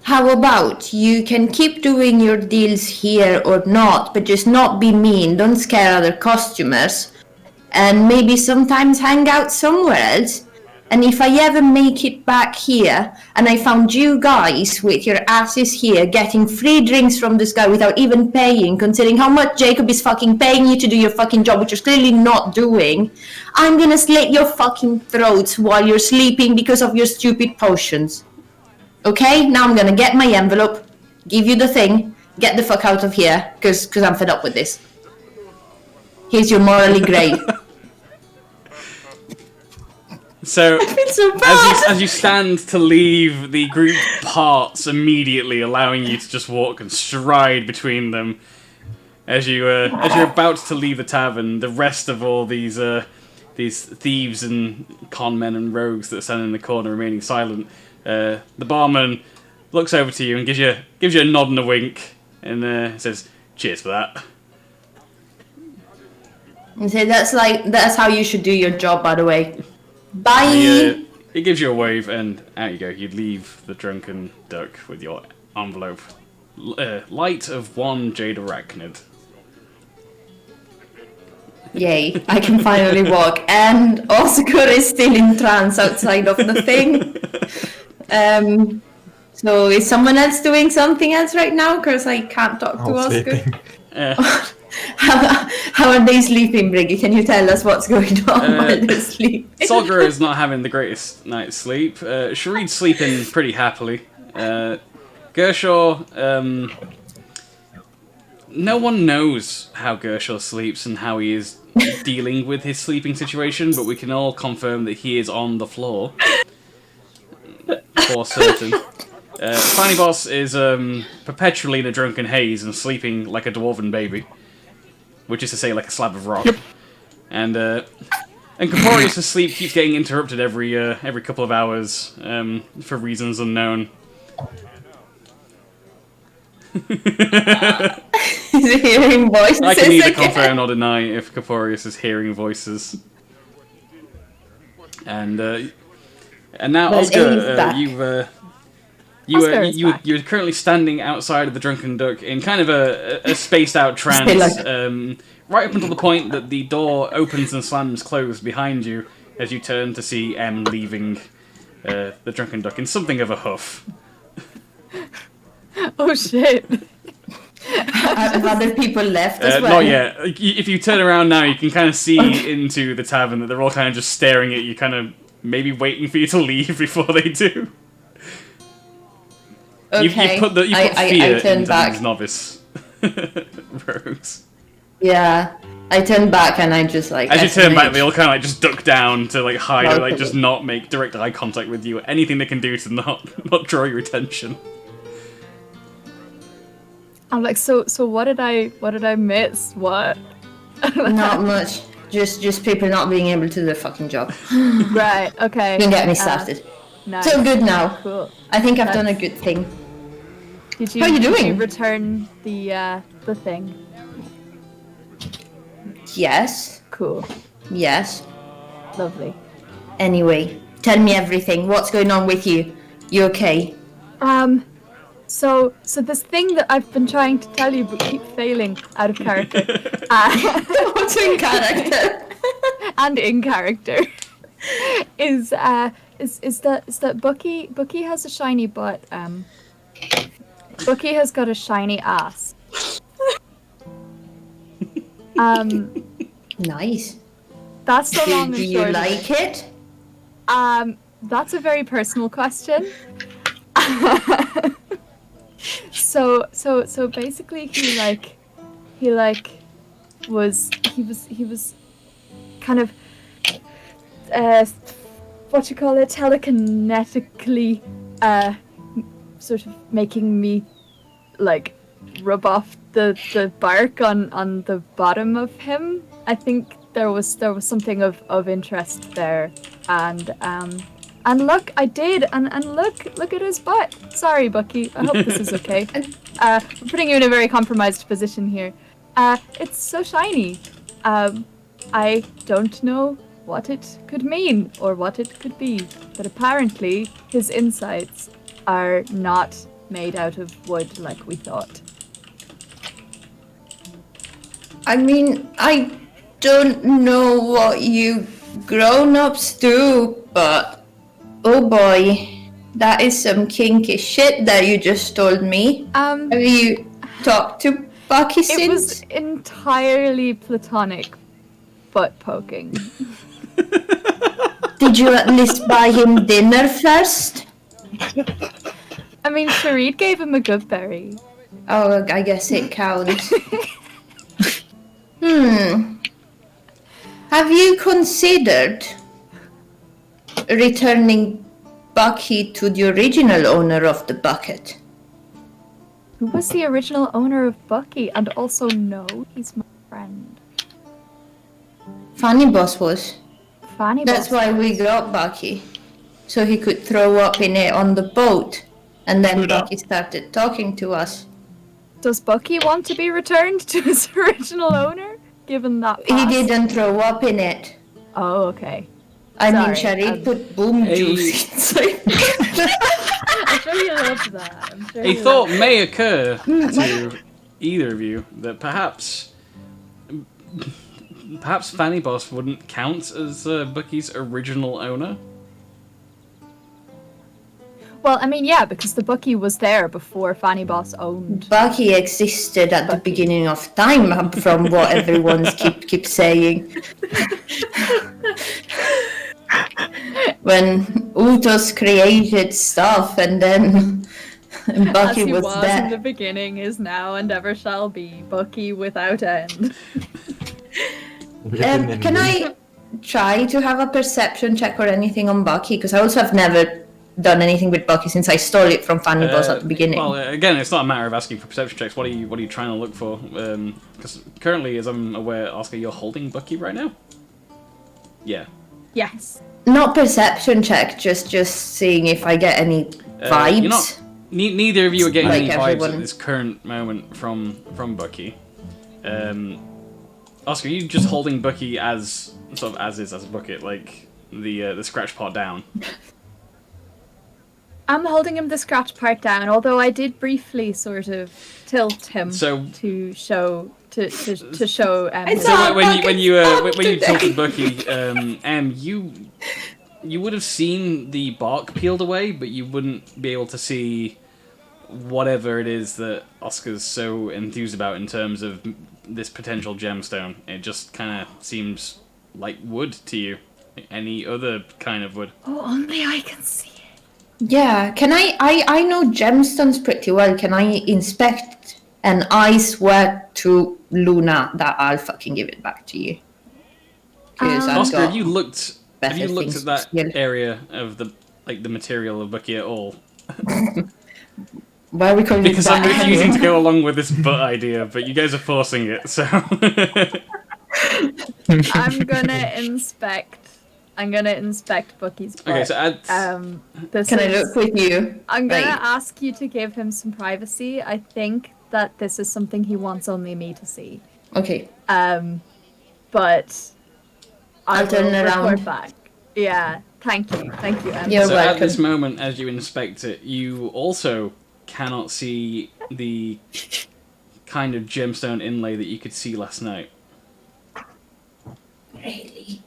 How about you can keep doing your deals here or not, but just not be mean, don't scare other customers, and maybe sometimes hang out somewhere else. And if I ever make it back here, and I found you guys with your asses here getting free drinks from this guy without even paying, considering how much Jacob is fucking paying you to do your fucking job, which you're clearly not doing, I'm gonna slit your fucking throats while you're sleeping because of your stupid potions. Okay, now I'm gonna get my envelope, give you the thing, get the fuck out of here, cause I'm fed up with this. Here's your morally grade. So, I feel so bad. as you stand to leave, the group parts immediately, allowing you to just walk and stride between them. As you're about to leave the tavern, the rest of all these thieves and con men and rogues that stand in the corner remaining silent. The barman looks over to you and gives you a nod and a wink, and says, "Cheers for that." And say that's how you should do your job, by the way. Bye. He gives you a wave, and out you go. You leave the Drunken Duck with your envelope. Light of 1 Jade Arachnid. Yay, I can finally walk. And Oscar is still in trance outside of the thing. So is someone else doing something else right now? Because I can't talk to All Oscar. sleeping. How are they sleeping, Briggy? Can you tell us what's going on while they're sleeping? Solgra is not having the greatest night's sleep. Shareed's sleeping pretty happily. Gershaw, no one knows how Gershaw sleeps and how he is dealing with his sleeping situation, but we can all confirm that he is on the floor. For certain. Tiny Boss is perpetually in a drunken haze and sleeping like a dwarven baby. Which is to say, like a slab of rock. Yep. And Caporius' sleep keeps getting interrupted every couple of hours for reasons unknown. Is he hearing voices? I can neither again? confirm nor deny if Caporius is hearing voices. And now, Well, Oscar, Amy's back. you're currently standing outside of the Drunken Duck in kind of a spaced out trance, right up until the point that the door opens and slams closed behind you as you turn to see M leaving the Drunken Duck in something of a huff. Oh shit. Have other people left as well? Not yet. If you turn around now, you can kind of see into the tavern that they're all kind of just staring at you, kind of maybe waiting for you to leave before they do. Okay. You put fear I turn into back. these novice rogues. Yeah, I turn back and I just like. As you turn back, SMH. they all kind of like just duck down to like hide or like Okay. just not make direct eye contact with you. Anything they can do to not draw your attention. I'm like, so what did I miss? What? Not much. Just people not being able to do their fucking job. Right. Okay. Don't get me started. Nice. So good now. Cool. I think I've done a good thing. Did you? How are you Did doing? you return the thing? Yes. Cool. Yes. Lovely. Anyway, tell me everything. What's going on with you? You okay? So this thing that I've been trying to tell you but keep failing out of character. What's in character? And in character. is that Bucky has a shiny butt. Bucky has got a shiny ass. Nice. That's the long and Do you short of like it? That's a very personal question. So basically he was kind of telekinetically sort of making me like rub off the bark on the bottom of him. I think there was something of interest there, and And look, I did, and look at his butt. Sorry, Bucky. I hope this is okay. We're putting you in a very compromised position here. It's so shiny. I don't know what it could mean or what it could be, but apparently his insides are not made out of wood like we thought. I mean, I don't know what you grown-ups do, but oh boy, that is some kinky shit that you just told me. Have you talked to Bucky It since? was entirely platonic butt poking. Did you at least buy him dinner first? I mean, Sharid gave him a good berry. Oh, I guess it counts. Have you considered returning Bucky to the original owner of the bucket? Who was the original owner of Bucky? And also, no, he's my friend. Fanny Boss was. Fanny That's Boss. why we got Bucky. So he could throw up in it on the boat. And then Bucky started talking to us. Does Bucky want to be returned to his original owner? Given that He past? didn't throw up in it. Oh, okay. I mean, Sorry, Sharid put boom juice inside. I'm sure he loved that. I'm sure A he thought loved may occur to either of you that perhaps Fanny Boss wouldn't count as Bucky's original owner. Well, I mean, yeah, because the Bucky was there before Fanny Boss owned. Bucky existed at the beginning of time, from what everyone keeps saying. When Utos created stuff, and then Bucky As he was was there. in the beginning, is now, and ever shall be. Bucky without end. Can I try to have a perception check or anything on Bucky? Because I also have never done anything with Bucky since I stole it from Fanny Boss at the beginning. Well, again, it's not a matter of asking for perception checks. What are you trying to look for? Because currently, as I'm aware, Oscar, you're holding Bucky right now. Yeah. Yes. Not perception check, just seeing if I get any vibes. You're not. Neither of you are getting Like any vibes everyone. at this current moment from Bucky. Oscar, are you just holding Bucky as sort of as is as a bucket, like the scratch pot down? I'm holding him the scratch part down, although I did briefly sort of tilt him So- to show to show. So when you tilted Bucky, you would have seen the bark peeled away, but you wouldn't be able to see whatever it is that Oscar's so enthused about in terms of this potential gemstone. It just kind of seems like wood to you, any other kind of wood. Oh, only I can see it. Yeah, can I know gemstones pretty well. Can I inspect? And I swear to Luna that I'll fucking give it back to you. 'Cause I've Oscar, got have you looked better at things that to steal. area of the material of Bucky at all? Why are we calling Because it I'm that? refusing to go along with this butt idea, but you guys are forcing it, so... I'm gonna inspect Bucky's butt. Okay, so This Can I is- look with you? I'm gonna Right. ask you to give him some privacy. I think that this is something he wants only me to see. Okay. But I'll turn will around. report back. Yeah, thank you, Em. You're so at welcome. this moment, as you inspect it, you also cannot see the kind of gemstone inlay that you could see last night. Really?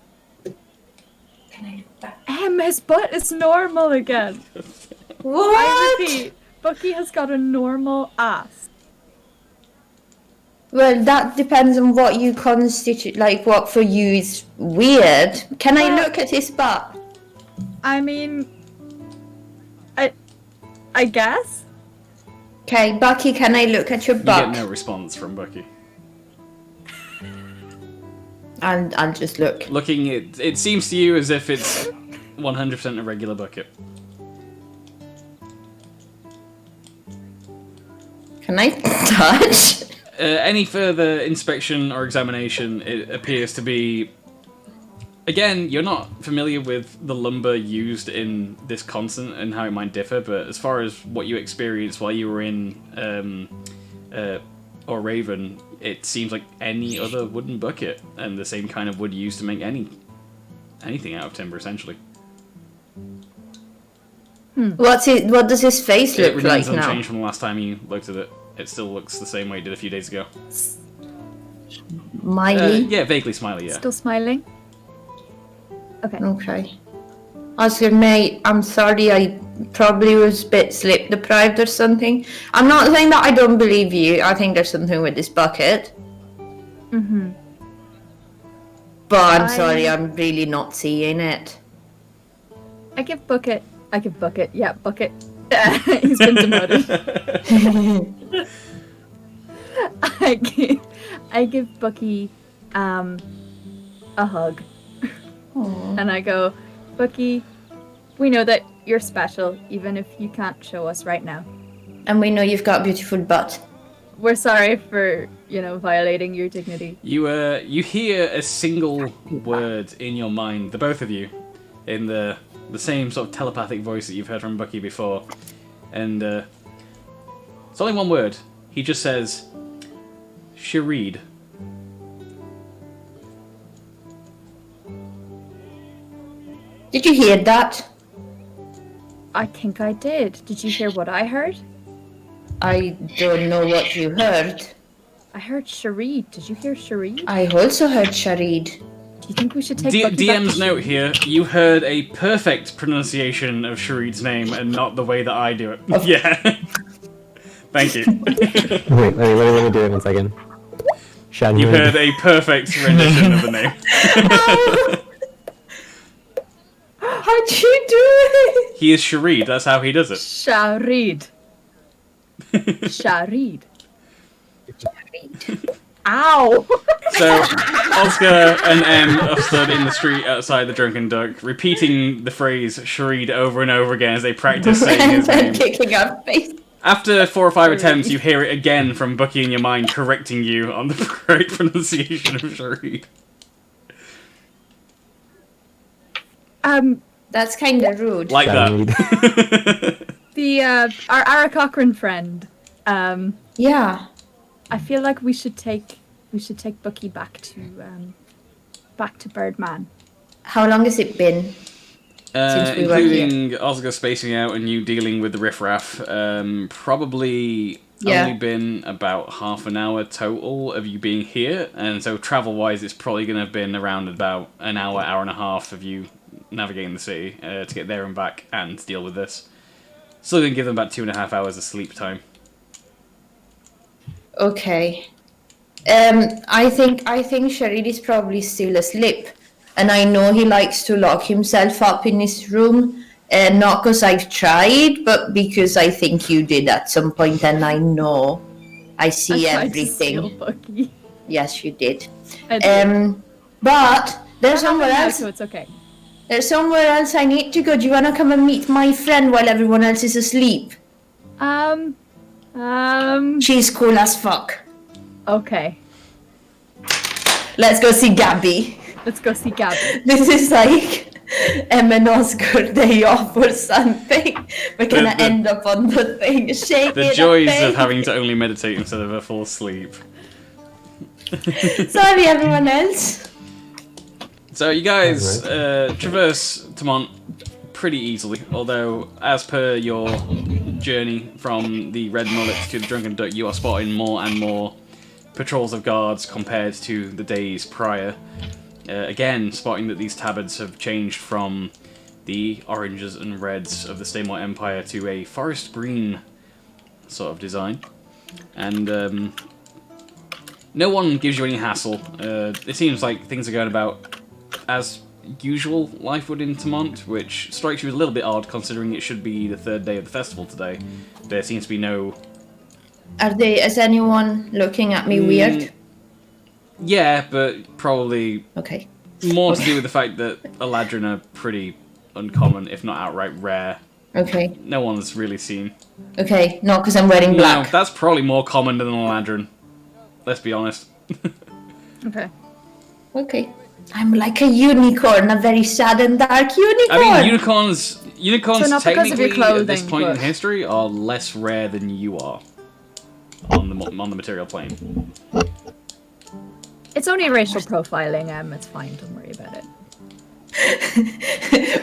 Can I look back? His butt is normal again. I What? repeat, Bucky has got a normal ass. Well, that depends on what you constitute, like what for you is weird. Can I Well- look at his butt? I mean, I guess. Okay, Bucky, can I look at your You get butt? no response from Bucky. I'll just look. Looking, it seems to you as if it's 100% a regular bucket. Can I touch? Any further inspection or examination, it appears to be again, you're not familiar with the lumber used in this continent and how it might differ, but as far as what you experienced while you were in or Raven, it seems like any other wooden bucket and the same kind of wood used to make anything out of timber, essentially. What does his face It look like remains now? unchanged from the last time you looked at it. It still looks the same way it did a few days ago. Miley? Yeah, vaguely smiley, yeah. Still smiling. Okay. Okay. Oscar, mate, I'm sorry, I probably was a bit sleep deprived or something. I'm not saying that I don't believe you. I think there's something with this bucket. Mm-hmm. But I'm sorry, I'm really not seeing it. I give Bucket. Yeah, Bucket. He's been demoted. I give Bucky a hug. Aww. And I go, Bucky, we know that you're special, even if you can't show us right now. And we know you've got a beautiful butt. We're sorry for, violating your dignity. You hear a single word in your mind, the both of you, in the same sort of telepathic voice that you've heard from Bucky before. And it's only one word. He just says, Sharid. Did you hear that? I think I did. Did you hear what I heard? I don't know what you heard. I heard Sharid. Did you hear Sharid? I also heard Sharid. Do you think we should take Bucky back DM's to note Sharid? here, you heard a perfect pronunciation of Sharid's name and not the way that I do it. Yeah. Thank you. Wait, let me do it 1 second. You heard a perfect rendition of the name. How'd you do it? He is Sharid, that's how he does it. Sharid. Sharid. Ow! So, Oscar and M are stood in the street outside the Drunken Duck, repeating the phrase Sharid over and over again as they practice saying his and name. kicking our face. After 4 or 5 attempts, you hear it again from Bucky in your mind, correcting you on the correct pronunciation of Sharid. That's kind of rude. Like that. Our Ara Cochran friend. Yeah. I feel like we should take Bucky back to Birdman. How long has it been? Since we were Including Oscar spacing out and you dealing with the riffraff, probably only been about half an hour total of you being here, and so travel-wise it's probably going to have been around about an hour, hour and a half of you navigating the city to get there and back and deal with this. Still going to give them about 2.5 hours of sleep time. Okay. I think Sharid is probably still asleep. And I know he likes to lock himself up in his room. Not because I've tried, but because I think you did at some point, and I know. I see I tried everything. To steal Bucky. Yes, you did. I did. But there's I somewhere have him now, else. so it's okay. There's somewhere else I need to go. Do you want to come and meet my friend while everyone else is asleep? She's cool as fuck. Okay. Let's go see Gabby. Let's go see Gabby. This is like and Oscar day off or something. We're gonna end up on the thing. Shake The it joys up, of having to only meditate instead of a full sleep. Sorry, everyone else. So you guys traverse Tamont pretty easily, although as per your journey from the Red Mullet to the Drunken Duck, you are spotting more and more patrols of guards compared to the days prior. Again, spotting that these tabards have changed from the oranges and reds of the Staymore Empire to a forest green sort of design. And no one gives you any hassle. It seems like things are going about as usual life would in Tamont, which strikes you as a little bit odd considering it should be the 3rd day of the festival today. There seems to be no... Is anyone looking at me weird? Yeah, but probably Okay. more to do with the fact that Eladrin are pretty uncommon, if not outright rare. Okay. No one's really seen. Okay, not because I'm wearing No, black. that's probably more common than Eladrin. Let's be honest. Okay. Okay. I'm like a unicorn, a very sad and dark unicorn. I mean, unicorns So not because of your technically at this clothing, point in but- history are less rare than you are on the material plane. It's only racial profiling, it's fine, don't worry about it.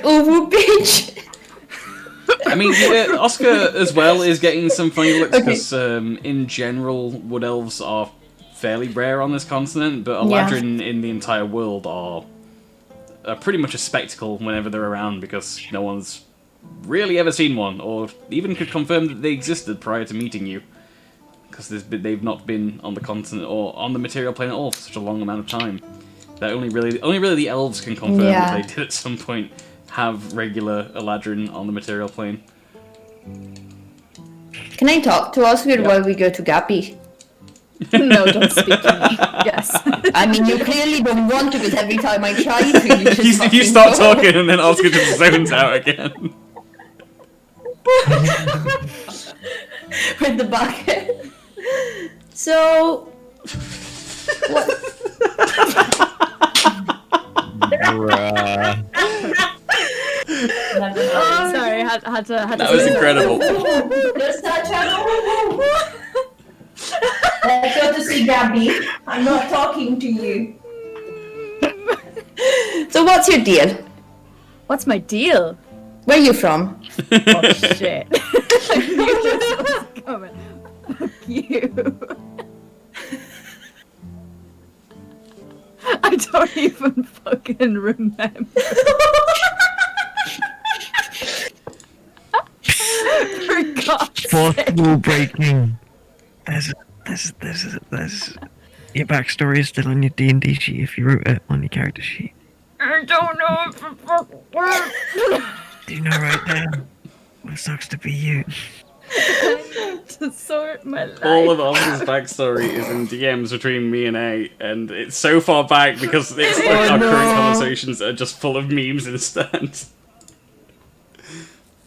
Ooh, bitch. I mean, Oscar as well is getting some funny looks because, in general, wood elves are fairly rare on this continent, but Eladrin in the entire world are pretty much a spectacle whenever they're around because no one's really ever seen one, or even could confirm that they existed prior to meeting you. Because they've not been on the continent or on the material plane at all for such a long amount of time. That only really the elves can confirm that they did at some point have regular Eladrin on the material plane. Can I talk to Oscar while we go to Gappy? No, don't speak to me. Yes. I mean, you clearly don't want to because every time I try to, you just You start talking and then Oscar just zones out again. With the bucket. So, what? Bruh. Sorry, had to. That was incredible. There's such a... Let's go to see Gabby. I'm not talking to you. So what's your deal? What's my deal? Where are you from? Oh shit. I knew this was coming. Fuck you. I don't even fucking remember. For God's Fourth sake. wall breaking. There's your backstory is still on your D&D sheet if you wrote it on your character sheet. I don't know if it fucking works. Do you know right there? What sucks to be you? I need to sort my life. All of Oscar's backstory is in DMs between me and A, and it's so far back because it's like our current conversations are just full of memes instead.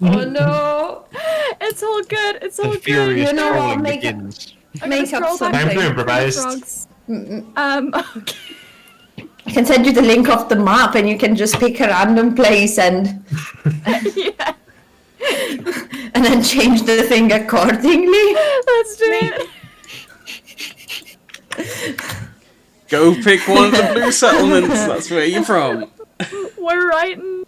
Oh no! It's all good. It's all The good. furious You know what, trolling make it- begins. Make up Time to something. improvise. Okay. I can send you the link of the map and you can just pick a random place and Yeah, and then change the thing accordingly. let's do it. Go pick one of the blue settlements. That's where you're from. We're writing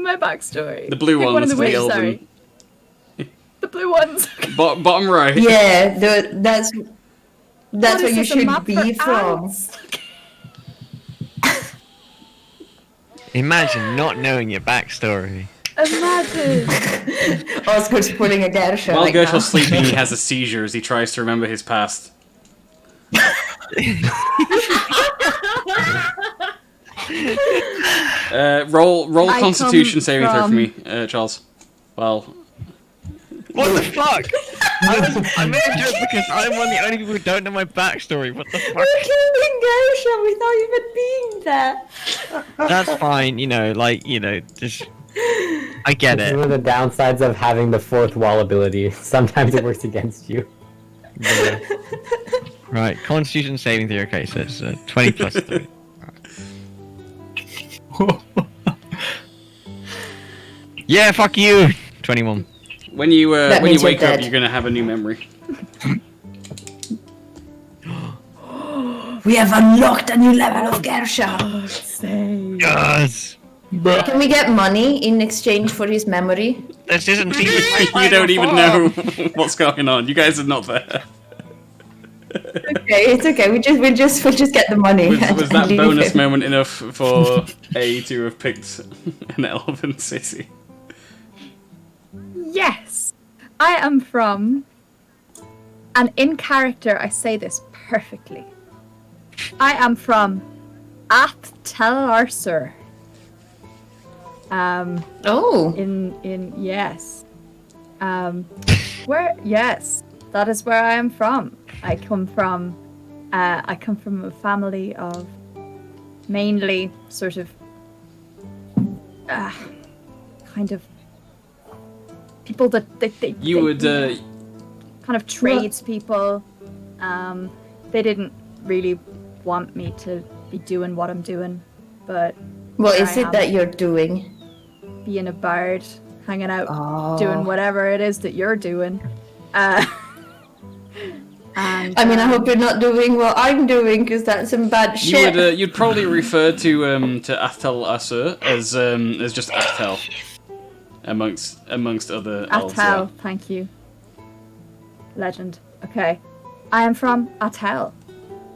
my backstory. The blue Pick one ones of for the which, elven. sorry. The blue ones. Bottom right. Yeah, that's What where is you this, a should map be for from. ants? Imagine not knowing your backstory. Imagine. Oscar's pulling a Gersha While right now. Gershell's sleeping, he has a seizure as he tries to remember his past. Roll I Constitution come saving throw for from- me, Charles. Well, What the fuck? I made a joke because I'm one of the only people who don't know my backstory. What the fuck? We're killing Gersha without even being there. That's fine, just... I get One it. of the downsides of having the fourth wall ability. Sometimes it works against you. Right, Constitution saving throw, okay, so it's 20 plus 3. Yeah, fuck you! 21. when you That when you means you're wake up, dead. you're gonna have a new memory. We have unlocked a new level of Gersha. Yes! Can we get money in exchange for his memory? This isn't You don't even know what's going on. You guys are not there. Okay, it's okay. We'll just get the money. Was and that leave bonus him. moment enough for A to have picked an elven city? Yes, I am from, and in character I say this perfectly. I am from Ath Tel Arsur. Oh, In yes. Where yes, that is where I am from. I come from a family of mainly sort of kind of people that You would kind of tradespeople. They didn't really want me to be doing what I'm doing, but What here is I it am, that you're doing? being a bard, hanging out, Oh. doing whatever it is that you're doing. And, I mean, I hope you're not doing what I'm doing, because that's some bad You shit. would you'd probably refer to Athel Asur as just Athel amongst other elves. Atel, thank you. Legend. Okay. I am from Atel.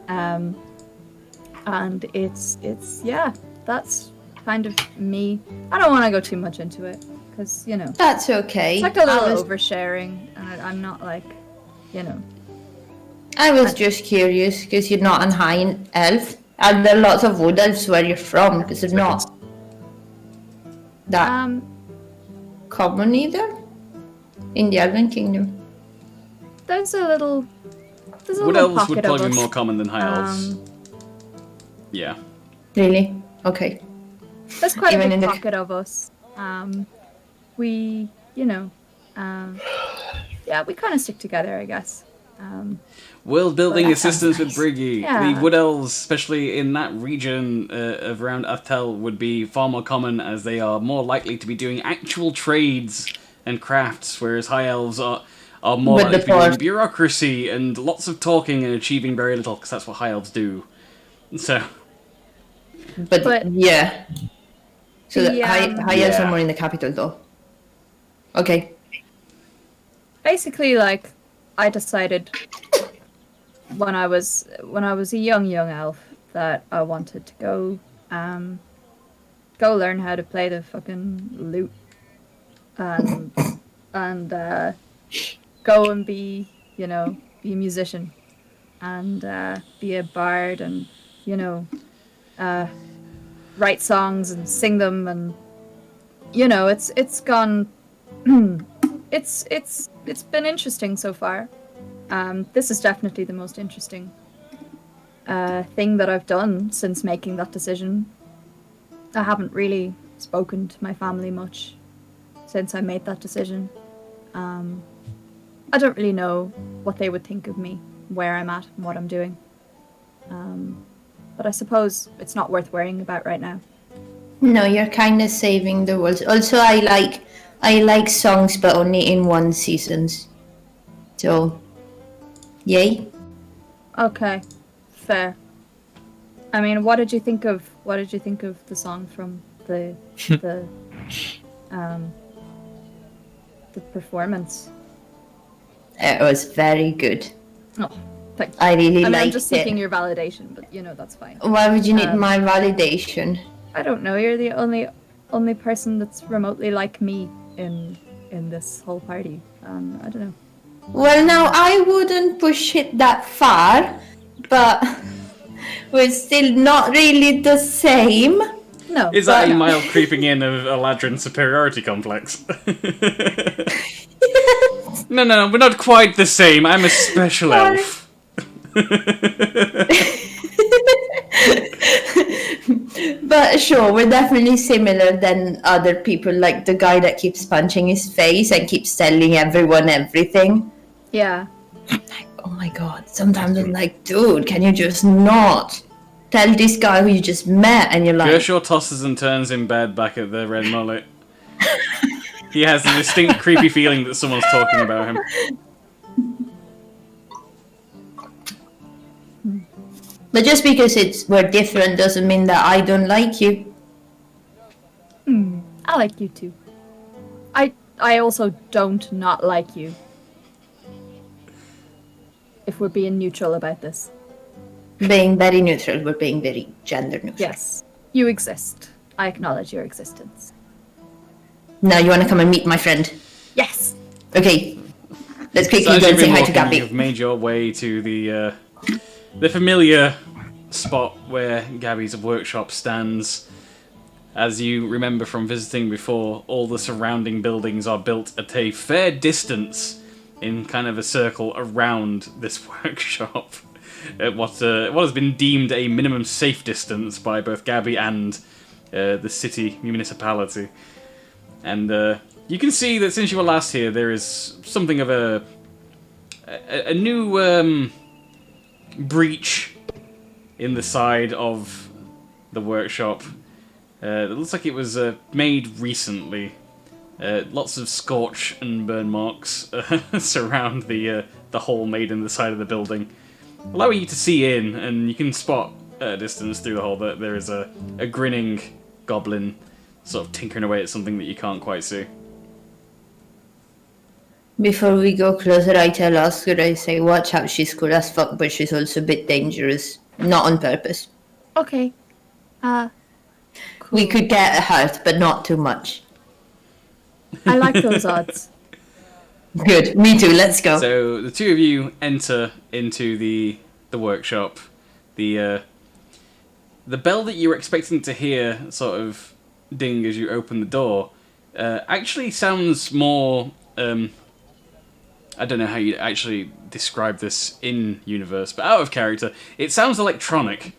And it's yeah, that's kind of me. I don't want to go too much into it, because, you know, That's okay. it's like a little I was, oversharing, and I'm not like, you know. I was just curious, because you're not an high elf. And there are lots of wood elves where you're from, because they're not that common either in the Elven Kingdom. There's a little Wood elves pocket would of probably be us. more common than high elves. Yeah. Really? Okay. There's quite Even a in big the- pocket of us. We, you know, yeah, we kind of stick together, I guess. World building Well, that sounds assistance with nice. Briggy. Yeah. The Wood Elves, especially in that region of around Athel, would be far more common, as they are more likely to be doing actual trades and crafts, whereas High Elves are more With likely the to be doing poor- bureaucracy and lots of talking and achieving very little, because that's what High Elves do. So, But yeah. So The, the high elves Yeah. are more in the capital, though. Okay. Basically, like, I decided when I was a young elf that I wanted to go learn how to play the fucking lute and go and be, you know, be a musician and be a bard and, you know, write songs and sing them, and, you know, it's gone it's been interesting so far. This is definitely the most interesting thing that I've done since making that decision. I haven't really spoken to my family much since I made that decision. I don't really know what they would think of me, where I'm at, and what I'm doing. But I suppose it's not worth worrying about right now. No, you're kind of saving the world. Also, I like songs, but only in one seasons. So, yay. Okay, fair. I mean, what did you think of the song from the performance? It was very good. Oh, thank you. I really I mean, I'm liked just it. seeking your validation, but, you know, that's fine. Why would you need Um, my validation? I don't know. You're the only person that's remotely like me in this whole party. I don't know. Well, now I wouldn't push it that far, but we're still not really the same. No. is that a But- mild creeping in of Eladrin's superiority complex? No, we're not quite the same. I'm a special Sorry. elf. But sure, we're definitely similar than other people, like the guy that keeps punching his face and keeps telling everyone everything. Yeah. Oh my god, sometimes I'm like, dude, can you just not tell this guy who you just met? And you're like, Gershaw tosses and turns in bed back at the red mullet. He has a distinct creepy feeling that someone's talking about him. but just because we're different doesn't mean that I don't like you. I like you too. I also don't not like you. If we're being neutral about this. Being very neutral, we're being very gender neutral. Yes. You exist. I acknowledge your existence. Now you want to come and meet my friend? Yes. Okay, let's So quickly as go you've and say been hi to walking, Gabby. you've made your way to the familiar spot where Gabby's workshop stands. As you remember from visiting before, all the surrounding buildings are built at a fair distance in kind of a circle around this workshop. At what has been deemed a minimum safe distance by both Gabby and the city municipality. And you can see that since you were last here, there is something of a new breach in the side of the workshop. It looks like it was made recently. Lots of scorch and burn marks surround the hole made in the side of the building, allowing you to see in, and you can spot at a distance through the hole that there is a grinning goblin sort of tinkering away at something that you can't quite see. Before we go closer, I tell Oscar, I say, watch out, she's cool as fuck, but she's also a bit dangerous. Not on purpose. Okay. Cool. We could get hurt, but not too much. I like those odds. Good, me too, let's go. So the two of you enter into the workshop. The bell that you were expecting to hear sort of ding as you open the door actually sounds more... I don't know how you actually describe this in universe, but out of character, it sounds electronic.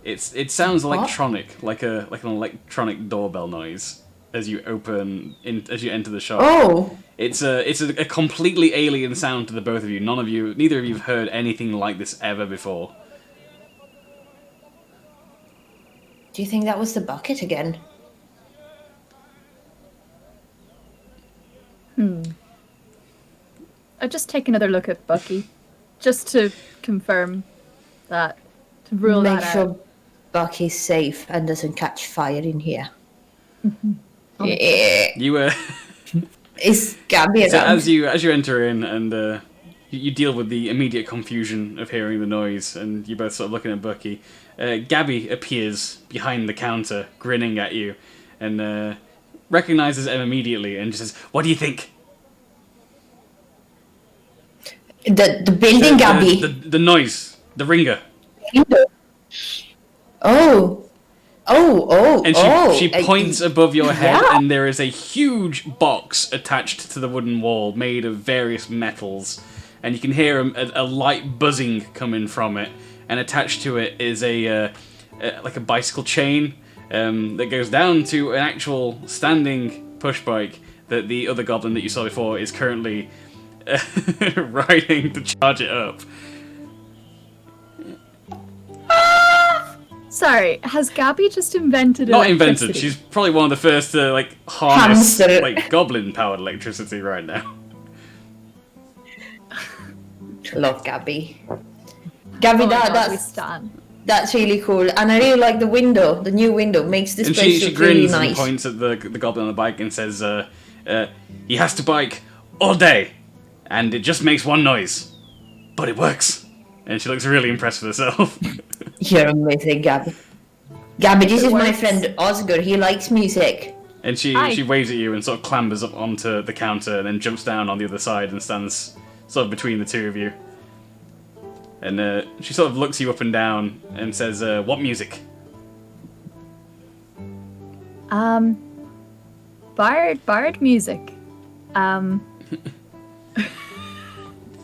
It sounds electronic, like an electronic doorbell noise as you as you enter the shop. Oh, It's a completely alien sound to the both of you. Neither of you have heard anything like this ever before. do you think that was the bucket again? I'll just take another look at Bucky, just to confirm that, to rule Make that sure out. Bucky's safe and doesn't catch fire in here. Mm-hmm. Yeah. You Is Gabby so around? as you enter in and you deal with the immediate confusion of hearing the noise, and you're both sort of looking at Bucky. Gabby appears behind the counter, grinning at you, and recognizes him immediately and just says, "What do you think?" The building, Gabby. The noise, the ringer. Oh. And she points above your head, yeah. and there is a huge box attached to the wooden wall made of various metals. And you can hear a light buzzing coming from it. And attached to it is like a bicycle chain that goes down to an actual standing push bike that the other goblin that you saw before is currently riding to charge it up. Sorry, has Gabby just invented Not electricity? invented. She's probably one of the first to like harness Hamster. like goblin-powered electricity right now. Love Gabby. Gabby, Oh my God, we that's stan. that's really cool, and I really like the window. The new window makes this And place she look really grins and nice. points at the goblin on the bike and says, "He has to bike all day, and it just makes one noise, but it works." And she looks really impressed with herself. You're amazing, Gabby. Gabby, this It is my works. friend Oscar. He likes music. And she waves at you and sort of clambers up onto the counter and then jumps down on the other side and stands sort of between the two of you. And she sort of looks you up and down and says, "What music?" Bard music.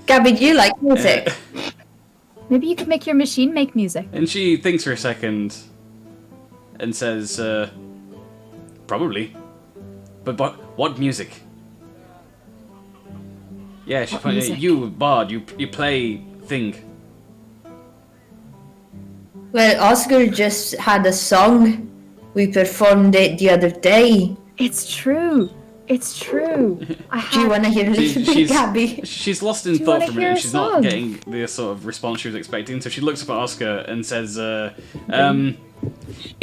Gabby, do you like music? Maybe you could make your machine make music. And she thinks for a second and says, "Probably. But what music?" Yeah, she What pointed music? you, Bard, you play thing. Well, Oscar just had a song. We performed it the other day. It's true. It's true. I Do you had want to hear a little bit, Gabby? She's lost in Do you thought wanna for a hear minute. a She's not song? getting the sort of response she was expecting, so she looks up at Oscar and says,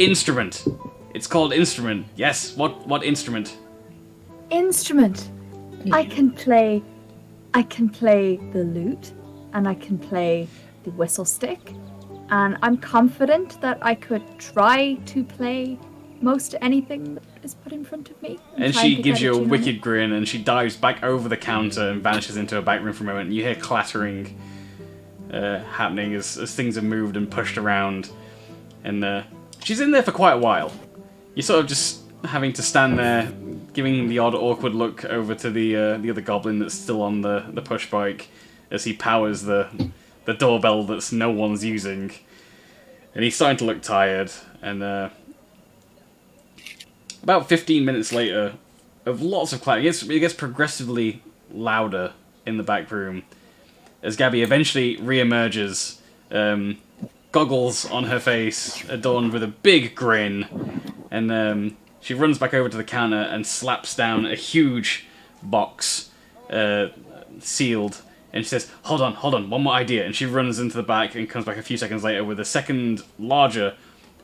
"Instrument. It's called instrument. Yes. What instrument?" instrument. I can play the lute, and I can play the whistle stick, and I'm confident that I could try to play most anything that is put in front of me. And try she to gives get you a tune on wicked it. grin, and she dives back over the counter and vanishes into a back room for a moment. And you hear clattering happening as things are moved and pushed around. And she's in there for quite a while. You're sort of just having to stand there, giving the odd awkward look over to the other goblin that's still on the push bike as he powers the doorbell that's no one's using. And he's starting to look tired. And about 15 minutes later, of lots of clapping, it gets progressively louder in the back room as Gabby eventually re-emerges, goggles on her face, adorned with a big grin, and she runs back over to the counter and slaps down a huge box, sealed, and she says, hold on, one more idea, and she runs into the back and comes back a few seconds later with a second larger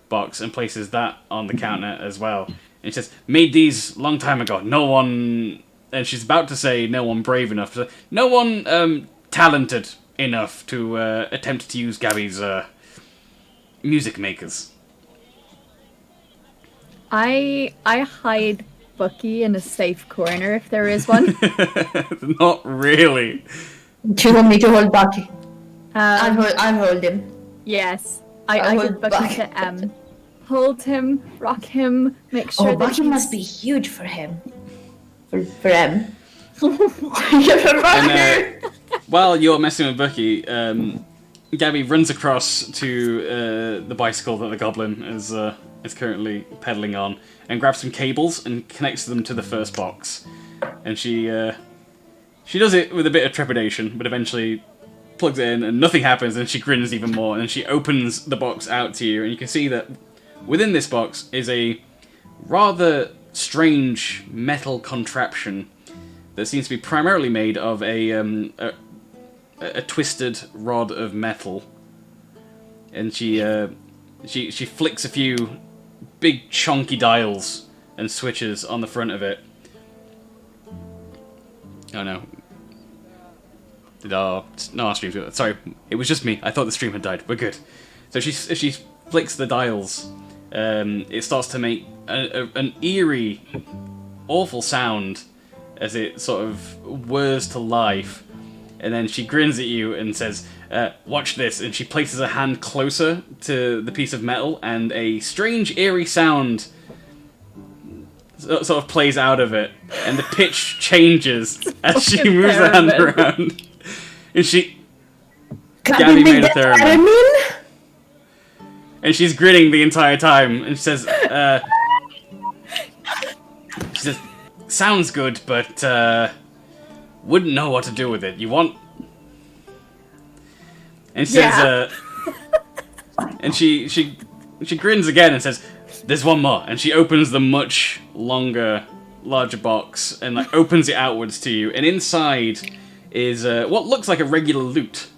box and places that on the counter as well. And she says, made these long time ago, no one, and she's about to say no one brave enough, to say, no one talented enough to attempt to use Gabby's music makers. I hide Bucky in a safe corner if there is one. Not really. Do you want me to hold Bucky? Um, I'll hold him. Yes, I'll I hold give Bucky Bucky. to hold him, rock him, make sure Oh, that Bucky he's... must be huge for him. For him. And while you're messing with Bucky, Gabby runs across to the bicycle that the goblin is currently pedaling on, and grabs some cables and connects them to the first box. And she does it with a bit of trepidation, but eventually plugs it in, and nothing happens. And she grins even more, and she opens the box out to you, and you can see that within this box is a rather strange metal contraption that seems to be primarily made of a twisted rod of metal, and she flicks a few big chunky dials and switches on the front of it. Oh no. No, our stream's good. Sorry, it was just me. I thought the stream had died. We're good. So she flicks the dials. It starts to make an eerie, awful sound as it sort of whirs to life. And then she grins at you and says, watch this. And she places her hand closer to the piece of metal, and a strange, eerie sound sort of plays out of it. And the pitch changes as she moves her hand around. And Gabby made a theremin. And she's grinning the entire time. And she says, sounds good, but wouldn't know what to do with it. You want? And she says, and she grins again and says, "There's one more." And she opens the much larger box and like opens it outwards to you. And inside is what looks like a regular lute.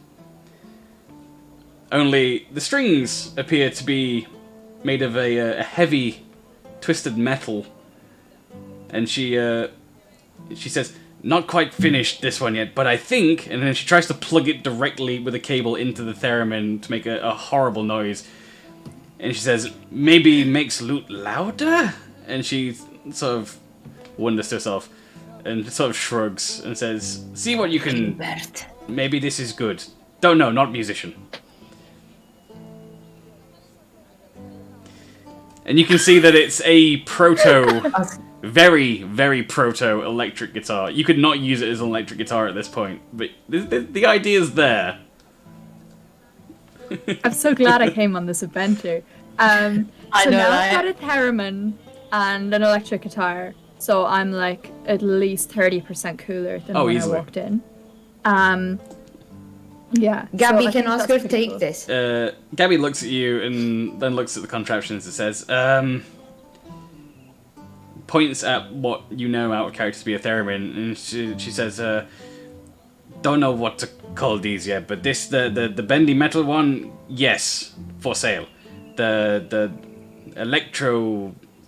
Only the strings appear to be made of a heavy, twisted metal. And she says, not quite finished this one yet, but I think... And then she tries to plug it directly with a cable into the theremin to make a horrible noise. And she says, maybe makes lute louder? And she sort of wonders to herself and sort of shrugs and says, see what you can... Maybe this is good. Don't know, not musician. And you can see that it's a very, very proto-electric guitar. You could not use it as an electric guitar at this point, but the idea's there. I'm so glad I came on this adventure. So now I've got a theremin and an electric guitar, so I'm like at least 30% cooler than when easily. I walked in. Yeah. Gabby, so can Oscar take cool. this? Gabby looks at you and then looks at the contraptions and says, points at what you know out of character to be a theremin, and she says, don't know what to call these yet, but this, the bendy metal one, yes, for sale. The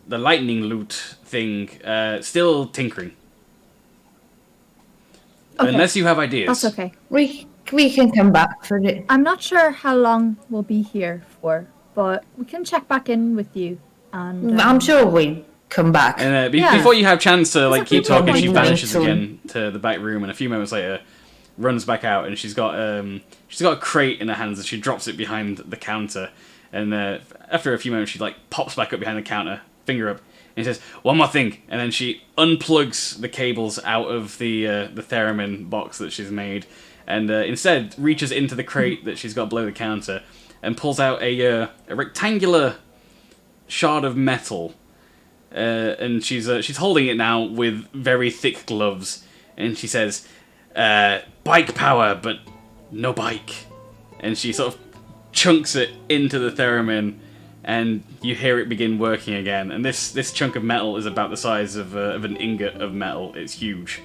lightning lute thing, still tinkering. Okay. Unless you have ideas. That's okay. We can come back for it. I'm not sure how long we'll be here for, but we can check back in with you. And I'm sure we'll come back. And before you have chance to like keep talking, she point. vanishes again to the back room, and a few moments later, runs back out, and she's got a crate in her hands, and she drops it behind the counter. And after a few moments, she like pops back up behind the counter, finger up, and says, "One more thing." And then she unplugs the cables out of the theremin box that she's made, and instead reaches into the crate that she's got below the counter, and pulls out a rectangular shard of metal. And she's holding it now with very thick gloves, and she says, "Bike power, but no bike. And she sort of chunks it into the theremin, and you hear it begin working again. And this chunk of metal is about the size of an ingot of metal. It's huge.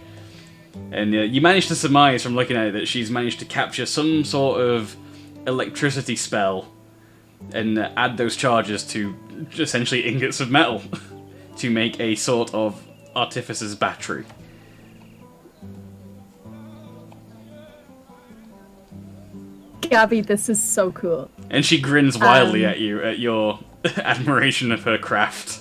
And you manage to surmise from looking at it that she's managed to capture some sort of electricity spell and add those charges to essentially ingots of metal to make a sort of artificer's battery. Gabby, this is so cool. And she grins wildly at you, at your admiration of her craft.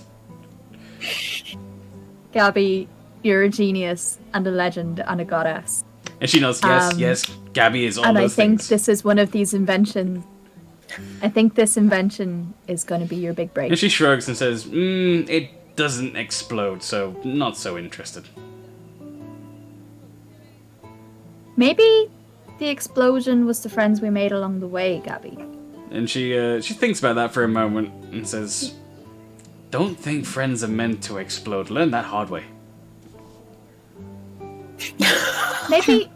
Gabby, you're a genius and a legend and a goddess. And she knows, yes, Gabby is all and those I think things. this is one of these inventions. I think this invention is going to be your big break. And she shrugs and says, it doesn't explode, so not so interested. Maybe the explosion was the friends we made along the way, Gabby. And she thinks about that for a moment and says, don't think friends are meant to explode. Learn that hard way. Maybe...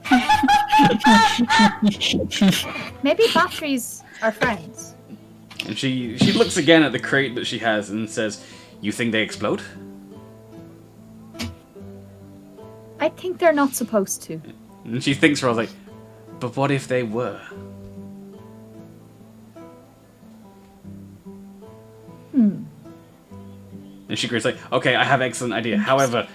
Maybe batteries are friends. And she looks again at the crate that she has and says, you think they explode? I think they're not supposed to. And she thinks for a while, like, but what if they were? And she grins like, okay, I have an excellent idea. However,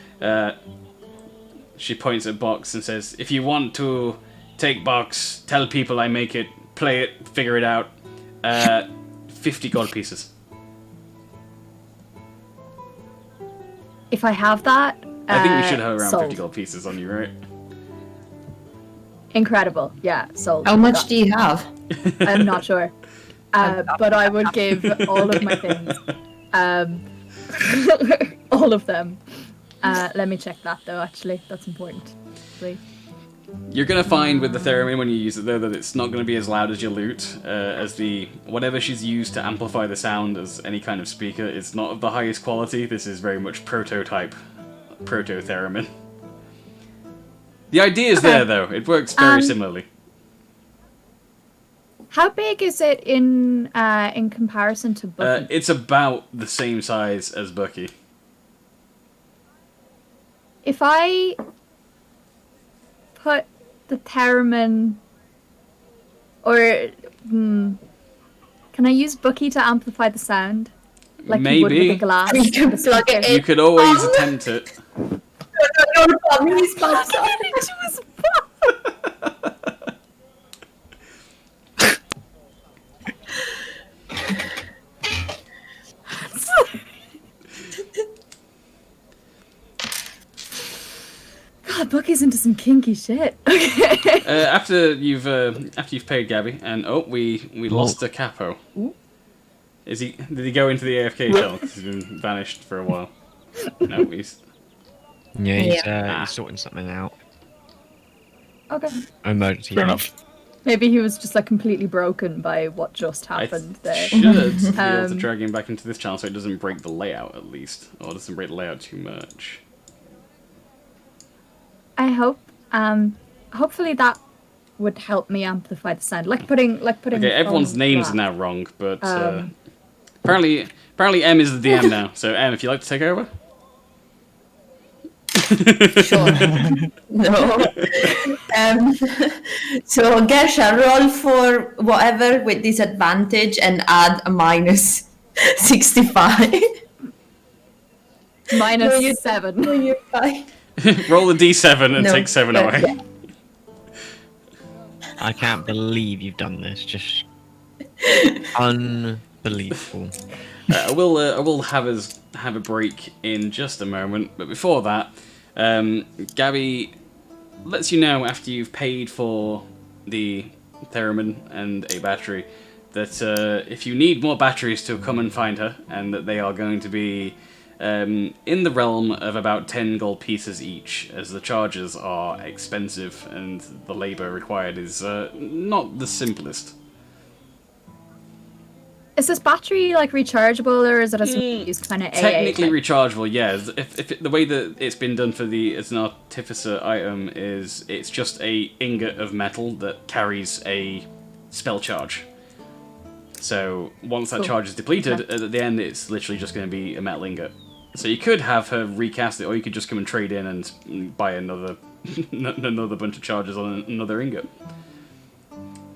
she points at Box and says, if you want to take Box, tell people I make it, play it, figure it out, 50 gold pieces. If I have that, I think you should have around sold. 50 gold pieces on you, right? Incredible. Yeah, sold. How much do you have? I'm not sure. But I would give all of my things. All of them. Let me check that though, actually. That's important. Please. You're going to find with the theremin when you use it though that it's not going to be as loud as your lute, as the whatever she's used to amplify the sound as any kind of speaker is not of the highest quality. This is very much proto-theremin. The idea is there though. It works very similarly. How big is it in comparison to Bucky? It's about the same size as Bucky. If I put the theremin, or can I use Bucky to amplify the sound? Like you would with Maybe. a glass? You can with a plug it speaker? You could always attempt it. God, Bucky's into some kinky shit. Okay. After you've paid Gabby, and we lost a capo. Is he? Did he go into the AFK shell? 'Cause he's been vanished for a while. No, he's. Yeah, he's sorting something out. Okay. Emergency. Fair enough. Maybe he was just like completely broken by what just happened I there. should be able to drag him back into this channel so it doesn't break the layout at least, or doesn't break the layout too much. I hope. Hopefully that would help me amplify the sound, like putting. Okay, everyone's from names that. are now wrong, but apparently M is the DM now. So M, if you'd like to take over. Sure. No. So Gersha, roll for whatever with disadvantage and add a minus 65. Minus No, you- 7. No, you're fine. Roll a d7 and No, take 7 but away. yeah. I can't believe you've done this. Just unbelievable. I will have a break in just a moment, but before that, Gabby lets you know after you've paid for the theremin and a battery that if you need more batteries to come and find her, and that they are going to be in the realm of about 10 gold pieces each, as the charges are expensive and the labour required is not the simplest. Is this battery like rechargeable, or is it a single-use kind of AA? Technically type? rechargeable, yeah. The way that it's been done for the as an artificer item is it's just a ingot of metal that carries a spell charge. So once that Cool. charge is depleted, Okay. at the end it's literally just going to be a metal ingot. So you could have her recast it, or you could just come and trade in and buy another another bunch of charges on another ingot.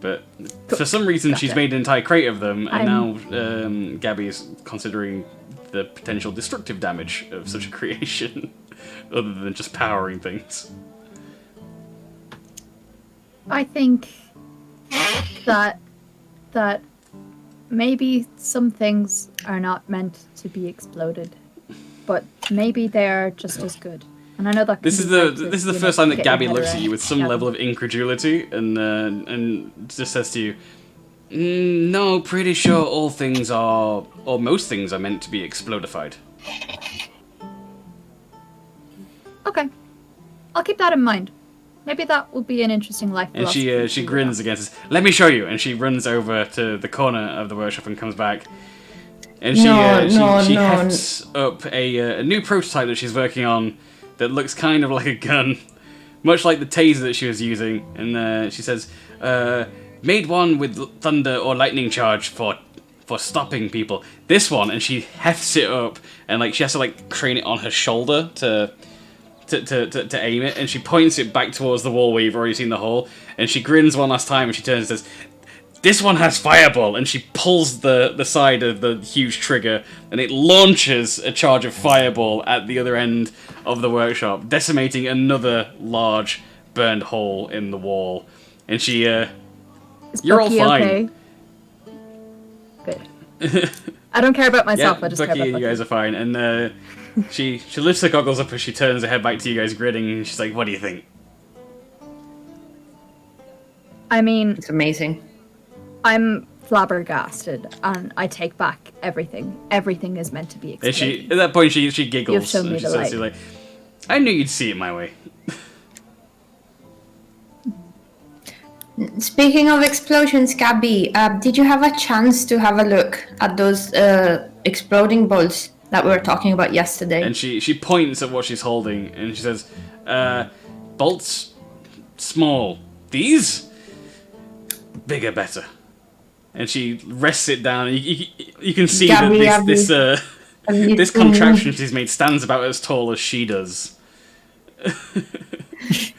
But for some reason, she's Gotcha. made an entire crate of them, and I'm- now Gabby is considering the potential destructive damage of such a creation, other than just powering things. I think that maybe some things are not meant to be exploded, but maybe they are just as good. And I know that This can is be the hard to, this is the you first know, time that get your Gabby head looks at around. you with some Yeah. level of incredulity, and just says to you, "No, pretty sure all things are, or most things are meant to be explodified." Okay, I'll keep that in mind. Maybe that will be an interesting life And philosophy she to grins again, says, "Let me show you." And she runs over to the corner of the workshop and comes back. And she No. hefts up a new prototype that she's working on that looks kind of like a gun, much like the taser that she was using. And she says, "Made one with thunder or lightning charge for stopping people. This one," and she hefts it up, and like she has to like crane it on her shoulder to aim it, and she points it back towards the wall where you've already seen the hole, and she grins one last time, and she turns and says, "This one has fireball," and she pulls the side of the huge trigger, and it launches a charge of fireball at the other end of the workshop, decimating another large burned hole in the wall. And she, Is you're all Bucky fine. okay? Good. I don't care about myself. Yeah, I just Bucky, care about you guys are fine. And she lifts her goggles up as she turns her head back to you guys, grinning, and she's like, "What do you think?" I mean, It's amazing. I'm flabbergasted, and I take back everything. Everything is meant to be And exploded. at that point, she giggles. You've shown and me she the says to you, light. like, "I knew you'd see it my way." Speaking of explosions, Gabby, did you have a chance to have a look at those exploding balls that we were talking about yesterday? And she points at what she's holding, and she says, "Bolts, small. These, bigger, better." And she rests it down, and you can see Gabby, that Gabby, have you this seen- contraption she's made stands about as tall as she does.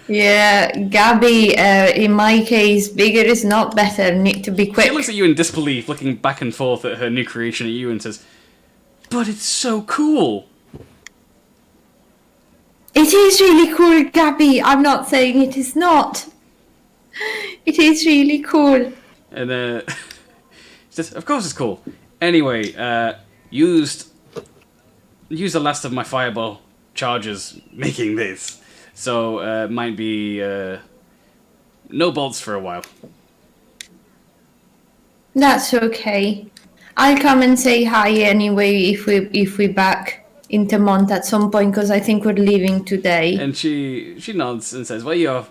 Yeah, Gabby, in my case, bigger is not better. Need to be quick. She looks at you in disbelief, looking back and forth at her new creation at you, and says, "But it's so cool." It is really cool, Gabby. I'm not saying it is not. It is really cool. And she says, "Of course it's cool. Anyway, used the last of my fireball charges making this, so might be no bolts for a while." That's okay. I'll come and say hi anyway if we back into Mont at some point because I think we're leaving today. And she nods and says, "Well, you're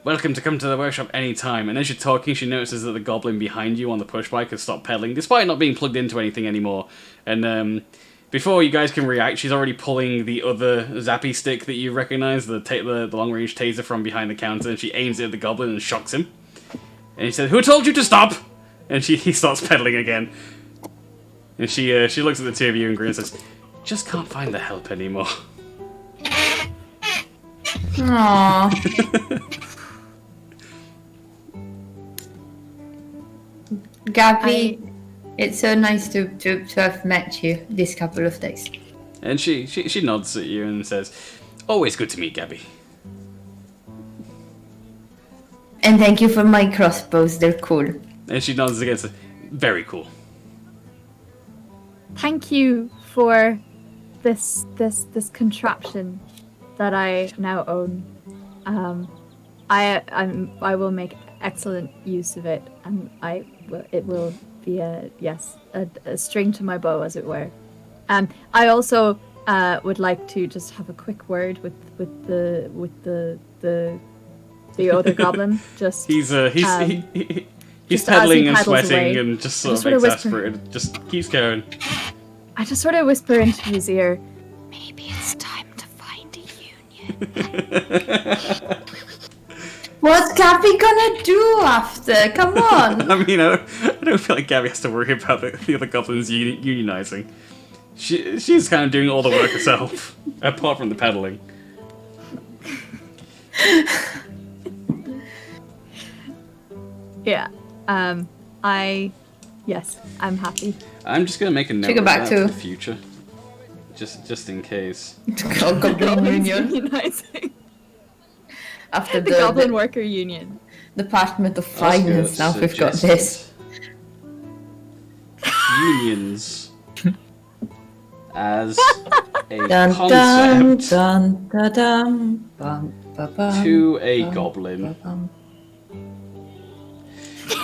welcome to come to the workshop any time." And as you're talking, she notices that the goblin behind you on the push bike has stopped pedaling, despite not being plugged into anything anymore. And before you guys can react, she's already pulling the other zappy stick that you recognize, the long-range taser from behind the counter, and she aims it at the goblin and shocks him. And he says, "Who told you to stop?" And he starts pedaling again. And she looks at the two of you and grins and says, "Just can't find the help anymore." Aww. Gabby, it's so nice to have met you this couple of days. And she nods at you and says, "Always good to meet Gabby." And thank you for my crossbows, they're cool. And she nods again and says, "Very cool." Thank you for this contraption that I now own. I will make excellent use of it, and it will be a string to my bow, as it were. I also would like to just have a quick word with the other goblin. Just He's He's Just as he pedaling and paddles sweating away, and just sort just of sort of whisper. exasperated. Just keeps going. I just sort of whisper into his ear, maybe it's time to find a union. What's Gabby gonna do after? Come on. I mean, I don't feel like Gabby has to worry about the other goblins unionizing. She's kind of doing all the work herself, apart from the pedaling. Yeah. Yes, I'm happy. I'm just gonna make a note go of back that for to- the future, just in case. Goblin Union. Unionizing. After The Goblin Worker Union. Department of I was gonna Finance, now we've got suggest this. unions as a Dun, concept dun, dun, dun, bum, ba, bum, to a bum, goblin. ba, bum.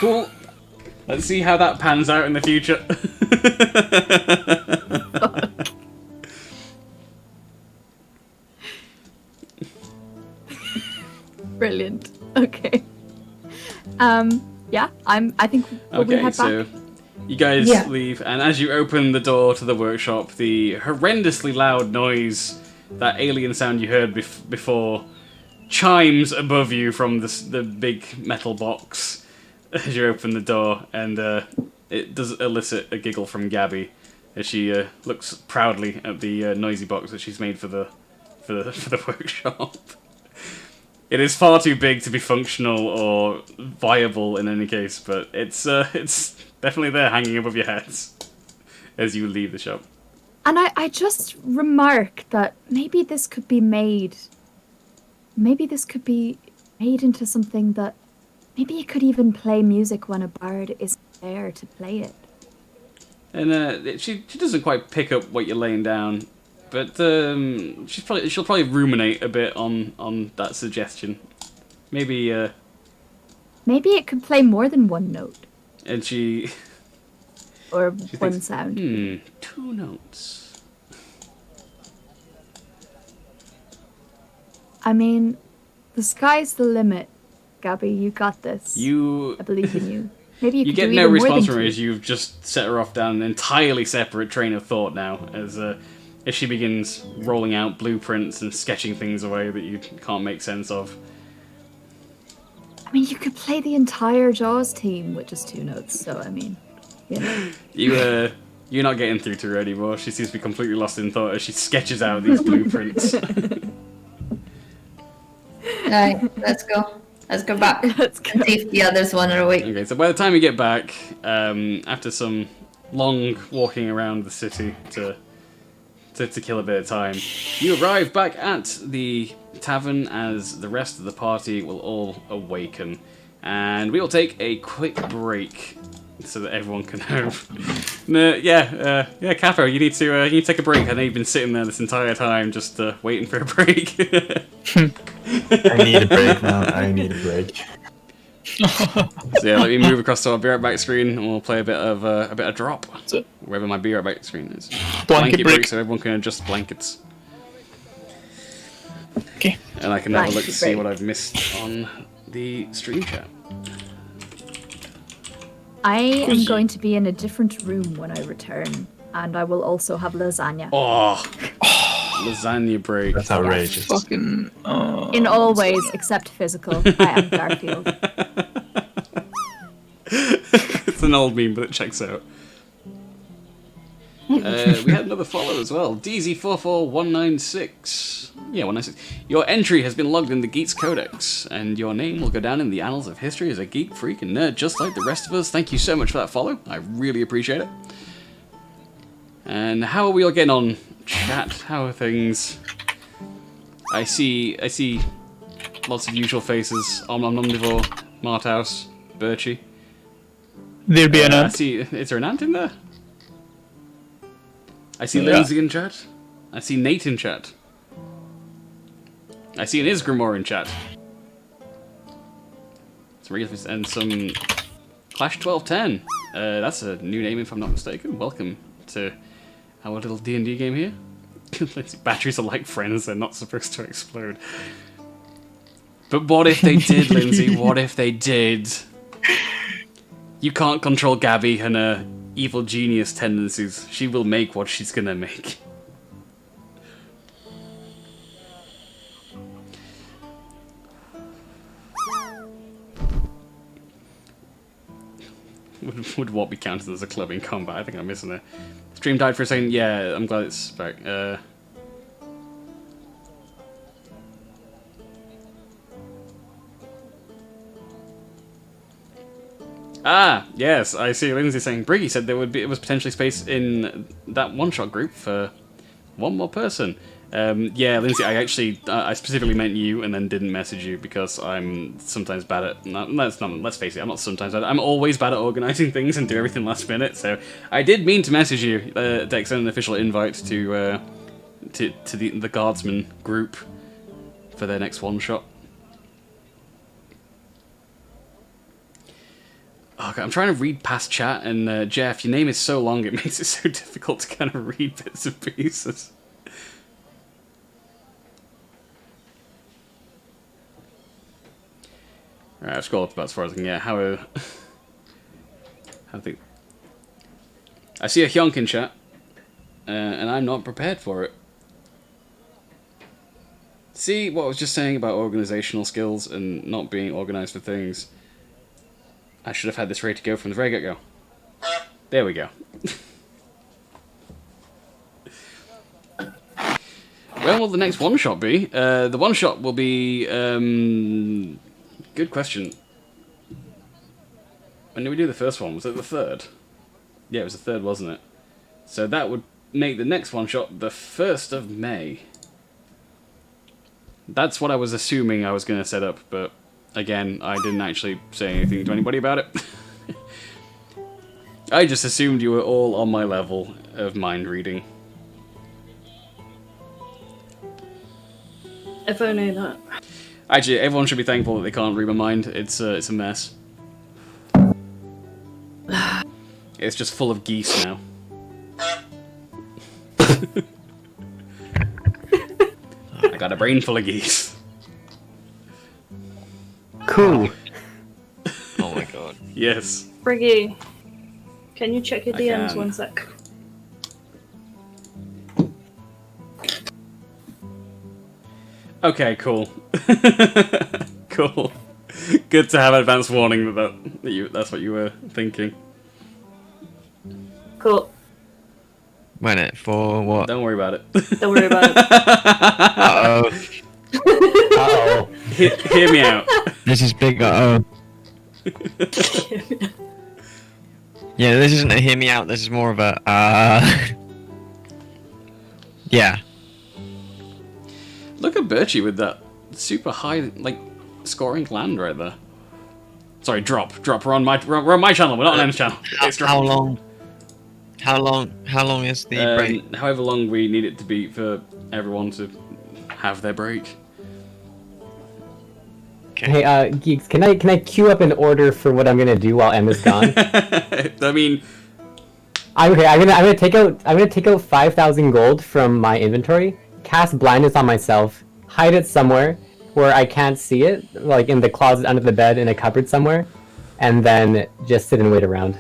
Cool. Let's see how that pans out in the future. Brilliant. Okay. Yeah, I think we'll Okay, head back. so you guys Yeah. leave, and as you open the door to the workshop, the horrendously loud noise, that alien sound you heard before, chimes above you from the big metal box as you open the door, and it does elicit a giggle from Gabby as she looks proudly at the noisy box that she's made for the workshop. It is far too big to be functional or viable in any case, but it's definitely there hanging above your heads as you leave the shop. And I just remark that maybe this could be made into something that maybe it could even play music when a bard isn't there to play it. And she doesn't quite pick up what you're laying down, but she'll probably ruminate a bit on that suggestion. Maybe Maybe it could play more than one note and she or she one thinks, sound. 2 notes. I mean, the sky's the limit, Gabby. You got this. You I believe in you. Maybe you You could get do no even more response than from her two. as you've just set her off down an entirely separate train of thought now, as she begins rolling out blueprints and sketching things away that you can't make sense of. I mean, you could play the entire Jaws team with just 2 notes. So I mean, you know. You're not getting through to her anymore. She seems to be completely lost in thought as she sketches out these blueprints. Right, let's go. Let's go back. Let's go. And see if the others one are awake. Okay, so by the time you get back, after some long walking around the city to kill a bit of time, you arrive back at the tavern as the rest of the party will all awaken, and we will take a quick break so that everyone can have. Capo, you need to take a break. I know you've been sitting there this entire time just waiting for a break. I need a break now. I need a break. So yeah, let me move across to our Be Right Back screen, and we'll play a bit of drop. it. Wherever my Be Right Back screen is. Blanket break. so everyone can adjust blankets. Okay. And I can have a look Blanket to see break. what I've missed on the stream chat. I am going to be in a different room when I return, and I will also have lasagna. Oh, lasagna break. That's outrageous. Fucking. In all ways except physical. I am Garfield. It's an old meme, but it checks out. We had another follow as well. DZ44196. Yeah, 196. Your entry has been logged in the Geeks Codex, and your name will go down in the annals of history as a geek, freak, and nerd, just like the rest of us. Thank you so much for that follow. I really appreciate it. And how are we all getting on, chat? How are things? I see lots of usual faces. Omnivore, Marthouse, Birchie. There'd be an I ant. see. Is there an ant in there? I see Yeah. Lindsay in chat. I see Nate in chat. I see an Isgrimor in chat. And some Clash 1210. That's a new name if I'm not mistaken. Welcome to our little D&D game here. Batteries are like friends, they're not supposed to explode. But what if they did, Lindsay? What if they did? You can't control Gabby and her evil genius tendencies. She will make what she's gonna make. Would what be counted as a club in combat? I think I'm missing it. Stream died for a second. Yeah, I'm glad it's back. Ah, yes, I see Lindsay saying, Briggy said it was potentially space in that one-shot group for one more person. Yeah, Lindsay, I specifically meant you and then didn't message you because I'm sometimes bad at, let's face it, I'm not sometimes bad I'm always bad at organising things and do everything last minute, so I did mean to message you, to extend an official invite to the Guardsman group for their next one-shot. Okay, I'm trying to read past chat, and Jeff, your name is so long, it makes it so difficult to kind of read bits and pieces. Alright, I'll scroll up about as far as I can get. I think... I see a hyonk in chat, and I'm not prepared for it. See what I was just saying about organisational skills and not being organised for things? I should have had this ready to go from the very get-go. There we go. When will the next one-shot be? The one-shot will be... good question. When did we do the first one? Was it the 3rd? Yeah, it was the 3rd, wasn't it? So that would make the next one-shot the 1st of May. That's what I was assuming I was going to set up, but... Again, I didn't actually say anything to anybody about it. I just assumed you were all on my level of mind reading. If I knew that. Actually, everyone should be thankful that they can't read my mind. It's a mess. It's just full of geese now. I got a brain full of geese. Cool. Oh my god. Yes. Briggy, can you check your I DMs can. 1 sec? Okay, cool. Cool. Good to have advance warning that's what you were thinking. Cool. When it for what? Don't worry about it. Don't worry about it. Uh-oh. Uh-oh. Hear me out. This is big uh-oh. Yeah, this isn't a hear me out, this is more of a, yeah. Look at Birchie with that super high, like, scoring land right there. Sorry, drop. We're on my channel, we're not on Em's channel. It's How drop. long is the break? However long we need it to be for everyone to have their break. Okay. Hey, geeks, can I queue up an order for what I'm gonna do while M is gone? I mean, I'm gonna take out 5,000 gold from my inventory, cast blindness on myself, hide it somewhere where I can't see it, like in the closet under the bed in a cupboard somewhere, and then just sit and wait around,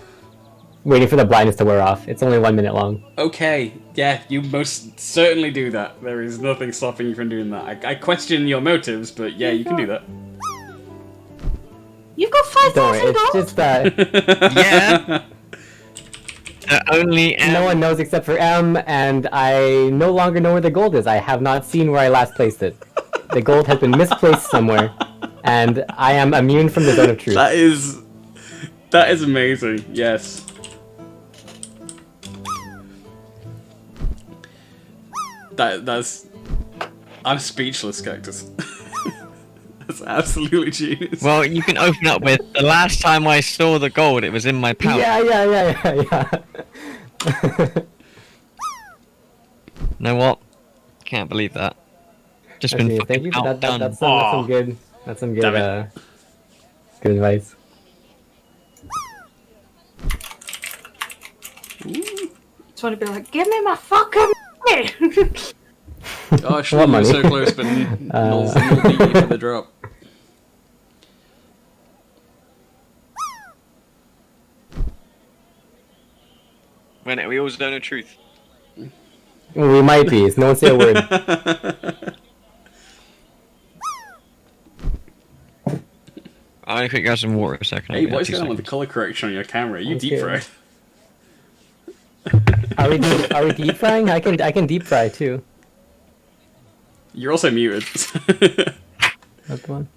waiting for the blindness to wear off. It's only 1 minute long. okay, yeah, you most certainly do that. There is nothing stopping you from doing that. I question your motives, but yeah, you can do that. You've got Don't worry, 5,000 it's gold? just Yeah. Only no one knows except for M, and I no longer know where the gold is. I have not seen where I last placed it. The gold has been misplaced somewhere, and I am immune from the zone of truth. That is amazing. Yes. That's I'm speechless, Cactus. That's absolutely genius. Well, you can open up with, the last time I saw the gold, it was in my pouch. Yeah. Know what? Can't believe that. Just been Okay, fucking thank you for that. outdone. That's some good. That's some good. Damn it. Good advice. Just want to be like, give me my fucking money! Gosh, What we were money? so close, but Null's beat you for the drop. minute. We always don't know truth. We might be. No one say a word. I'm gonna quick grab some water a second. Hey, what's going on with the color correction on your camera? You deep fried. Are we deep frying? I can deep fry too. You're also muted. That's the one.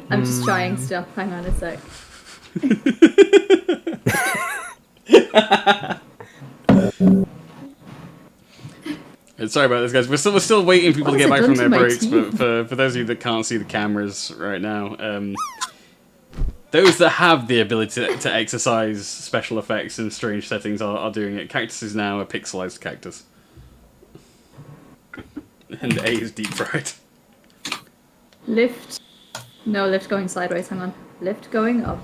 I'm just trying stuff. Hang on a sec. Sorry about this, guys. We're still waiting for people to get What back has from it their done to my breaks. But for those of you that can't see the cameras right now, those that have the ability to exercise special effects in strange settings are doing it. Cactus is now a pixelized cactus, and A is deep fried. Lift. No, lift going sideways. Hang on. Lift going up.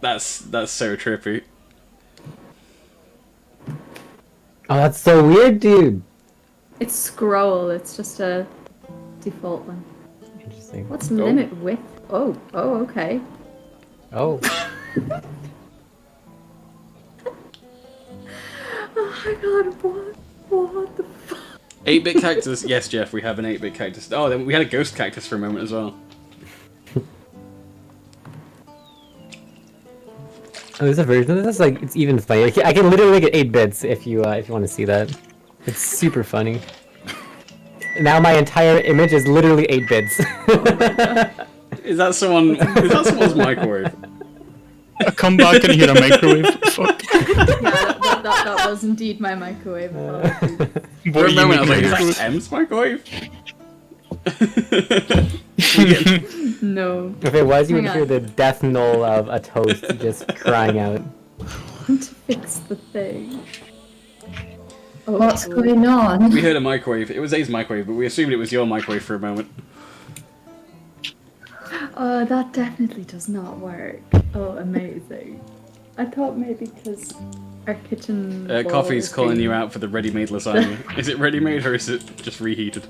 That's so trippy. Oh, that's so weird, dude. It's scroll. It's just a default one. Interesting. What's limit width? Oh, okay. Oh. Oh my god, what the fuck? 8-bit cactus. Yes, Jeff, we have an 8-bit cactus. Oh, then we had a ghost cactus for a moment as well. Oh, there's a version of this. Like, it's even funny. I can literally make it 8 bits if you want to see that. It's super funny. Now my entire image is literally 8 bits. Is that someone's microwave? I come back and hear a microwave. Fuck. Yeah, that was indeed my microwave. For a moment, I was like, is that M's microwave? No. If it was, you would Hang hear on. the death knell of a toast just crying out. To fix the thing. Oh, What's going on? We heard a microwave. It was A's microwave, but we assumed it was your microwave for a moment. That definitely does not work. Oh, amazing. I thought maybe because our kitchen. Coffee's calling you out for the ready-made lasagna. Is it ready-made or is it just reheated?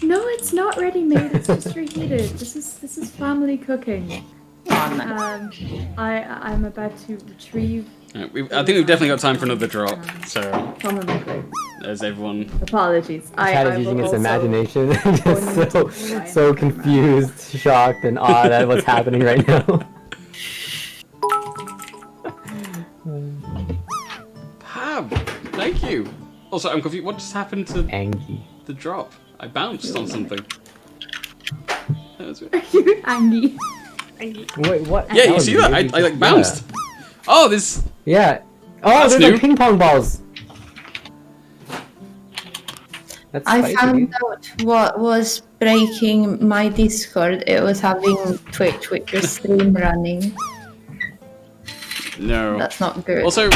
No, it's not ready-made. It's just reheated. This is family cooking. I'm about to retrieve. I think we've definitely got time for another drop. So From the microwave. there's everyone. Apologies. Chad is I using will its also- imagination, just so confused, shocked, and awed at what's happening right now. Pab, thank you. Also, I'm confused. What just happened to Angie. the drop? I bounced on something. That was weird. You Angie. Wait, what? Yeah, you was see that? weird. I like bounced. Oh, this. Yeah. Oh, That's there's new. like ping pong balls. That's I spicy, found dude. out what was breaking my Discord. It was having Twitch with your stream running. No. That's not good. Also,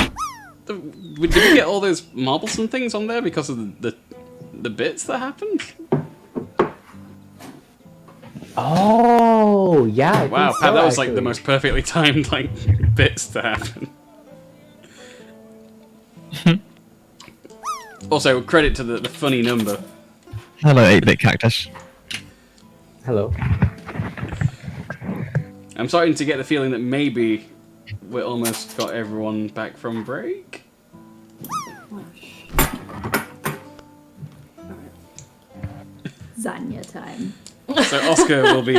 did we get all those marbles and things on there because of the bits that happened? Oh, yeah. I Wow, think Pab, so, that was like the actually. most perfectly timed like bits to happen. Also, credit to the funny number. Hello, 8-bit cactus. Hello. I'm starting to get the feeling that maybe we almost got everyone back from break. Zanya time. So Oscar will be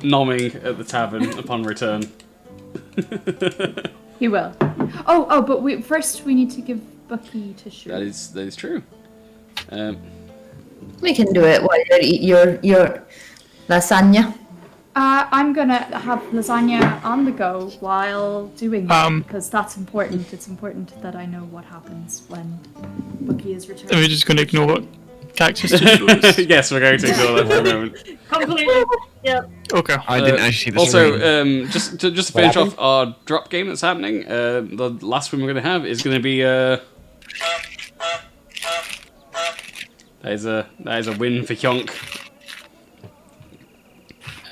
nomming at the tavern upon return. He will. Oh, but first we need to give Bucky tissue. That is true. We can do it while you eat your lasagna. I'm gonna have lasagna on the go while doing that because that's important. It's important that I know what happens when Bucky is returned. Are we just going to ignore what Cactus just Yes, we're going to ignore that for a moment. Completely. Yep. Okay. I didn't actually see the Also, screen. just to What finish happened? off our drop game that's happening, the last one we're going to have is going to be that is a win for Hyonk.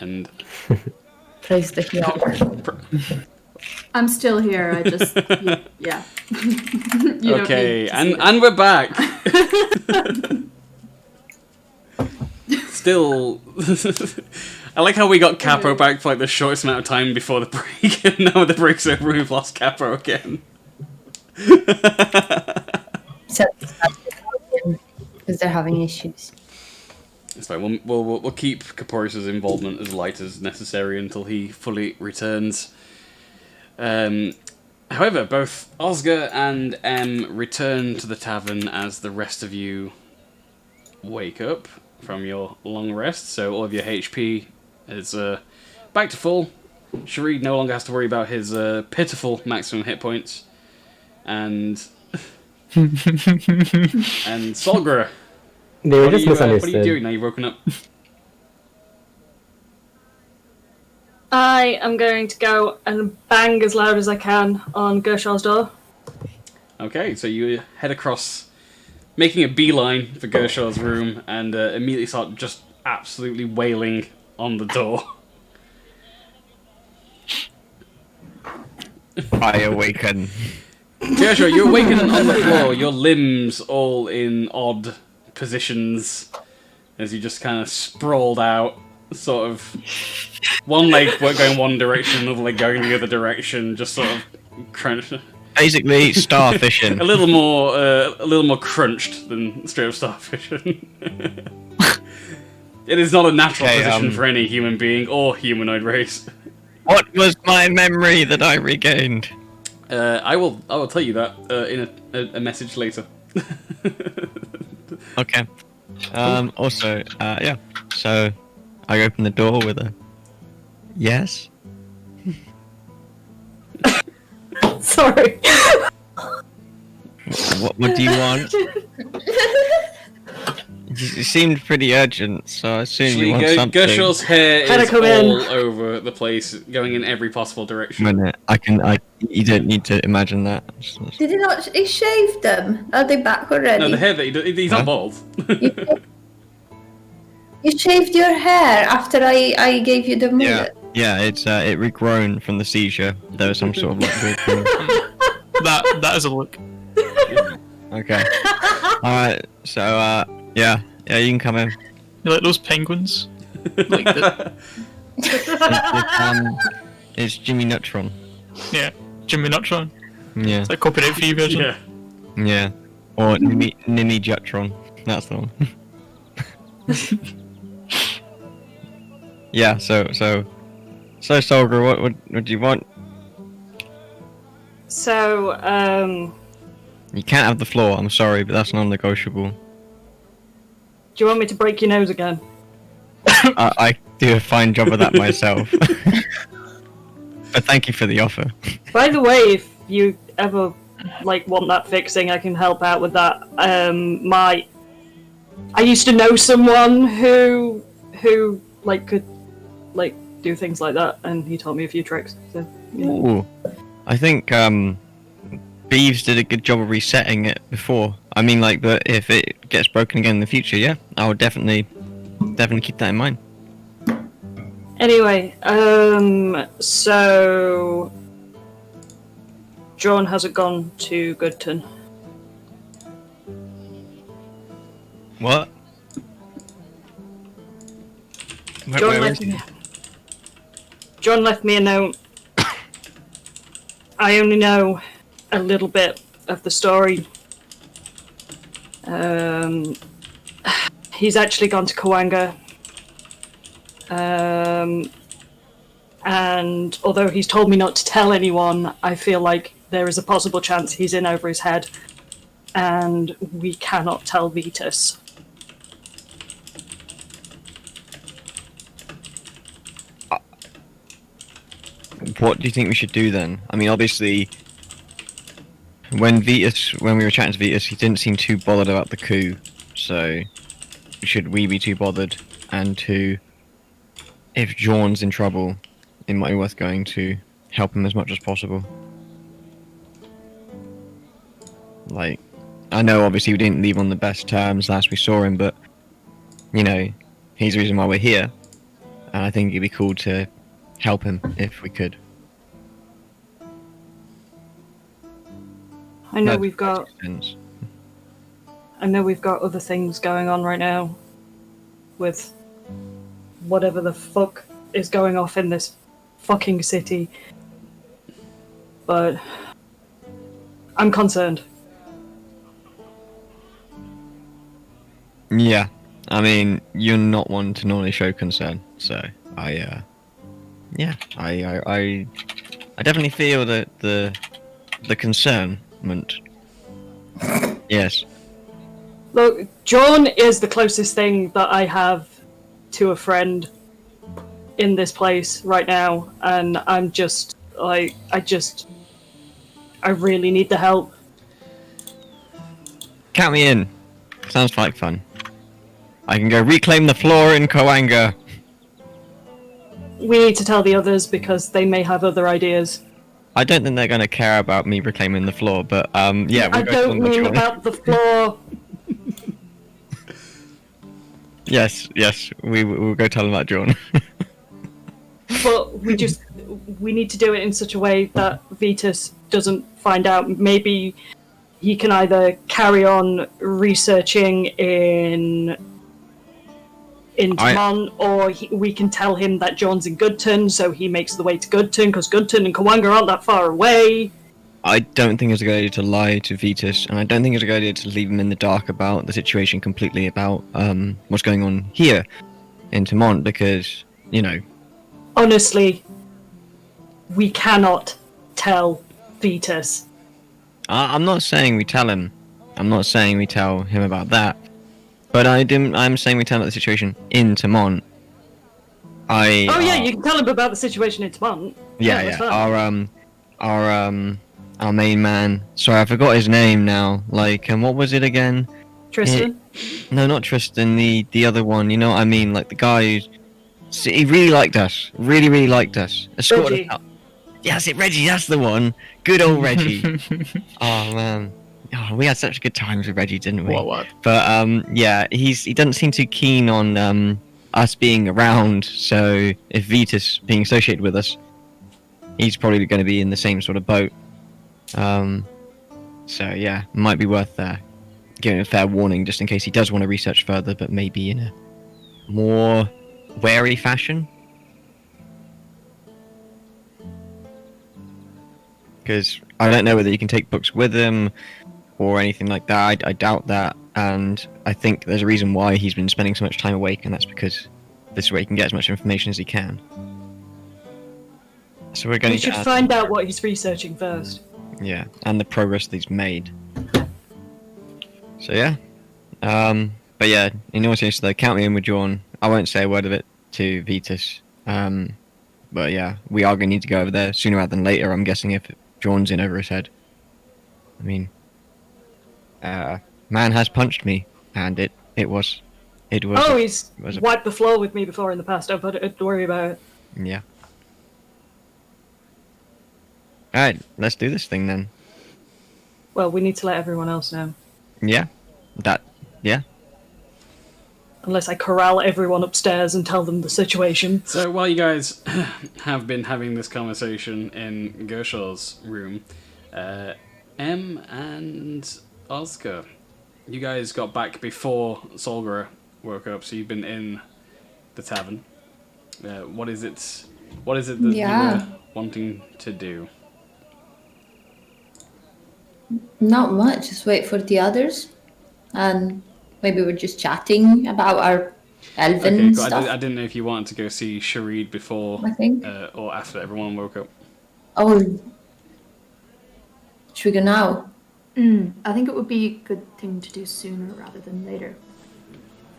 And Praise the Hyonk. I'm still here. I just, yeah. You don't Okay, need to see and we're back. Still, I like how we got Capo back for like the shortest amount of time before the break, and now the break's over, we've lost Capo again. So because they're having issues. It's fine. We'll keep Caporis's involvement as light as necessary until he fully returns. However, both Oscar and M return to the tavern as the rest of you wake up from your long rest. So all of your HP is back to full. Shareed no longer has to worry about his pitiful maximum hit points, and Solgra. They were What just are misunderstood. you doing now you've woken up? I am going to go and bang as loud as I can on Gershaw's door. Okay, so you head across, making a beeline for Gershaw's room, and immediately start just absolutely wailing on the door. I awaken. Gershaw, you awaken on the floor, your limbs all in odd positions, as you just kind of sprawled out, sort of one leg going one direction, another leg going the other direction, just sort of crunched. Basically, starfishing. a little more crunched than straight up starfishing. It is not a natural position for any human being or humanoid race. What was my memory that I regained? I will tell you that in a message later. Okay. Also, yeah. So, I open the door with a yes. Sorry. What do you want? It seemed pretty urgent, so I assume you want something. Gershaw's hair Can I is come all in? over the place, going in every possible direction. Minute. You don't need to imagine that. Did he not? He shaved them. Are they back already? No, the hair that he's not bald. You shaved your hair after I gave you the mullet. Yeah, it's it regrown from the seizure. There was some sort of like weird thing. That is a look. Okay. Alright, so yeah, you can come in. You like those penguins? Like the, It's Jimmy Neutron. yeah, Jimmy Neutron. Yeah. It's like copyright for you version. Yeah. Yeah. Or Nimi Jutron. That's the one. Yeah, so Solgar, what do you want? So, You can't have the floor, I'm sorry, but that's non-negotiable. do you want me to break your nose again? I do a fine job of that myself. But thank you for the offer. By the way, if you ever want that fixing, I can help out with that. I used to know someone who could do things like that, and he taught me a few tricks. So yeah. Ooh. I think Beeves did a good job of resetting it before. I mean, but if it gets broken again in the future, yeah, I would definitely keep that in mind. Anyway, so John hasn't gone to Goodton. What? John left me a note. I only know a little bit of the story. He's actually gone to Kawanga. And although he's told me not to tell anyone, I feel like there is a possible chance he's in over his head. And we cannot tell Vetus. What do you think we should do then? I mean, obviously, when we were chatting to Vetus, he didn't seem too bothered about the coup. So, should we be too bothered? And if Jorn's in trouble, it might be worth going to help him as much as possible. I know obviously we didn't leave on the best terms last we saw him, but, he's the reason why we're here. And I think it'd be cool to help him if we could. I know That we've got. makes sense. I know we've got other things going on right now, with whatever the fuck is going off in this fucking city. But I'm concerned. Yeah, I mean, you're not one to normally show concern, so I definitely feel the concernment. Yes. Look, John is the closest thing that I have to a friend in this place right now, and I'm just like, I really need the help. Count me in. Sounds like fun. I can go reclaim the floor in Coanga. We need to tell the others because they may have other ideas. I don't think they're going to care about me reclaiming the floor, but yeah. I don't mean about the floor. Yes, we'll go tell them that, John. But we need to do it in such a way that Vetus doesn't find out. Maybe he can either carry on researching in Tamon, or we can tell him that John's in Goodton, so he makes the way to Goodton, because Goodton and Kawanga aren't that far away. I don't think it's a good idea to lie to Vetus, and I don't think it's a good idea to leave him in the dark about the situation completely, about what's going on here in Tamont, because, you know... Honestly, we cannot tell Vetus. I'm not saying we tell him. I'm not saying we tell him about that. But I'm saying we tell him about the situation in Tamont. Oh yeah, you can tell him about the situation in Tamont. Yeah. That's fine. Our main man. Sorry, I forgot his name now. Like, what was it again? Tristan? No, not Tristan. The other one. You know what I mean? Like the guy he really liked us. Really liked us. Escorted Reggie. us out. Yeah, that's it. Reggie. That's the one. Good old Reggie. Oh man. Oh, we had such good times with Reggie, didn't we? What? But yeah, he doesn't seem too keen on us being around. So if Vetus being associated with us, he's probably going to be in the same sort of boat. So yeah, might be worth giving a fair warning just in case he does want to research further, but maybe in a more wary fashion. Because I don't know whether you can take books with him or anything like that. I doubt that, and I think there's a reason why he's been spending so much time awake, and that's because this way he can get as much information as he can. So we're going We to should find out what he's researching first. Yeah, and the progress that he's made. So yeah, but yeah, in all seriousness though, count me in with John. I won't say a word of it to Vetus. But yeah, we are going to need to go over there sooner rather than later. I'm guessing if John's in over his head. I mean, man has punched me, and it was. Oh, he's wiped the floor with me before in the past. Don't worry about it. Yeah. Alright, let's do this thing then. Well, we need to let everyone else know. Yeah. Yeah. Unless I corral everyone upstairs and tell them the situation. So while you guys have been having this conversation in Gershaw's room, Em and Oscar, you guys got back before Solgra woke up, so you've been in the tavern. What is it that you were wanting to do? Not much. Just wait for the others, and maybe we're just chatting about our elven Okay, cool. stuff. I didn't know if you wanted to go see Sharid before I think. or after everyone woke up. Oh, should we go now? I think it would be a good thing to do sooner rather than later.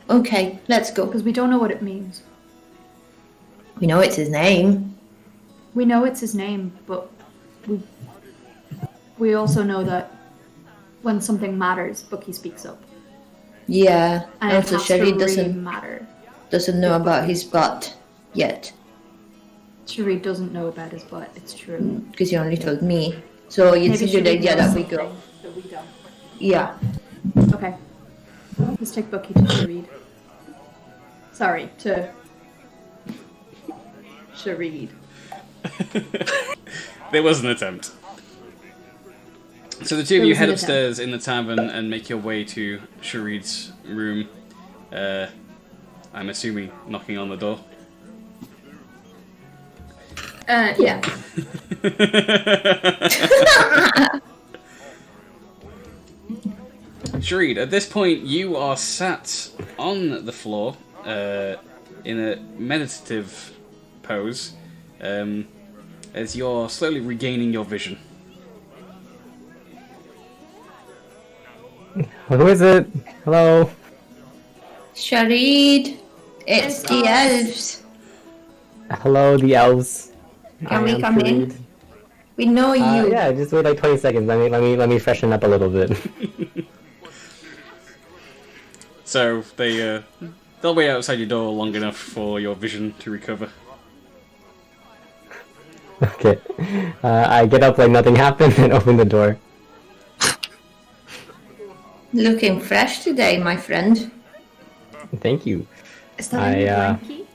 Okay, let's go. Because we don't know what it means. We know it's his name. We know it's his name, but we also know that when something matters, Bucky speaks up. Yeah, And it also has to Sherry really matter. doesn't know about his butt yet. Sherry doesn't know about his butt, it's true. Because he only told me. So it's a good Sherry idea knows that we go. something that we don't. Yeah. Okay. Let's take Bucky to Sharid. Sorry, to Sharid. There was an attempt. So the two of It you was head in the town. upstairs in the tavern and make your way to Sharid's room. I'm assuming knocking on the door. Yeah. Sharid, at this point you are sat on the floor in a meditative pose as you're slowly regaining your vision. Who is it? Hello? Sharid, it's It's the us. elves. Hello, the elves. Can I we am come in? Fareed. We know you. Yeah, just wait like 20 seconds. Let me freshen up a little bit. So they'll wait outside your door long enough for your vision to recover. Okay. I get up like nothing happened and open the door. Looking fresh today, my friend. Thank you. Is that a blankie?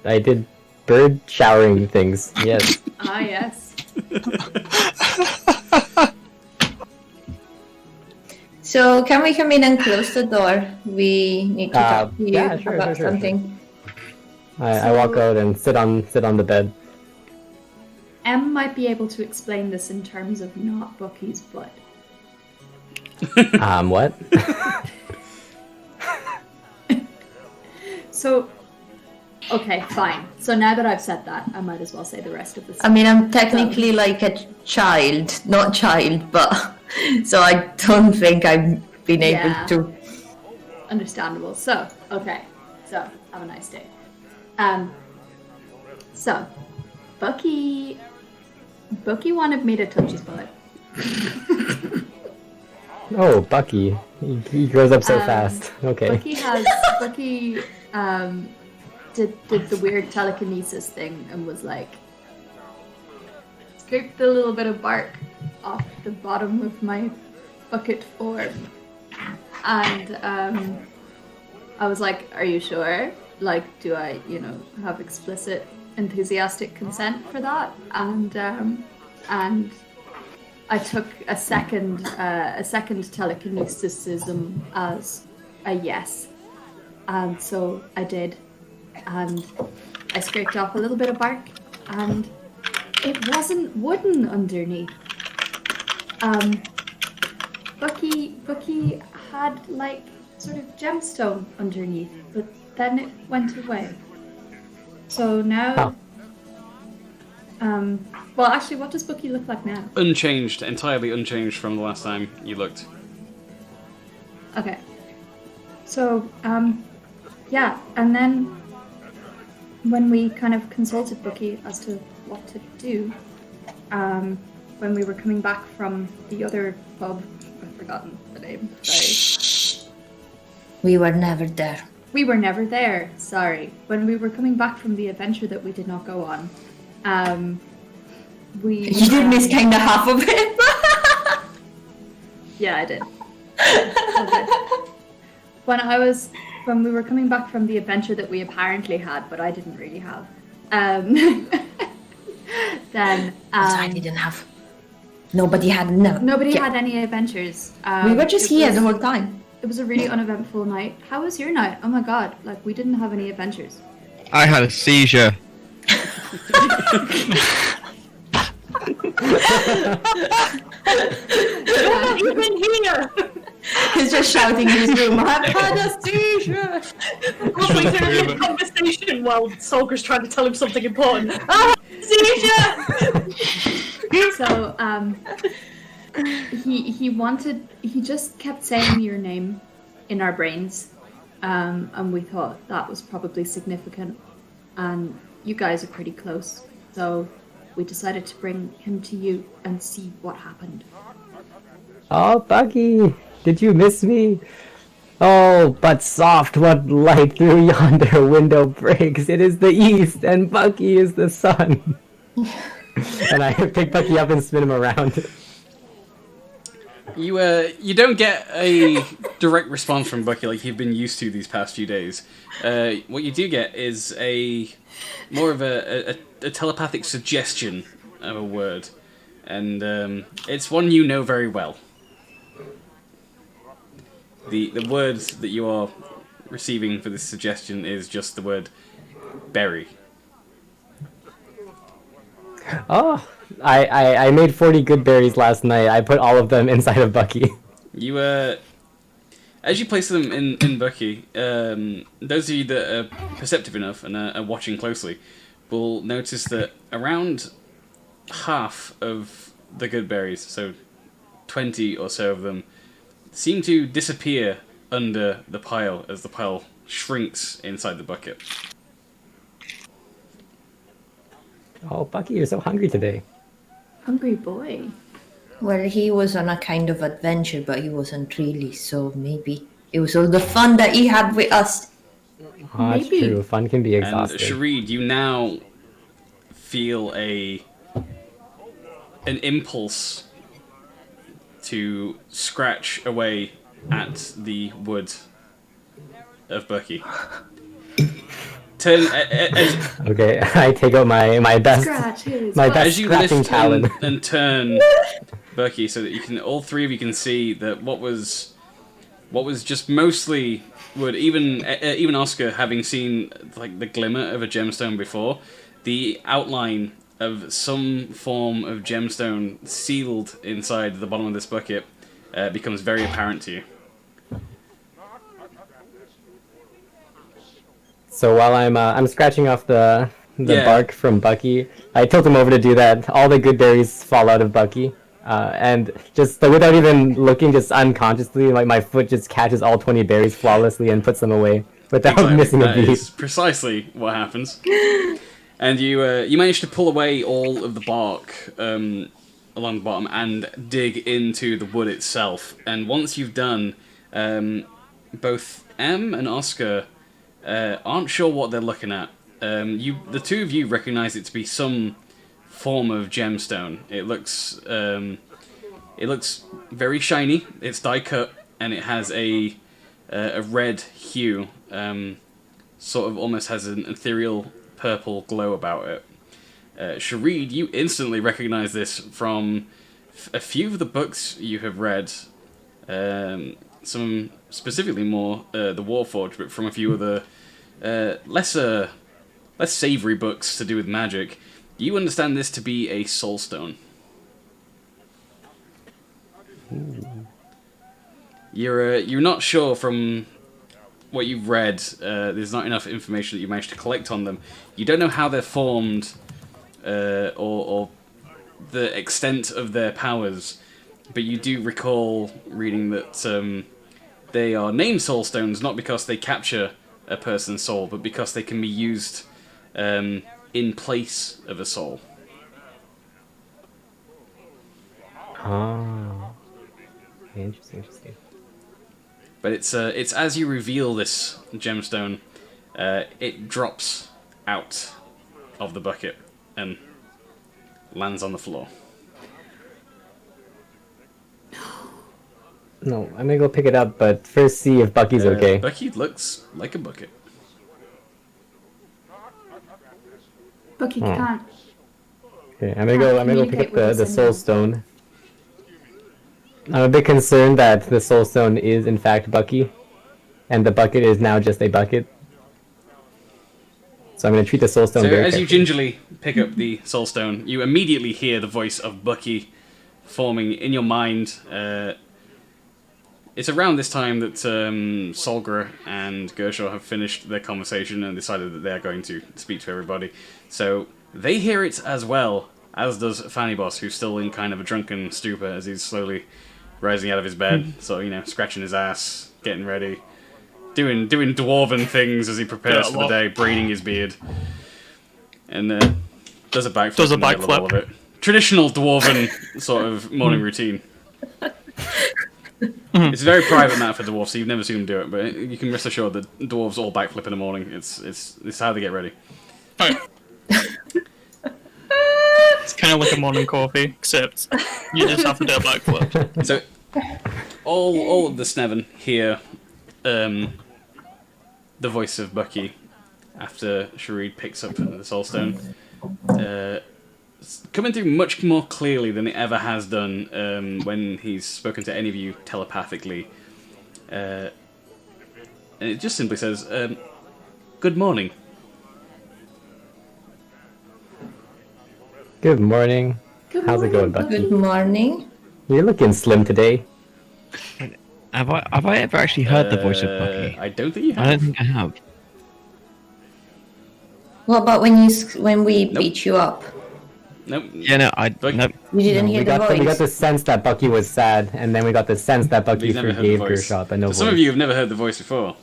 I did bird showering things. Yes. Ah, yes. So, can we come in and close the door? We need to talk to you yeah, sure, about sure. something. I walk out and sit on the bed. M might be able to explain this in terms of not Bucky's butt. What? So, okay, fine. So now that I've said that, I might as well say the rest of this. I mean, I'm technically like a child, not child, but so I don't think I've been Yeah. able to. Understandable. So, okay. So, have a nice day. So, Bucky wanted me to touch his butt. Oh, Bucky. He grows up so fast. Okay. Bucky did the weird telekinesis thing and was like scraped a little bit of bark off the bottom of my bucket form, and I was like, "Are you sure? Like, do I, have explicit enthusiastic consent for that?" And I took a second telekinesicism as a yes, and so I did, and I scraped off a little bit of bark, and it wasn't wooden underneath. Bucky had like sort of gemstone underneath, but then it went away. So now, well, actually, what does Bucky look like now? Unchanged, entirely unchanged from the last time you looked. Okay. So, yeah, and then when we kind of consulted Bucky as to what to do, when we were coming back from the other pub, I've forgotten the name, sorry. We were never there. We were never there, sorry. When we were coming back from the adventure that we did not go on, You did miss kind of half of it. Yeah, I did. When we were coming back from the adventure that we apparently had, but I didn't really have, then I didn't have. Nobody had no. nobody had any adventures. We were just it here was- the whole time. It was a really uneventful night. How was your night? Oh my god, like we didn't have any adventures. I had a seizure. Even here! He's just shouting in his room. I've had a seizure. Halfway through the conversation while Solgar's trying to tell him something important. Ah, seizure! So, he just kept saying your name in our brains, and we thought that was probably significant, and you guys are pretty close, so we decided to bring him to you and see what happened. Oh, Bucky, did you miss me? Oh, but soft, what light through yonder window breaks. It is the east, and Bucky is the sun. And I pick Bucky up and spin him around. You don't get a direct response from Bucky like you've been used to these past few days. What you do get is more of a telepathic suggestion of a word. and it's one you know very well. The word that you are receiving for this suggestion is just the word berry. Oh, I made 40 good berries last night. I put all of them inside of Bucky. You as you place them in Bucky, those of you that are perceptive enough and are watching closely will notice that around half of the good berries, so 20 or so of them, seem to disappear under the pile as the pile shrinks inside the bucket. Oh, Bucky, you're so hungry today. Hungry boy. Well, he was on a kind of adventure, but he wasn't really, so maybe it was all the fun that he had with us. Oh, that's Maybe. true. Fun can be And exhausting. Shareed, you now feel an impulse to scratch away at the wood of Bucky. Turn Okay, I take out my best Scratch his my butt. best as you scratching lift talon. and turn Bucky, so that you can, all three of you can see that what was just mostly wood. Even Oscar, having seen like the glimmer of a gemstone before, the outline of some form of gemstone sealed inside the bottom of this bucket becomes very apparent to you. So while I'm scratching off the Yeah. bark from Bucky, I tilt him over to do that. All the good berries fall out of Bucky, and just without even looking, just unconsciously, like my foot just catches all 20 berries flawlessly and puts them away without Exactly. missing a That beat. is precisely what happens. And you manage to pull away all of the bark along the bottom and dig into the wood itself. And once you've done, both M and Oscar aren't sure what they're looking at. The two of you recognize it to be some form of gemstone. It looks very shiny. It's die cut and it has a red hue. Sort of almost has an ethereal purple glow about it. Shareed, you instantly recognize this from a few of the books you have read. Some specifically more the Warforged, but from a few of the less savory books to do with magic. You understand this to be a soulstone. You're not sure from what you've read. There's not enough information that you managed to collect on them. You don't know how they're formed, or the extent of their powers, but you do recall reading that they are named soulstones not because they capture a person's soul, but because they can be used in place of a soul. Oh, interesting. But it's as you reveal this gemstone, it drops out of the bucket and lands on the floor. No, I'm gonna go pick it up, but first see if Bucky's okay. Bucky looks like a bucket. Bucky can't. Okay, I'm gonna go pick communicate up with the us soul stone. I'm a bit concerned that the soul stone is in fact Bucky, and the bucket is now just a bucket. So I'm gonna treat the soul stone So very as you carefully. gingerly pick up the soul stone, you immediately hear the voice of Bucky forming in your mind. It's around this time that Solgra and Gershaw have finished their conversation and decided that they are going to speak to everybody. So they hear it as well, as does Fanny Boss, who's still in kind of a drunken stupor as he's slowly rising out of his bed, scratching his ass, getting ready, doing dwarven things as he prepares for the day, braiding his beard, and does a backflip in the middle of all of it. Traditional dwarven sort of morning routine. It's a very private matter for dwarves, so you've never seen them do it, but you can rest assured that dwarves all backflip in the morning. It's how they get ready. It's kind of like a morning coffee, except you just have to do a backflip. So, all of the Sneven hear the voice of Bucky after Shareed picks up the soulstone. coming through much more clearly than it ever has done when he's spoken to any of you telepathically. And it just simply says, "Good morning." Good morning. Good How's it going, morning, Bucky? Good morning. You're looking slim today. Have I ever actually heard the voice of Bucky? I don't think you I don't have. think I have. What about when we beat you up? Nope. Yeah, no, Bucky- nope. You didn't hear we the got voice. we got the sense that Bucky was sad, and then we got the sense that Bucky You've never heard the forgave voice. Gershop, but no So voice. some of you have never heard the voice before,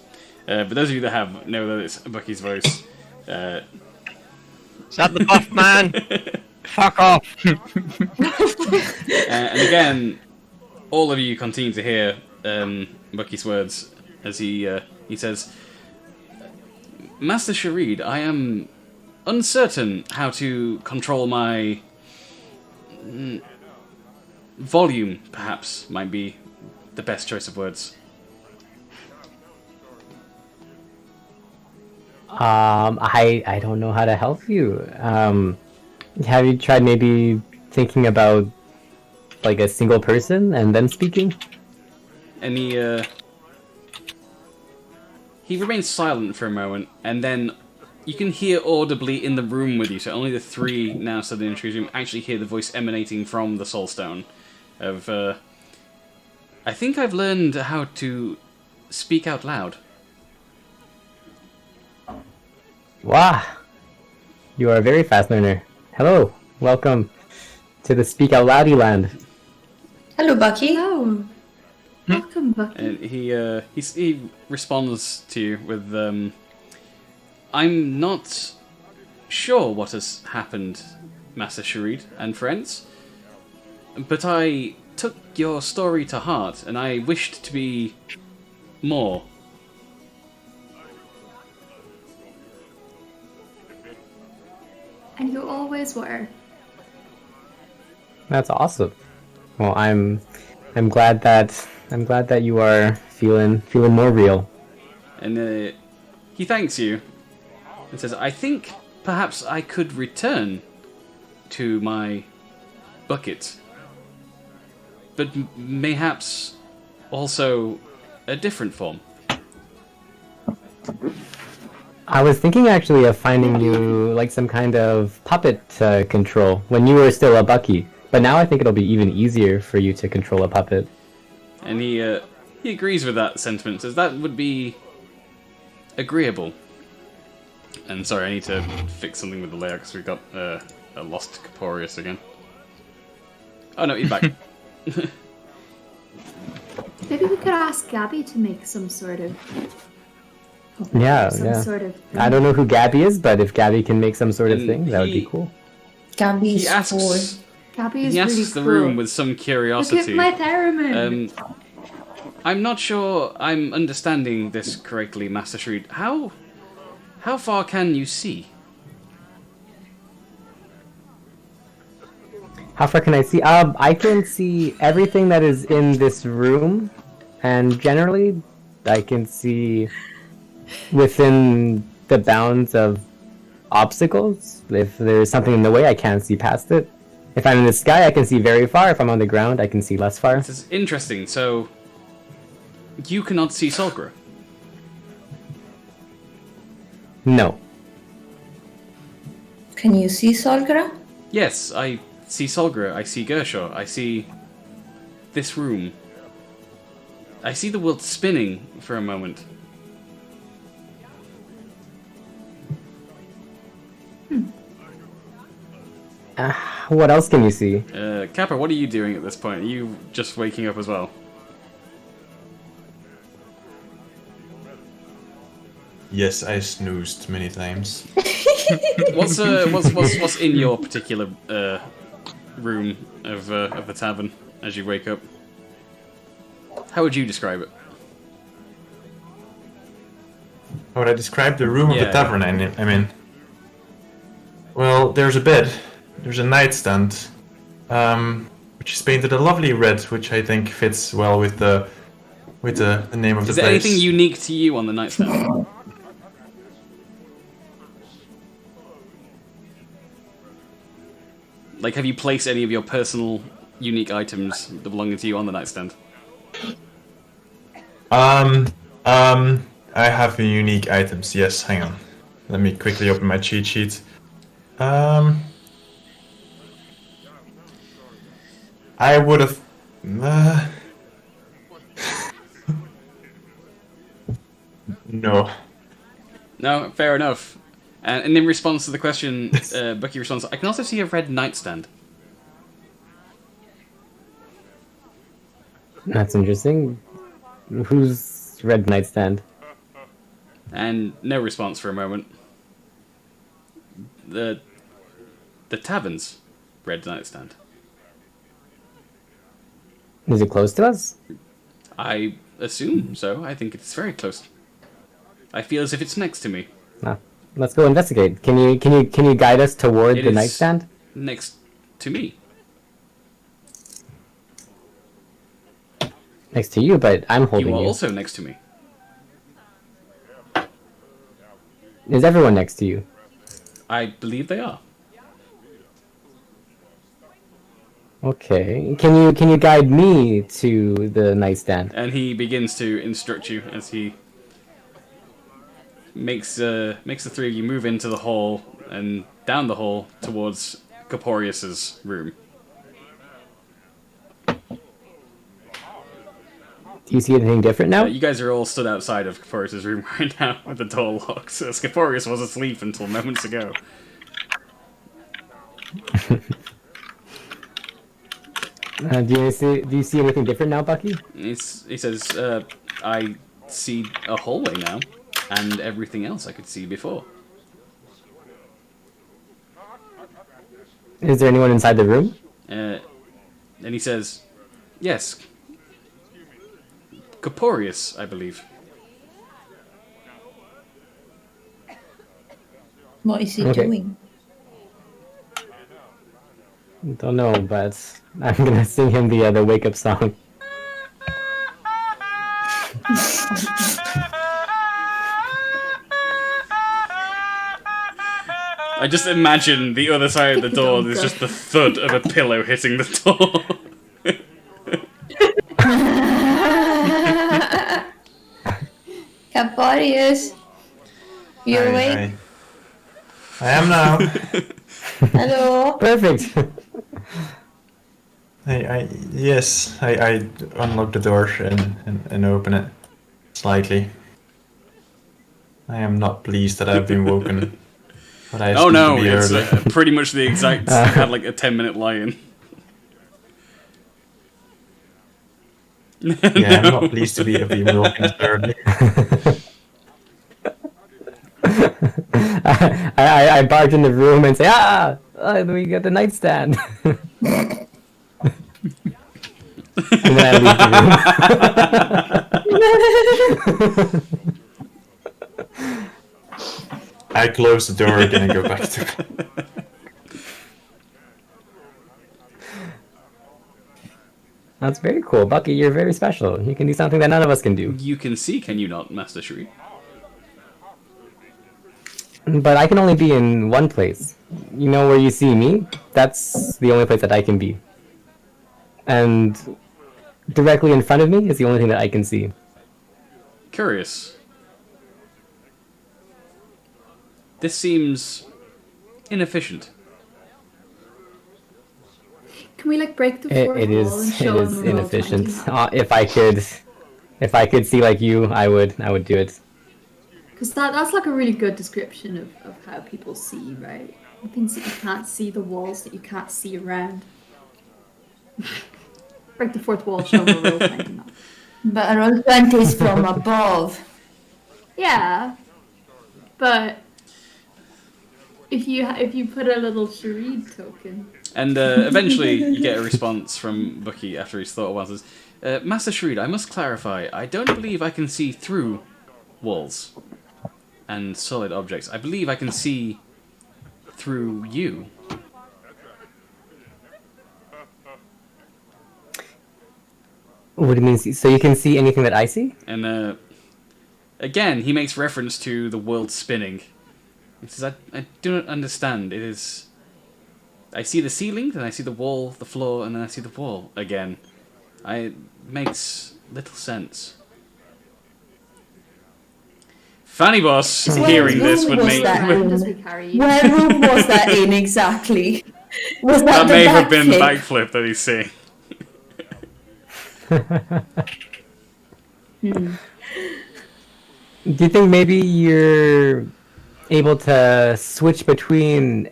but those of you that have know that it's Bucky's voice. Is that the buff man? Fuck off! And again, all of you continue to hear Bucky's words as he says, "Master Sharid, I am uncertain how to control my volume. Perhaps might be the best choice of words." I don't know how to help you. Have you tried maybe thinking about like a single person and then speaking? And he remains silent for a moment, and then you can hear audibly in the room with you, so only the three now stood in the room actually hear the voice emanating from the Soul Stone of, I think I've learned how to speak out loud. Wow, you are a very fast learner. Hello, welcome to the Speak Out Loudy land. Hello, Bucky. Hello. Welcome, Bucky. And he responds to you with, "I'm not sure what has happened, Master Sharid and friends, but I took your story to heart, and I wished to be more." And you always were. That's awesome. Well, I'm glad that you are feeling more real. And he thanks you and says, "I think perhaps I could return to my bucket, but mayhaps also a different form." I was thinking actually of finding you like some kind of puppet control when you were still a Bucky, but now I think it'll be even easier for you to control a puppet. And he agrees with that sentiment, says that would be agreeable. And sorry, I need to fix something with the layout because we got a lost Corporeus again. Oh no, he's back. Maybe we could ask Gabby to make some sort of. Yeah, some yeah. sort of. I don't know who Gabby is, but if Gabby can make some sort of And thing, that would be he- cool. Gabby's He asks, Gabby is he asks really the cool. room with some Look curiosity. at my theremin. I'm not sure I'm understanding this correctly, Master Shreed. How far can you see? How far can I see? I can see everything that is in this room, and generally, I can see within the bounds of obstacles. If there's something in the way, I can't see past it. If I'm in the sky, I can see very far. If I'm on the ground, I can see less far. This is interesting. So, you cannot see Solgra. No. Can you see Solgra? Yes, I see Solgra. I see Gershaw. I see this room. I see the world spinning for a moment. What else can you see? Kappa, what are you doing at this point? Are you just waking up as well? Yes, I snoozed many times. What's in your particular room of the tavern as you wake up? How would you describe it? How would I describe the room of Yeah. the tavern? I mean, well, there's a bed, there's a nightstand, which is painted a lovely red, which I think fits well with the name of the Is there place. anything unique to you on the nightstand? Like, have you placed any of your personal, unique items that belong to you on the nightstand? I have unique items. Yes, hang on. Let me quickly open my cheat sheet. I would have. No. No, fair enough. And in response to the question, Bucky responds, I can also see a red nightstand. That's interesting. Who's red nightstand? And no response for a moment. The tavern's red nightstand. Is it close to us? I assume so. I think it's very close. I feel as if it's next to me. Ah, let's go investigate. Can you guide us toward It the is nightstand? next to me. Next to you, but I'm holding You you. are also next to me. Is everyone next to you? I believe they are. Okay. Can you guide me to the nightstand? And he begins to instruct you as he makes the three of you move into the hall and down the hall towards Corporius's room. Do you see anything different now? You guys are all stood outside of Corporius's room right now with the door locked. So Corporius was asleep until moments ago. Do you see anything different now, Bucky? He says, I see a hallway now, and everything else I could see before. Is there anyone inside the room? And he says, yes, Corporius, I believe. What is he Okay. doing? Don't know, but I'm gonna sing him the wake up song. I just imagine the other side of the door, there's just the thud of a pillow hitting the door. Caporius, you awake? I am now. Hello. Perfect. I unlock the door and open it slightly. I am not pleased that I've been woken. But I Oh seem no, to be it's early. pretty much the exact, had like a 10-minute lie-in. Yeah, I'm not pleased to be woken this early. I barge in the room and say, we got the nightstand. And then I leave the room. I close the door again and go back to bed. That's very cool. Bucky, you're very special. You can do something that none of us can do. You can see, can you not, Master Shri? But I can only be in one place. You know where you see me? That's the only place that I can be. And directly in front of me is the only thing that I can see. Curious. This seems inefficient. Can we like break the fourth It wall and is show them we're all inefficient. tiny? If I could see like you, I would do it. Because that's like a really good description of how people see, right? Things that you can't see, the walls that you can't see around. Break the fourth wall, show them we're all tiny now. But a roll 20 is from above. Yeah, but if you put a little charade token. And eventually you get a response from Bucky after he's thought a while. Says, Master Shreed, I must clarify. I don't believe I can see through walls and solid objects. I believe I can see through you. What do you mean? So you can see anything that I see? And again, he makes reference to the world spinning. He says, I do not understand. It is I see the ceiling, then I see the wall, the floor, and then I see the wall again. It makes little sense. Fanny Boss, hearing this, would make... As we carry you. Where room was that in exactly? Was that That the may have been the backflip? backflip that he's seeing. Do you think maybe you're able to switch between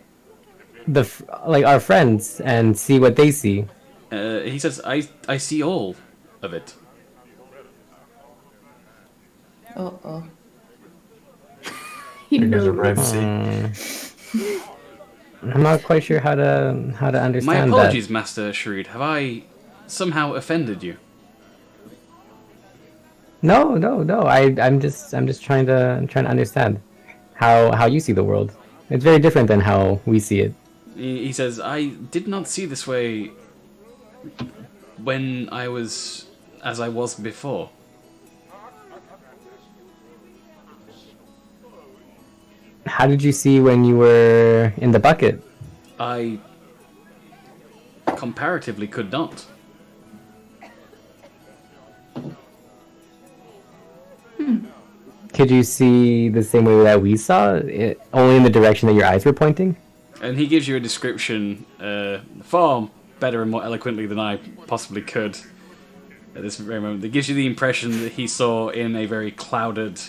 our friends and see what they see? He says, I see all of it. Uh-oh. There's a Red Sea. I'm not quite sure how to understand My that. apologies, Master Shreed. Have I somehow offended you? No. I'm just trying to understand how you see the world. It's very different than how we see it. He says, I did not see this way when I was as I was before. How did you see when you were in the bucket? I comparatively could not. Could you see the same way that we saw it, only in the direction that your eyes were pointing? And he gives you a description far better and more eloquently than I possibly could at this very moment. That gives you the impression that he saw in a very clouded,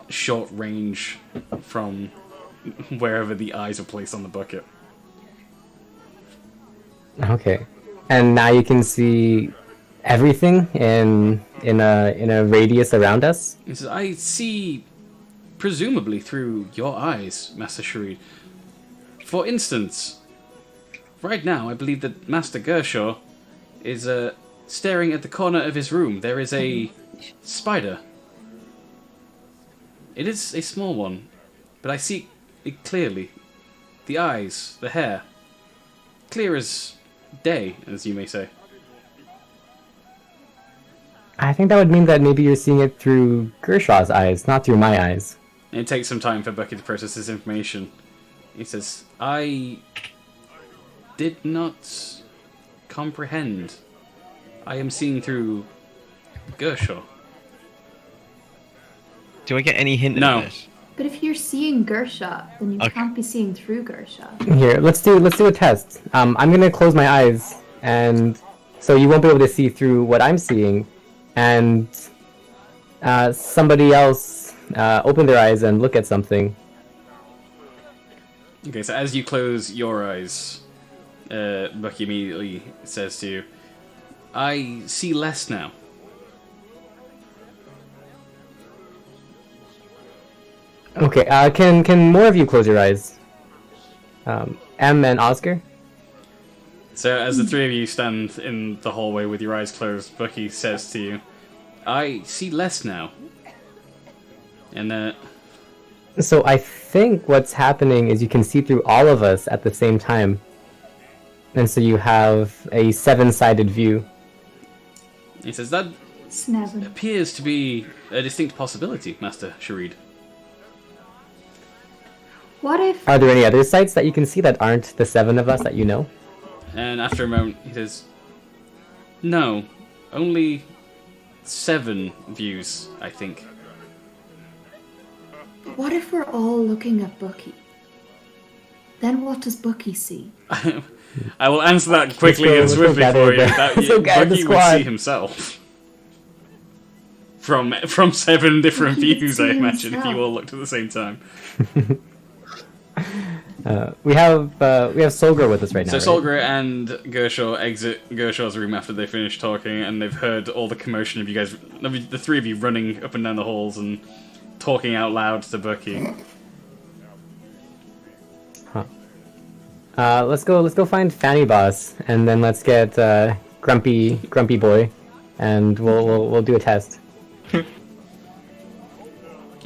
short range from wherever the eyes are placed on the bucket. Okay, and now you can see everything in a radius around us. He says, I see, presumably through your eyes, Master Shreed. For instance, right now I believe that Master Gershaw is staring at the corner of his room. There is a spider. It is a small one, but I see it clearly. The eyes, the hair, clear as day, as you may say. I think that would mean that maybe you're seeing it through Gershaw's eyes, not through my eyes. It takes some time for Bucky to process this information. He says, I did not comprehend. I am seeing through Gershaw. Do I get any hint No. of this? But if you're seeing Gersha, then you Okay. can't be seeing through Gersha. Here, let's do a test. I'm gonna close my eyes, and so you won't be able to see through what I'm seeing, and somebody else open their eyes and look at something. Okay, so as you close your eyes, Bucky immediately says to you, I see less now. Okay, can more of you close your eyes? M and Oscar? So as the three of you stand in the hallway with your eyes closed, Bucky says to you, I see less now. And So I think what's happening is you can see through all of us at the same time. And so you have a 7-sided view. he says, that Snevin. appears to be a distinct possibility, Master Shreed. What if Are there any other sites that you can see that aren't the 7 of us that you know? And after a moment, he says, no, only 7 views, I think. what if we're all looking at Bucky? Then what does Bucky see? I will answer that quickly and Let's go swiftly gather for you. the- That, let's go gather the Bucky would squad. see himself. From 7 different He would views, I see imagine, if you himself. all looked at the same time. We have Solgar with us right now. So right? Solgar and Gershaw exit Gershaw's room after they finish talking, and they've heard all the commotion of you guys, the 3 of you running up and down the halls and talking out loud to Bucky. Let's go find Fanny Boss, and then let's get Grumpy Boy, and we'll do a test.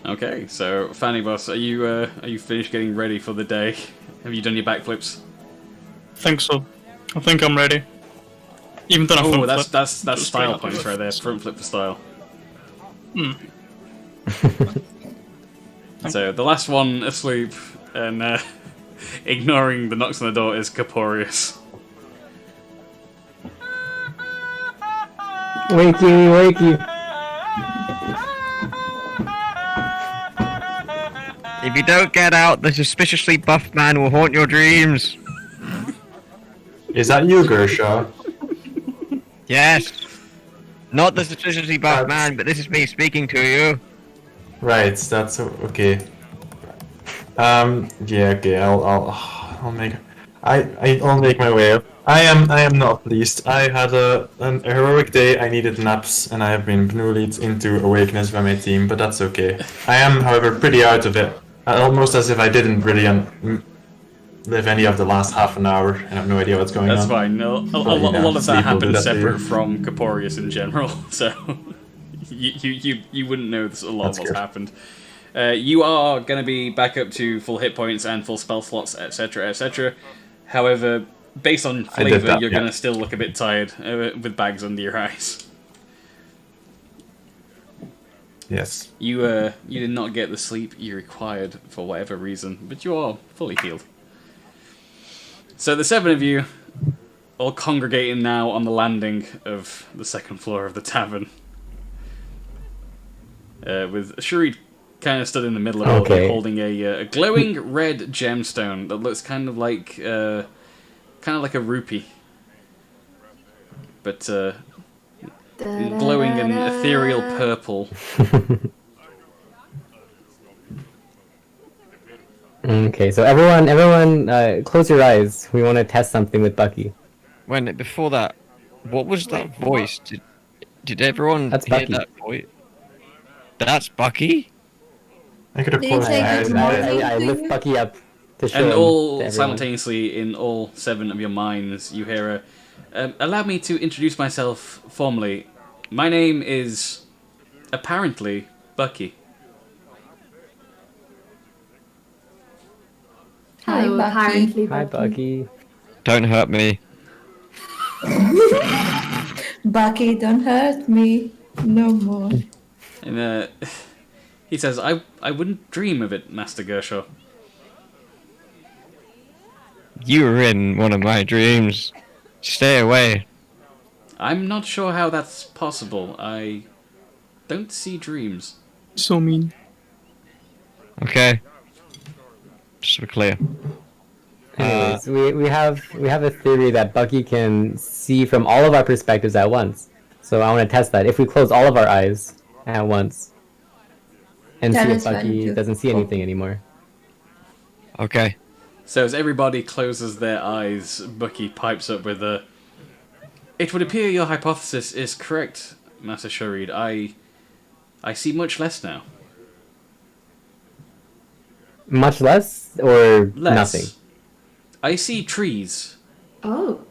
Okay, so Fanny Boss, are you finished getting ready for the day? Have you done your backflips? Think so. I think I'm ready. Even done a Oh, front that's flip. style Just straight up. points right there. Front flip for style. So the last one asleep, and ignoring the knocks on the door, is Corporius. Wakey, wakey. If you don't get out, the suspiciously buffed man will haunt your dreams. Is that you, Gershaw? Yes. Not the suspiciously buffed man, but this is me speaking to you. Right, that's okay. Yeah, okay. I'll make. I'll make my way up. I am not pleased. I had a heroic day. I needed naps, and I have been bullied into awakeness by my team. But that's okay. I am, however, pretty out of it. Almost as if I didn't really live any of the last half an hour, and I have no idea what's going on. That's fine. A lot of that happened separate from Corporius in general, so you wouldn't know a lot of what's happened. You are going to be back up to full hit points and full spell slots, etc., etc. However, based on flavor, you're going to still look a bit tired with bags under your eyes. Yes. You did not get the sleep you required for whatever reason, but you are fully healed. So the 7 of you, all congregating now on the landing of the 2nd floor of the tavern, with Sharid kind of stood in the middle of all of you, holding a glowing red gemstone that looks kind of like a rupee, but glowing an ethereal purple. Okay, so everyone, close your eyes. We want to test something with Bucky. Before that, what was that voice? Did everyone hear Bucky. that voice? That's Bucky? I could have closed my eyes. I lift Bucky up to show And him all to everyone. simultaneously, in all 7 of your minds, you hear allow me to introduce myself formally. My name is, apparently, Bucky. Hello, Bucky. apparently, Hi, Bucky. Don't hurt me. Bucky, don't hurt me no more. And he says, I wouldn't dream of it, Master Gershaw. You were in one of my dreams. Stay away. I'm not sure how that's possible. I don't see dreams. So mean. Okay. Just to be clear. Anyways, we have a theory that Bucky can see from all of our perspectives at once. So I want to test that. If we close all of our eyes at once, and That see if is fine, Bucky too. doesn't see anything anymore. Okay. So as everybody closes their eyes, Bucky pipes up with a... It would appear your hypothesis is correct, Master Sharid. I see much less now. Much less or Less. nothing? I see trees. Oh.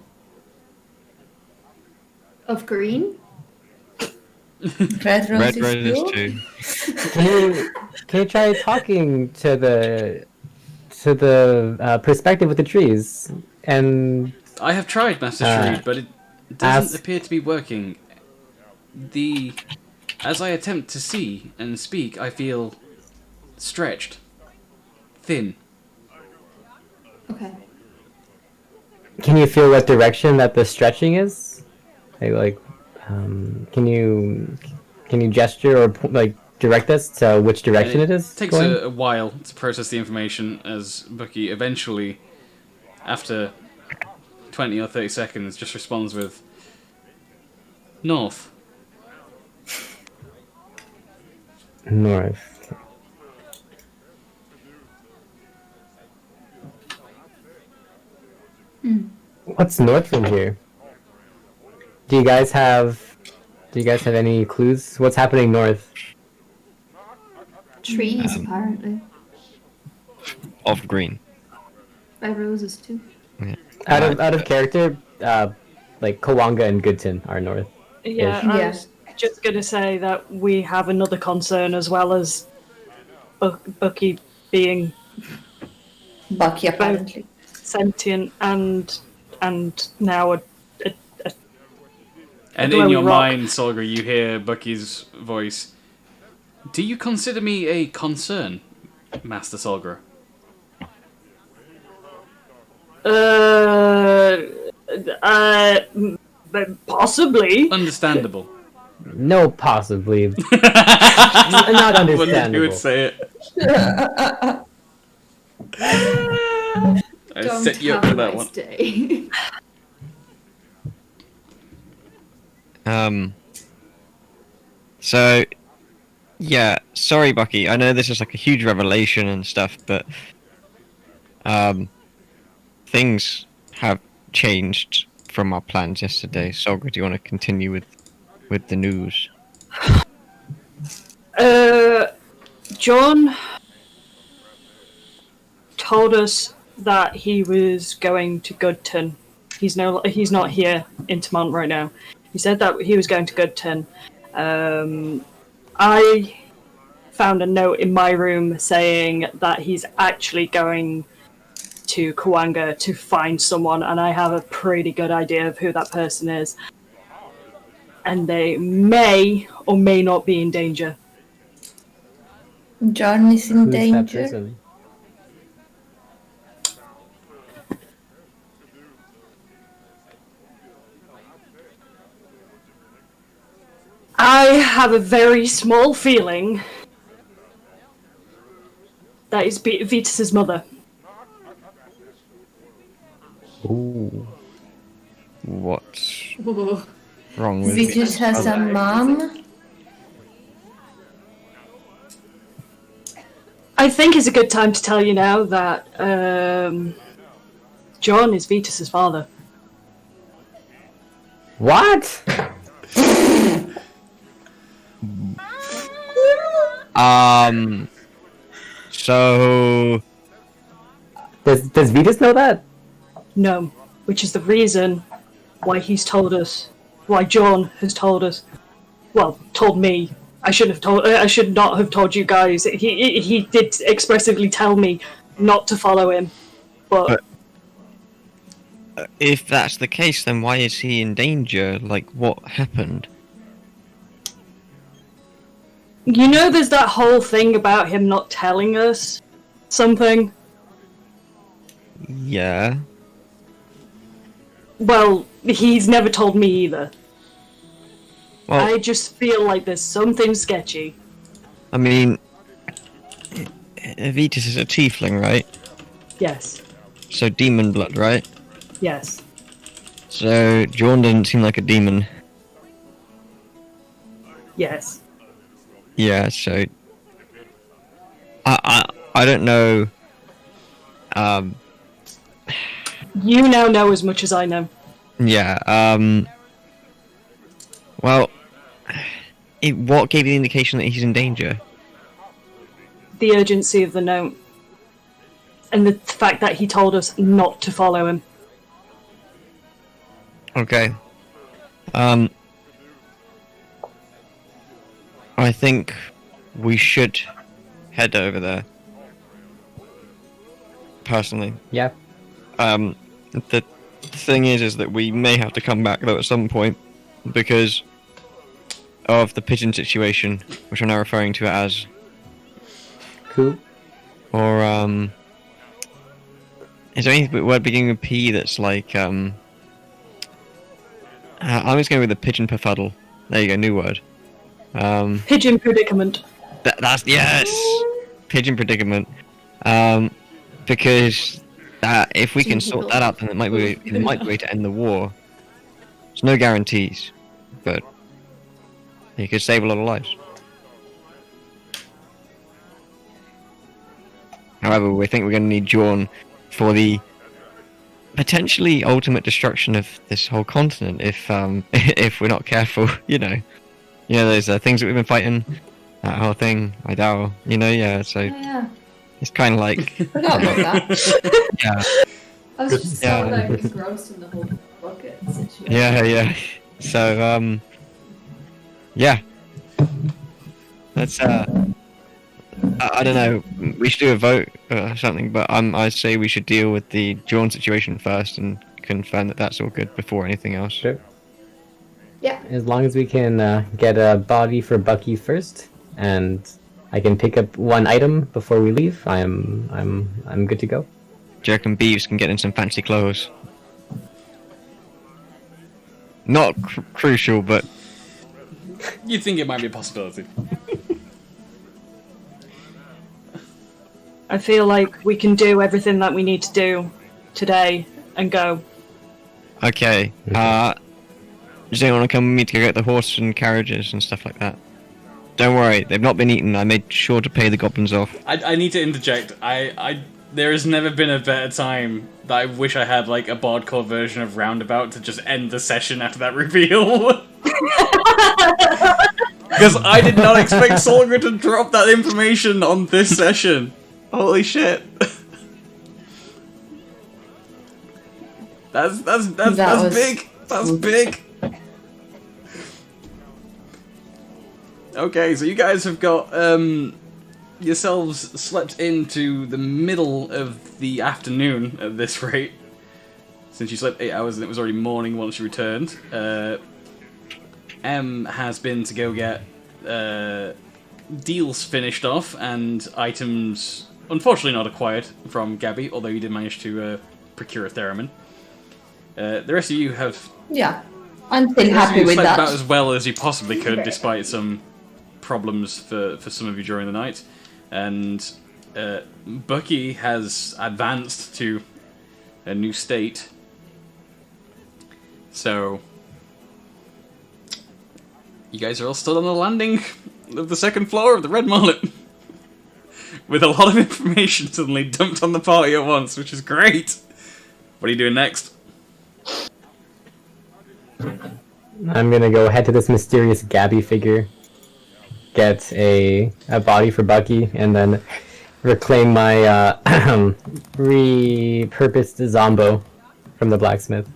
Of green? Red Red rose Rose is blue. too. Can you try talking to the perspective with the trees and I have tried, Master Sharid, but it doesn't ask- appear to be working. As I attempt to see and speak, I feel stretched, thin. Okay. can you feel what direction that the stretching is? Can you gesture or direct us to which direction it is? It takes going? a while to process the information as Bucky eventually, after 20 or 30 seconds, just responds with north. North. What's north from here? Do you guys have any clues? What's happening north? Trees, apparently. Of green. Red roses, too. Out of character, Kawanga and Goodton are north. Yeah, Ish. I was just going to say that we have another concern as well as Bucky being Bucky, apparently. sentient and now And in your mind, Solgra, you hear Bucky's voice. Do you consider me a concern, Master Solgra? Possibly. Understandable. No, possibly. Not I wondered who understandable. would say it. I Don't set you up have for a that nice one. day. So, yeah, sorry, Bucky. I know this is like a huge revelation and stuff, but things have changed from our plans yesterday. Solga, do you want to continue with the news? John told us that he was going to Goodton. He's not here in Tamont right now. He said that he was going to Goodton. I found a note in my room saying that he's actually going to Kawanga to find someone, and I have a pretty good idea of who that person is. And they may or may not be in danger. John is in Who's that danger. person? I have a very small feeling that is Vitus's mother. Ooh. What's Ooh. wrong with Vitus has a mom. I think it's a good time to tell you now that John is Vitus's father. What? So Does Vitus know that? No, which is the reason why he's told us, why John has told us, well, told me. I should not have told you guys. He did expressively tell me not to follow him, but if that's the case, then why is he in danger? Like, what happened? you know, there's that whole thing about him not telling us something. Yeah. Well, he's never told me either. Well, I just feel like there's something sketchy. I mean, Vitus is a tiefling, right? Yes. So demon blood, right? Yes. So John doesn't seem like a demon. Yes. Yeah. So I don't know. You now know as much as I know. Yeah. Well, what gave you the indication that he's in danger? The urgency of the note. And the fact that he told us not to follow him. Okay. I think we should head over there. Personally. Yeah. The thing is that we may have to come back though at some point because of the pigeon situation, which I'm now referring to it as. Cool. Or is there any word beginning with P that's like I'm just going with the pigeon perfuddle. There you go, new word. Pigeon predicament. That's yes, pigeon predicament. Because if we can sort that out, then it might be a way to end the war. There's no guarantees, but it could save a lot of lives. However, we think we're going to need Jorn for the potentially ultimate destruction of this whole continent if if we're not careful. You know, there's things that we've been fighting. That whole thing, I doubt. Yeah. So Oh, yeah. it's kind of like Forgot about that. yeah. I was just Yeah. so like engrossed in the whole bucket situation. Yeah. So, yeah. Let's, I don't know, we should do a vote or something, but I'd say we should deal with the Jorn situation first and confirm that that's all good before anything else. Sure. Yeah. As long as we can get a body for Bucky first, and I can pick up one item before we leave, I'm good to go. Do you reckon Beeves can get in some fancy clothes? Not crucial, but You think it might be a possibility? I feel like we can do everything that we need to do today and go. okay. Does anyone want to come with me to go get the horse and carriages and stuff like that? Don't worry, they've not been eaten. I made sure to pay the goblins off. I need to interject. There has never been a better time that I wish I had like a bardcore version of Roundabout to just end the session after that reveal. Because I did not expect Solga to drop that information on this session. Holy shit. That's big. That's big. Okay, so you guys have got yourselves slept into the middle of the afternoon at this rate. Since you slept 8 hours and it was already morning once you returned. M has been to go get deals finished off and items unfortunately not acquired from Gabby, although you did manage to procure a theremin. The rest of you have... Yeah, I'm still happy with slept that. about as well as you possibly could, despite some problems for some of you during the night. And Bucky has advanced to a new state. So... you guys are all stood on the landing of the second floor of the Red Mullet. With a lot of information suddenly dumped on the party at once, which is great. What are you doing next? I'm gonna go head to this mysterious Gabby figure, get a body for Bucky, and then reclaim my repurposed Zombo from the blacksmith.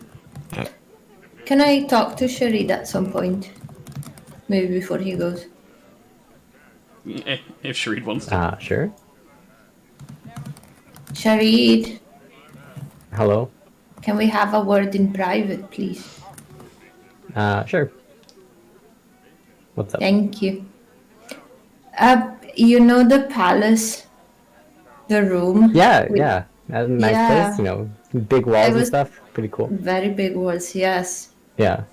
Can I talk to Sharid at some point? Maybe before he goes. If Sharid wants to. Sure. Sharid, Hello. can we have a word in private, please? Sure. What's up? Thank you. You know the palace? The room? Yeah, with- yeah. That's a nice Yeah. place, you know, big walls and was- stuff. Pretty cool. Very big walls, yes. Yeah.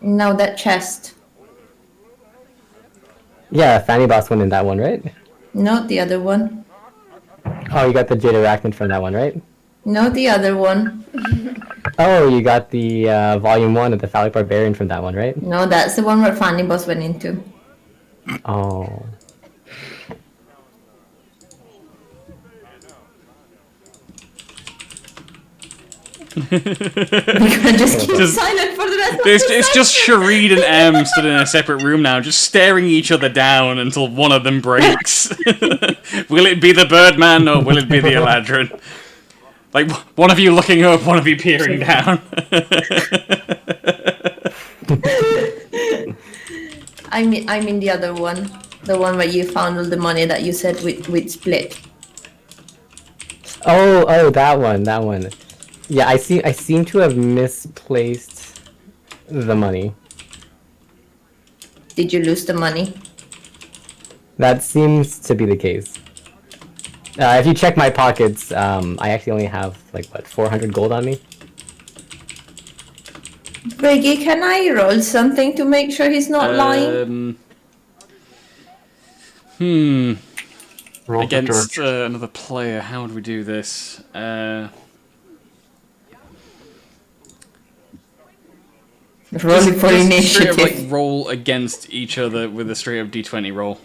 Now that chest. Yeah, Fanny Boss went in that one, right? Not the other one. Oh, you got the Jade Arachnid from that one, right? No, the other one. Oh, you got the Volume 1 of the Phallic Barbarian from that one, right? No, that's the one where Fanny Boss went into. Oh. We're gonna just keep Just- silent for the rest of It's just Sharid and M stood in a separate room now, just staring each other down until one of them breaks. Will it be the Birdman or will it be the Eladrin? Like, one of you looking up, one of you peering down. I mean the other one. The one where you found all the money that you said we'd split. Oh, that one. Yeah, I seem to have misplaced the money. Did you lose the money? That seems to be the case. If you check my pockets, I actually only have, like, what, 400 gold on me? Briggy, can I roll something to make sure he's not lying? Roll for Against George. another player, how would we do this? Rolling for Straight initiative. up, like, roll against each other with a straight up d20 roll.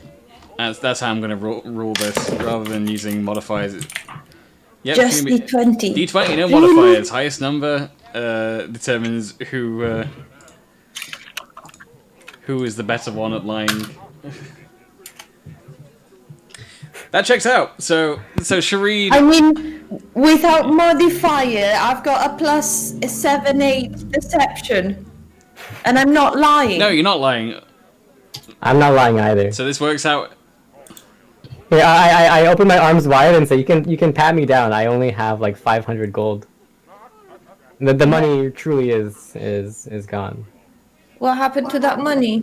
That's how I'm going to rule this, rather than using modifiers. Yep, Just it's gonna D20. be D20, no modifiers. Highest number determines who is the better one at lying. That checks out. So Sharid. I mean, without modifier, I've got a plus 7/8 deception. And I'm not lying. No, you're not lying. I'm not lying either. So this works out. Yeah, I open my arms wide and say, you can pat me down. I only have like 500 gold. The money truly is gone. What happened to that money?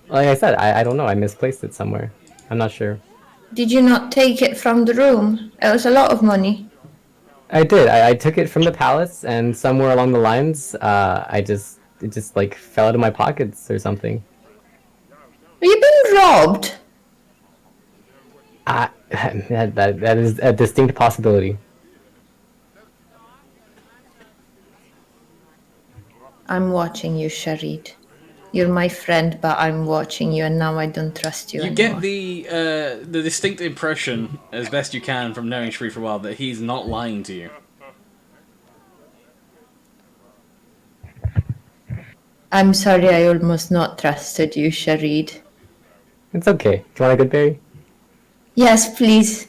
Like I said, I don't know. I misplaced it somewhere. I'm not sure. Did you not take it from the room? It was a lot of money. I did. I took it from the palace, and somewhere along the lines, it just like fell out of my pockets or something. Are you being robbed? That is a distinct possibility. I'm watching you, Sharid. You're my friend, but I'm watching you, and now I don't trust you You anymore. get the distinct impression, as best you can from knowing Shree for a while, that he's not lying to you. I'm sorry, I almost not trusted you, Sharid. It's okay. Do you want a good berry? Yes, please.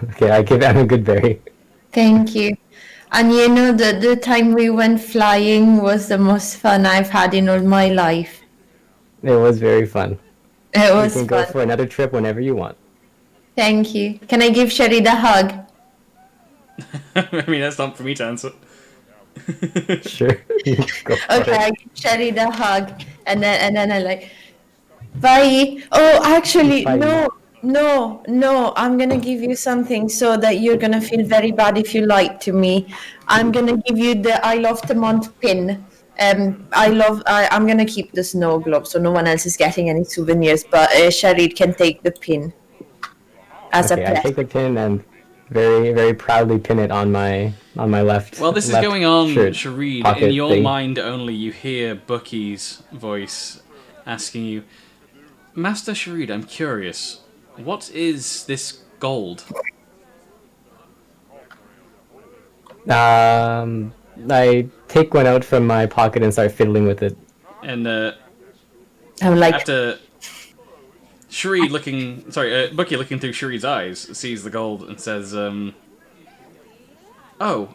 Okay, I give Em a good berry. Thank you. And you know that the time we went flying was the most fun I've had in all my life. It was very fun. It You was can fun. go for another trip whenever you want. Thank you. Can I give Sharid a hug? I mean, that's not for me to answer. Sure. Go for Okay, I it. give Sharid a hug, and then I like, bye. Oh, actually, Bye. no. I'm gonna give you something so that you're gonna feel very bad if you lied to me. I'm gonna give you the I love Temont pin. I'm gonna keep the snow globe so no one else is getting any souvenirs, but Sharid can take the pin as a Okay, I pledge. take the pin and very, very proudly pin it on my left. While this is left going on, shirt Sharid, in pocket your thing. mind only, you hear Bucky's voice asking you, Master Sharid, I'm curious, what is this gold? I take one out from my pocket and start fiddling with it. And I'm like, after Bucky looking through Shuri's eyes, sees the gold and says, oh,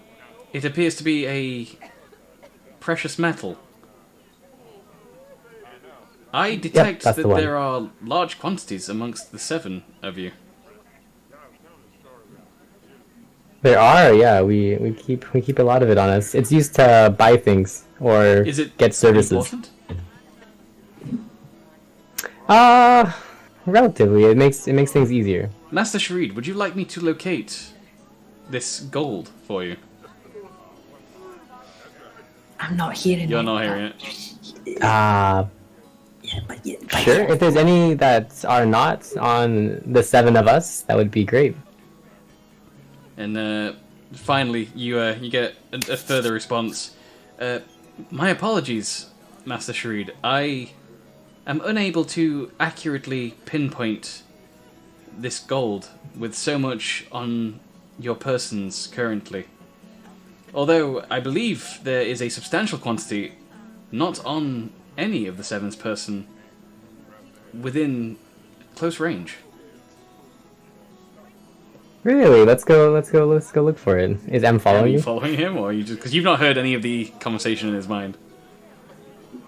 it appears to be a precious metal. I detect that's that the one. there are large quantities amongst the 7 of you. There are, yeah. We keep a lot of it on us. It's used to buy things or Is it get services. important? Relatively. It makes things easier. Master Sharid, would you like me to locate this gold for you? I'm not hearing You're it. not hearing it. Sure. If there's any that are not on the 7 of us, that would be great. And finally, you get a further response. My apologies, Master Sharid. I am unable to accurately pinpoint this gold with so much on your persons currently. Although I believe there is a substantial quantity not on any of the 7's person within close range. Really? Let's go look for it. Is M Are following you you? following him, or are you just because you've not heard any of the conversation in his mind?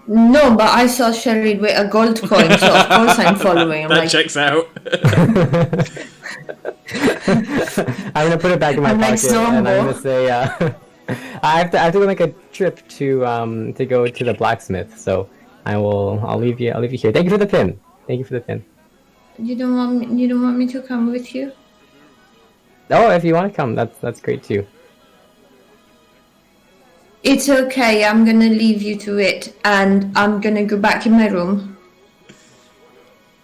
No, but I saw Sharid with a gold coin, so of course I'm following. I'm That like, checks out. I'm gonna put it back in my I'm like pocket and I'm gonna Zombo. say I have to go make a trip to go to the blacksmith, so I'll leave you here. Thank you for the pin. Thank you for the pin. you don't want me to come with you? Oh, if you want to come, that's great too. It's okay. I'm gonna leave you to it, and I'm gonna go back in my room.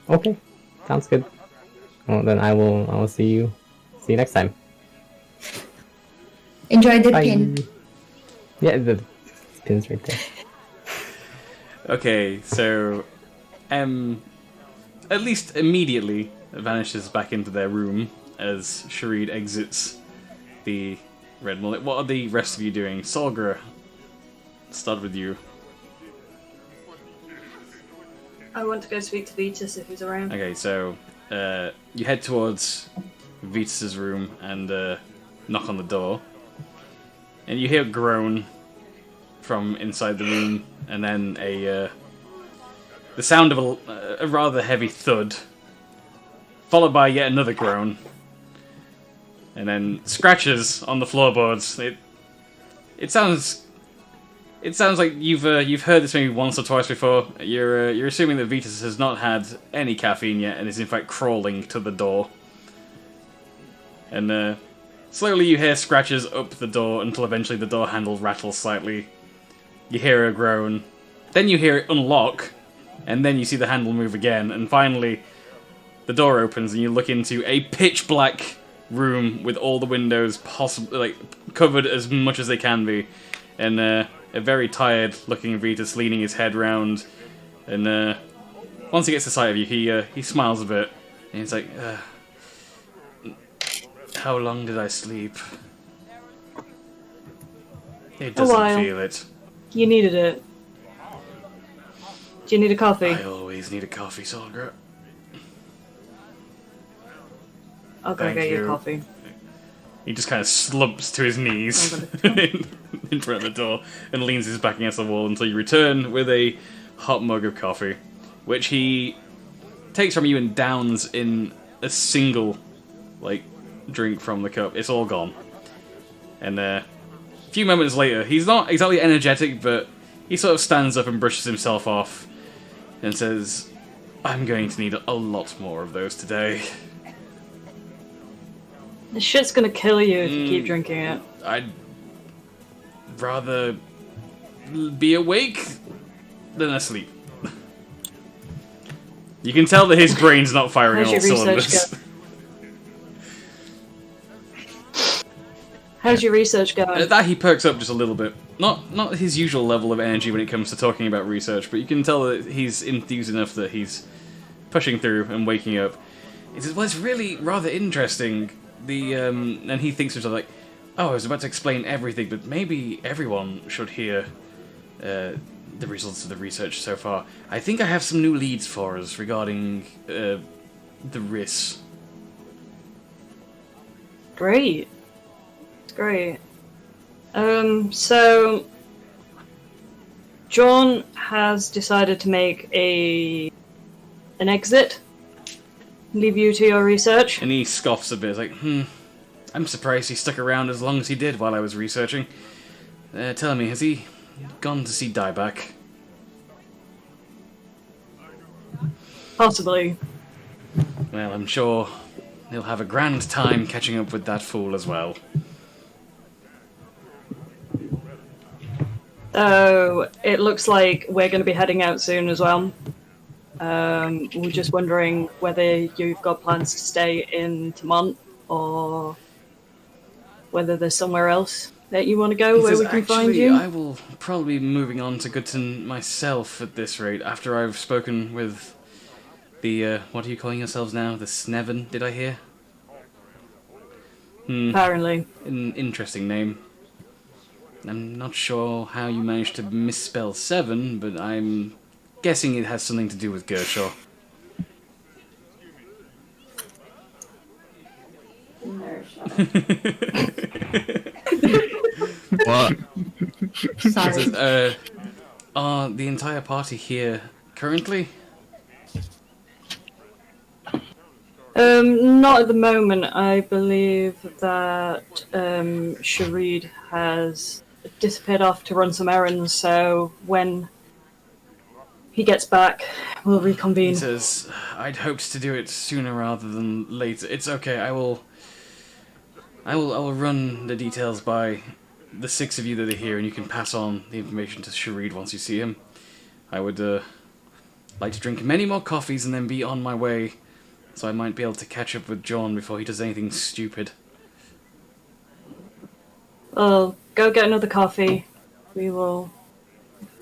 Okay, sounds good. Well, then I will see you next time. Enjoy the Bye. pin. Yeah, the pin's right there. Okay, so at least immediately vanishes back into their room as Sharid exits the Red Mullet. What are the rest of you doing? Solgra, start with you. I want to go speak to Vetus if he's around. Okay, so you head towards Vitus's room and knock on the door. And you hear a groan from inside the room, and then the sound of a rather heavy thud, followed by yet another groan, and then scratches on the floorboards. It sounds like you've heard this maybe once or twice before. You're assuming that Vitus has not had any caffeine yet and is in fact crawling to the door. And Slowly you hear scratches up the door until eventually the door handle rattles slightly. You hear a groan. Then you hear it unlock, and then you see the handle move again, and finally the door opens and you look into a pitch black room with all the windows covered as much as they can be, and a very tired looking Vitus leaning his head round, and once he gets a sight of you, he smiles a bit, and he's like, how long did I sleep? It doesn't while. feel it. You needed it. Do you need a coffee? I always need a coffee, Solgra. I'll go Thank get you you. a coffee. He just kind of slumps to his knees in front of the door and leans his back against the wall until you return with a hot mug of coffee, which he takes from you and downs in a single, drink from the cup. It's all gone. And a few moments later, he's not exactly energetic, but he sort of stands up and brushes himself off and says, I'm going to need a lot more of those today. This shit's gonna kill you if you keep drinking it. I'd rather be awake than asleep. You can tell that his brain's not firing How's on all your research cylinders. How's your research going? At that he perks up just a little bit. Not his usual level of energy when it comes to talking about research, but you can tell that he's enthused enough that he's pushing through and waking up. He says, well, it's really rather interesting. And he thinks to himself, oh, I was about to explain everything, but maybe everyone should hear the results of the research so far. I think I have some new leads for us regarding the RIS. Great. Great. So John has decided to make an exit. Leave you to your research. And he scoffs a bit, I'm surprised he stuck around as long as he did while I was researching. Tell me, has he gone to see Dieback? Possibly. Well, I'm sure he'll have a grand time catching up with that fool as well. So it looks like we're going to be heading out soon as well. We're just wondering whether you've got plans to stay in Tamont or whether there's somewhere else that you want to go where we can find you. I will probably be moving on to Goodton myself at this rate after I've spoken with the, what are you calling yourselves now? The Sneven, did I hear? Apparently. An interesting name. I'm not sure how you managed to misspell 7, but I'm guessing it has something to do with Gershaw. What? Sorry. Are the entire party here currently? Not at the moment. I believe that Sharid has disappeared off to run some errands, so when he gets back, we'll reconvene. He says, I'd hoped to do it sooner rather than later. It's okay, I will run the details by the 6 of you that are here, and you can pass on the information to Sharid once you see him. I would like to drink many more coffees and then be on my way, so I might be able to catch up with John before he does anything stupid. Well, go get another coffee. We will...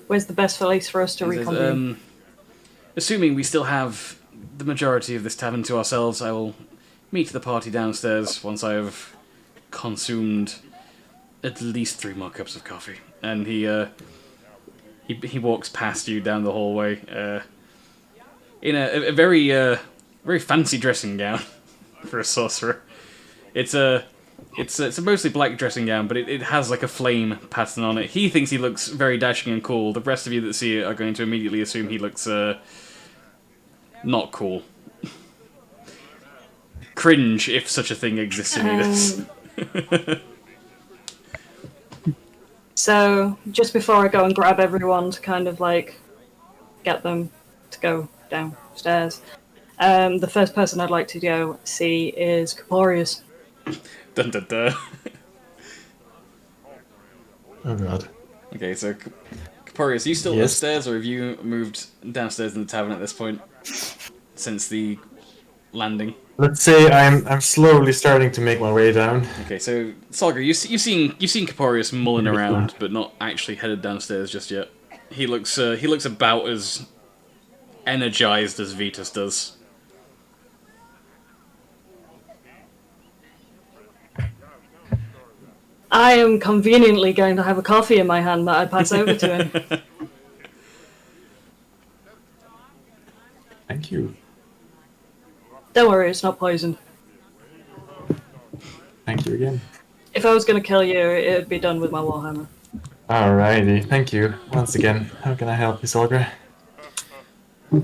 Where's the best place for us to He says, reconvene? assuming we still have the majority of this tavern to ourselves, I will meet the party downstairs once I have consumed at least 3 more cups of coffee. And he walks past you down the hallway in a very fancy dressing gown for a sorcerer. It's a mostly black dressing gown, but it has like a flame pattern on it. He thinks he looks very dashing and cool. The rest of you that see it are going to immediately assume he looks not cool. Cringe, if such a thing exists in Edith. So, just before I go and grab everyone to kind of get them to go downstairs, the first person I'd like to go see is Caporius. Dun dun dun. Oh god. Okay, so Caporius, are you still Yes. upstairs, or have you moved downstairs in the tavern at this point since the landing? Let's say I'm slowly starting to make my way down. Okay, so Salga, you've seen Caporius mulling around, but not actually headed downstairs just yet. He looks about as energized as Vitus does. I am conveniently going to have a coffee in my hand that I pass over to him. Thank you. Don't worry, it's not poisoned. Thank you again. If I was going to kill you, it would be done with my warhammer. Alrighty, thank you. Once again, how can I help you, Solgra?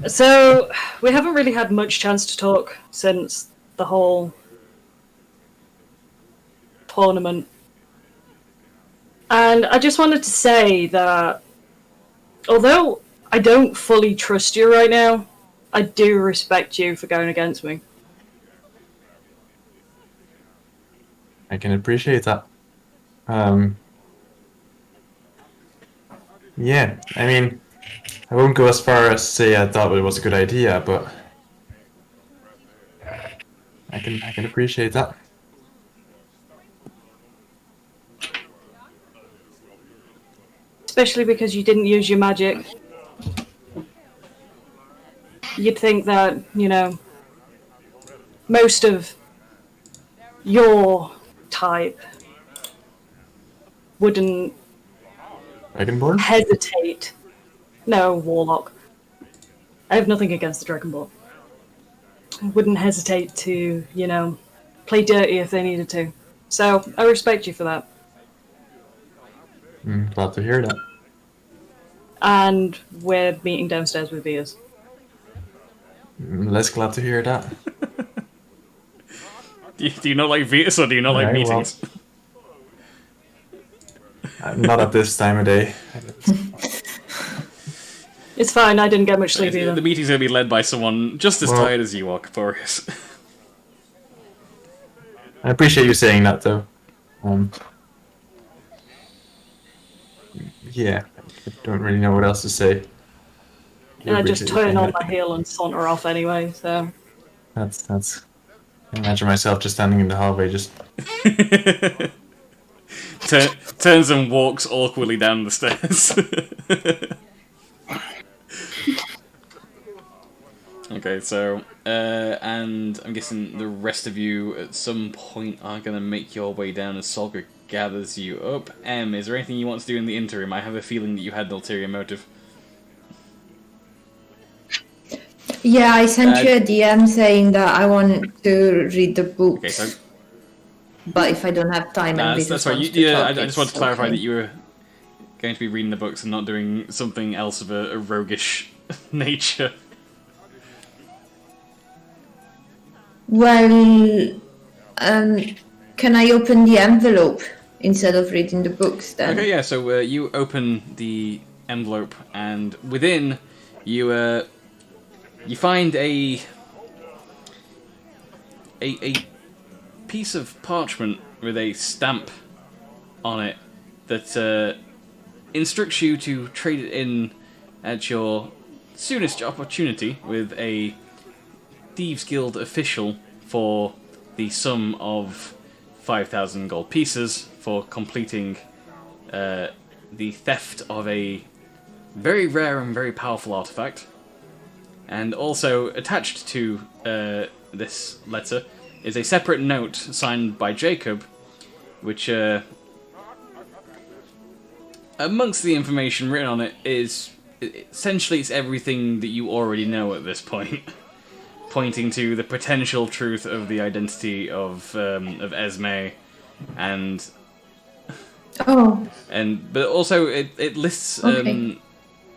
So, we haven't really had much chance to talk since the whole tournament. And I just wanted to say that although I don't fully trust you right now, I do respect you for going against me. I can appreciate that. Yeah, I mean, I won't go as far as say I thought it was a good idea, but I can appreciate that. Especially because you didn't use your magic. You'd think that, you know, most of your type wouldn't Dragonborn? hesitate. No, Warlock. I have nothing against the Dragonborn. I wouldn't hesitate to, you know, play dirty if they needed to. So, I respect you for that. Glad to hear that. And we're meeting downstairs with Vias. Less glad to hear that. Do you not like Vitus, or do you not like Alright, well. meetings? Not at this time of day. It's fine, I didn't get much sleep either. The meeting's going to be led by someone just as Well- tired as you are, Caporius. I appreciate you saying that, though. Yeah, I don't really know what else to say. And I just Appreciate you turn saying on that. my heel and saunter off anyway, so... That's. I imagine myself just standing in the hallway, just. Turns and walks awkwardly down the stairs. Okay, so, and I'm guessing the rest of you at some point are going to make your way down as Solga gathers you up. Is there anything you want to do in the interim? I have a feeling that you had an ulterior motive. Yeah, I sent you a DM saying that I want to read the books. Okay, so But if I don't have time, and that's right. I just wanted to clarify that you were going to be reading the books and not doing something else of a roguish nature. Well, can I open the envelope instead of reading the books then? Okay, yeah. So you open the envelope, and within you find a piece of parchment with a stamp on it that instructs you to trade it in at your soonest opportunity with a Thieves Guild official for the sum of 5,000 gold pieces for completing the theft of a very rare and very powerful artifact. And also attached to this letter is a separate note signed by Jacob, which amongst the information written on it is essentially it's everything that you already know at this point, pointing to the potential truth of the identity of Esme, and but also it lists a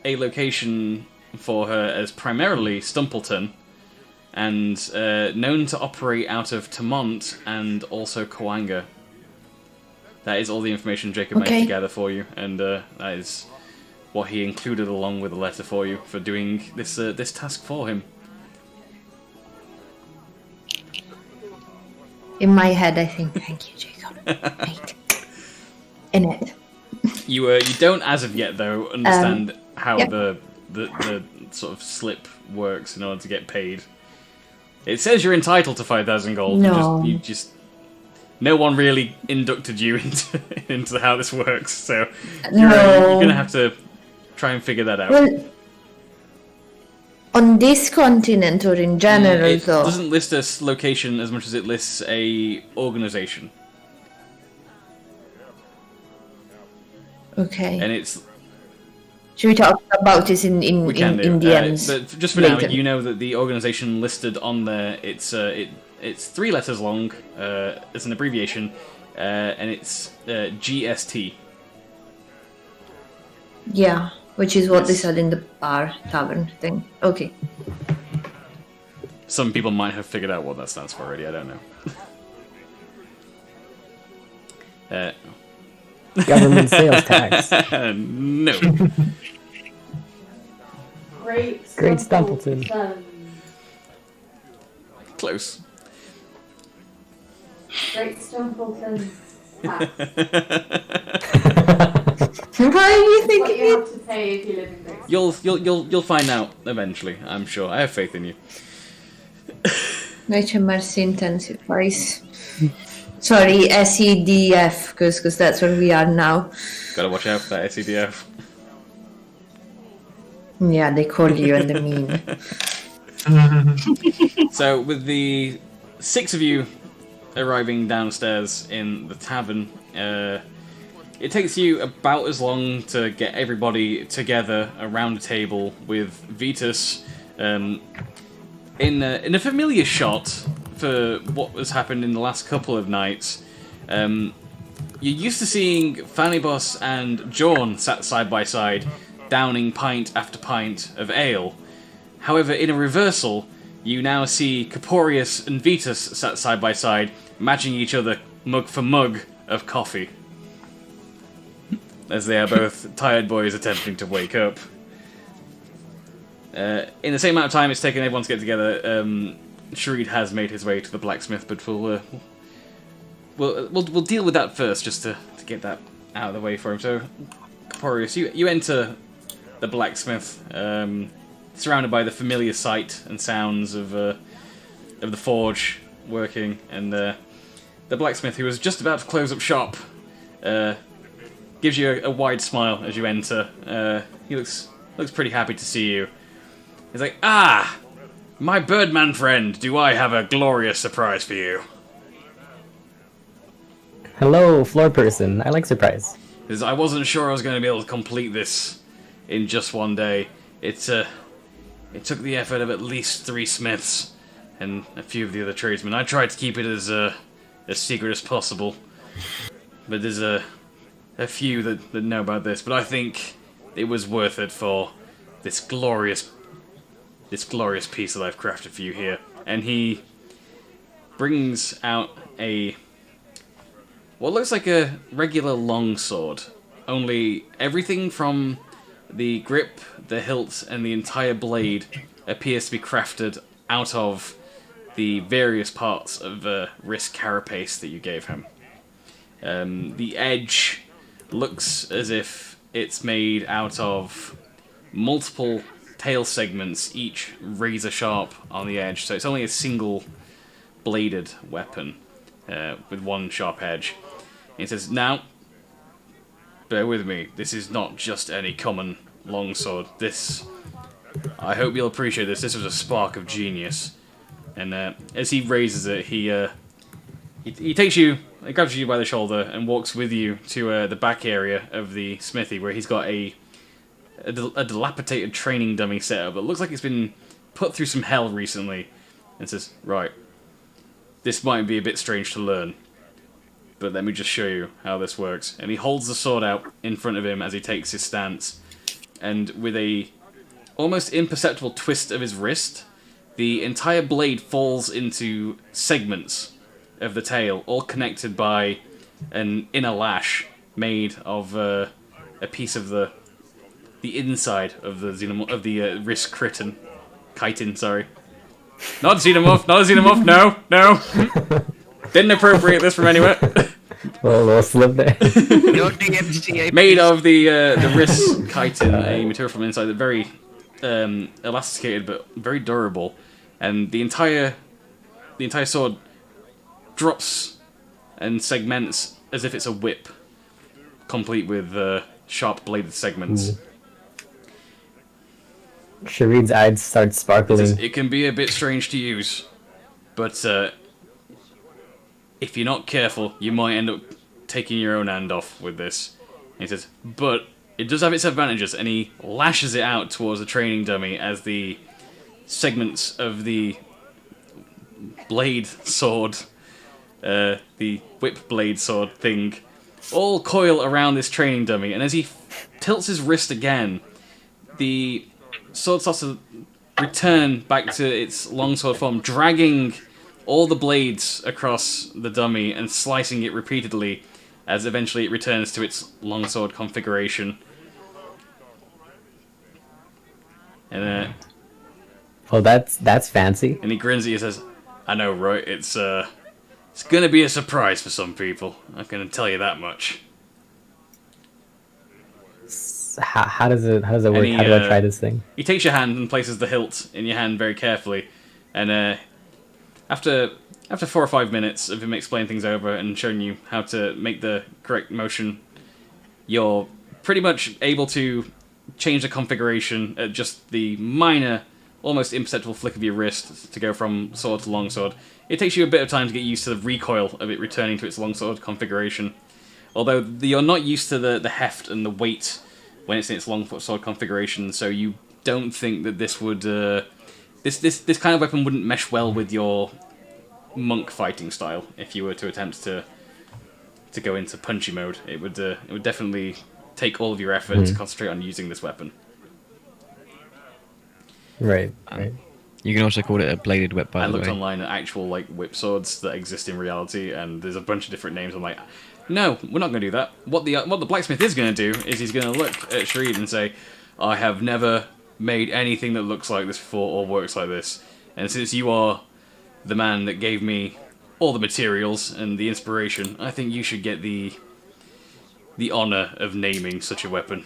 location for her as primarily Stumpleton, and known to operate out of Tamont and also Coanga. That is all the information Jacob managed to gather for you, and that is what he included along with the letter for you for doing this task for him. In my head, I think, thank you, Jacob. Right. In it. You don't, as of yet, though, understand how yep. the sort of slip works in order to get paid. It says you're entitled to 5,000 gold. No. You just no one really inducted you into how this works, so you're gonna have to try and figure that out. Well, on this continent or in general, it though. doesn't list a location as much as it lists a organization. Okay. And it's. Should we talk about this in DMs? But just for later? now, you know that the organization listed on there, it's 3 letters long, it's an abbreviation, and it's GST. Yeah, which is what they said in the tavern thing. Okay. Some people might have figured out what that stands for already, I don't know. Government sales tax. No. Great Stumpleton. Close. Great Stumpleton. Why are you What thinking you it? have to pay if you live in Great You'll find out eventually, I'm sure. I have faith in you. Nature mercy intensifies. Sorry, SEDF, because that's where we are now. Gotta watch out for that SEDF. Yeah, they call you and the mean. So, with the 6 of you arriving downstairs in the tavern, it takes you about as long to get everybody together around a table with Vetus in a familiar shot for what has happened in the last couple of nights. You're used to seeing Fanibos and Jorn sat side by side, downing pint after pint of ale. However, in a reversal, you now see Caporius and Vetus sat side by side, matching each other mug for mug of coffee. As they are both tired boys attempting to wake up. In the same amount of time it's taken everyone to get together, Shreed has made his way to the blacksmith, but we'll deal with that first, just to get that out of the way for him. So, Caporius, you enter the blacksmith, surrounded by the familiar sight and sounds of the forge working, and the blacksmith, who was just about to close up shop, gives you a wide smile as you enter. He looks pretty happy to see you. He's like, "Ah, my birdman friend, do I have a glorious surprise for you?" Hello, floor person. I like surprise. Because I wasn't sure I was going to be able to complete this in just one day. It took the effort of at least 3 smiths and a few of the other tradesmen. I tried to keep it as secret as possible, but there's a few that know about this. But I think it was worth it for this glorious piece that I've crafted for you here. And he brings out what looks like a regular longsword, only everything from the grip, the hilt, and the entire blade appears to be crafted out of the various parts of the wrist carapace that you gave him. The edge looks as if it's made out of multiple tail segments, each razor sharp on the edge, so it's only a single bladed weapon with one sharp edge. And he says, "Now, bear with me, this is not just any common longsword. I hope you'll appreciate this. This was a spark of genius." And as he raises it, he takes you, he grabs you by the shoulder and walks with you to the back area of the smithy, where he's got a dilapidated training dummy set up. It looks like it's been put through some hell recently. And says, "Right, this might be a bit strange to learn, but let me just show you how this works." And he holds the sword out in front of him as he takes his stance. And with a almost imperceptible twist of his wrist, the entire blade falls into segments of the tail, all connected by an inner lash made of a piece of the inside of the wrist chitin, sorry. Not xenomorph, no. Didn't appropriate this from anywhere. little slip there. Your DMCA. Made of the wrist chitin, a material from inside that very elasticated but very durable, and the entire sword drops and segments as if it's a whip, complete with sharp bladed segments. Sharid's eyes start sparkling. It can be a bit strange to use, but if you're not careful, you might end up taking your own hand off with this. And he says, but it does have its advantages, and he lashes it out towards the training dummy as the segments of the blade sword, the whip blade sword thing, all coil around this training dummy, and as he tilts his wrist again, the sword starts to return back to its longsword form, dragging all the blades across the dummy and slicing it repeatedly as eventually it returns to its longsword configuration. And well, that's fancy. And he grins at you and says, I know, right? It's gonna be a surprise for some people. I'm gonna tell you that much. How does it work? How do I try this thing? He takes your hand and places the hilt in your hand very carefully, and after 4 or 5 minutes of him explaining things over and showing you how to make the correct motion, you're pretty much able to change the configuration at just the minor, almost imperceptible flick of your wrist to go from sword to longsword. It takes you a bit of time to get used to the recoil of it returning to its longsword configuration. Although you're not used to the heft and the weight when it's in its longsword configuration, so you don't think that this would this kind of weapon wouldn't mesh well with your monk fighting style if you were to attempt to go into punchy mode. It would definitely take all of your effort to concentrate on using this weapon. Right. You can also call it a bladed whip, by the way. I looked online at actual whip swords that exist in reality, and there's a bunch of different names. I'm like, no, we're not going to do that. What the blacksmith is going to do is he's going to look at Sharid and say, I have never made anything that looks like this before or works like this. And since you are the man that gave me all the materials and the inspiration, I think you should get the honor of naming such a weapon.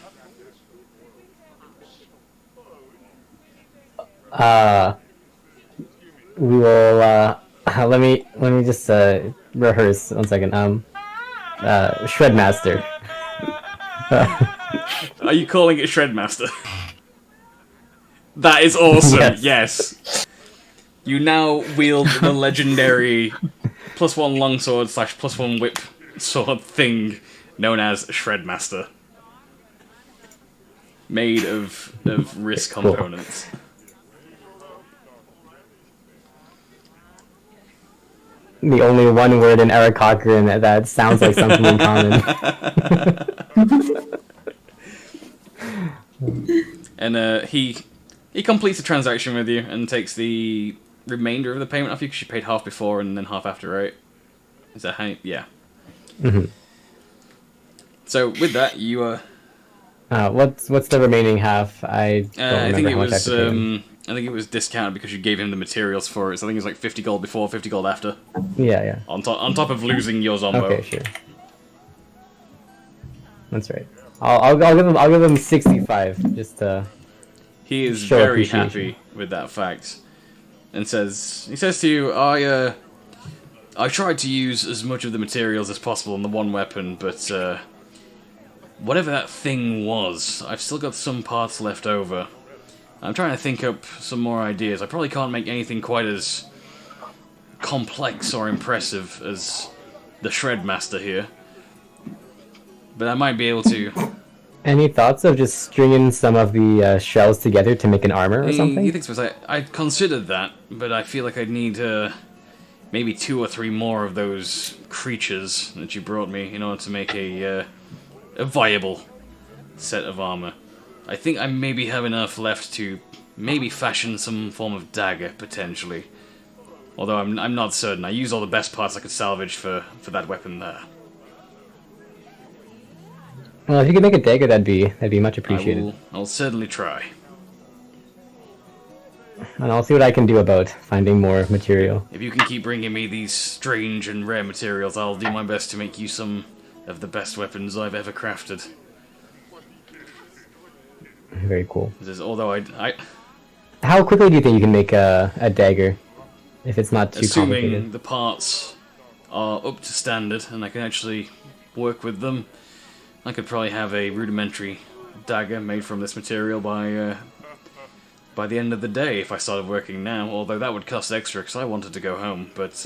We will let me just rehearse 1 second. Shredmaster. Are you calling it Shredmaster? That is awesome. Yes. You now wield the legendary +1 longsword / +1 whip sword thing known as Shredmaster, made of wrist components. The only one word in Eric Cochran that sounds like something in common. And he completes the transaction with you and takes the remainder of the payment off you because you paid half before and then half after, right? Is that how? Yeah. Mm-hmm. So with that, you what's the remaining half? I don't remember how much I have to pay him. I think it was discounted because you gave him the materials for it. So I think it was like 50 gold before, 50 gold after. Yeah. On top of losing your Zombo. Okay, sure. That's right. I'll give him 65 just to. He is show very appreciation. happy with that fact, and he says to you, I tried to use as much of the materials as possible in the one weapon, but whatever that thing was, I've still got some parts left over. I'm trying to think up some more ideas. I probably can't make anything quite as complex or impressive as the Shredmaster here, but I might be able to. Any thoughts of just stringing some of the shells together to make an armor or something? He thinks I considered that, but I feel like I'd need maybe 2 or 3 more of those creatures that you brought me in order to make a viable set of armor. I think I maybe have enough left to maybe fashion some form of dagger, potentially. Although I'm not certain. I used all the best parts I could salvage for that weapon there. Well, if you could make a dagger, that'd be much appreciated. I'll certainly try. and I'll see what I can do about finding more material. If you can keep bringing me these strange and rare materials, I'll do my best to make you some of the best weapons I've ever crafted. Very cool. Although I How quickly do you think you can make a dagger, if it's not too assuming complicated? the parts are up to standard and I can actually work with them, I could probably have a rudimentary dagger made from this material by the end of the day if I started working now, although that would cost extra because I wanted to go home, but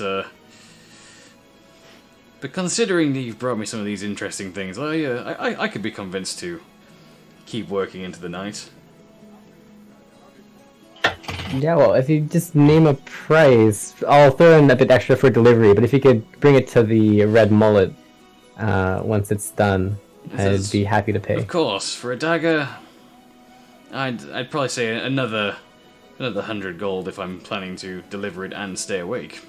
considering that you've brought me some of these interesting things, I could be convinced to keep working into the night. Yeah, well, if you just name a price, I'll throw in a bit extra for delivery, but if you could bring it to the Red Mullet once it's done, I'd be happy to pay. Of course, for a dagger, I'd probably say another 100 gold if I'm planning to deliver it and stay awake.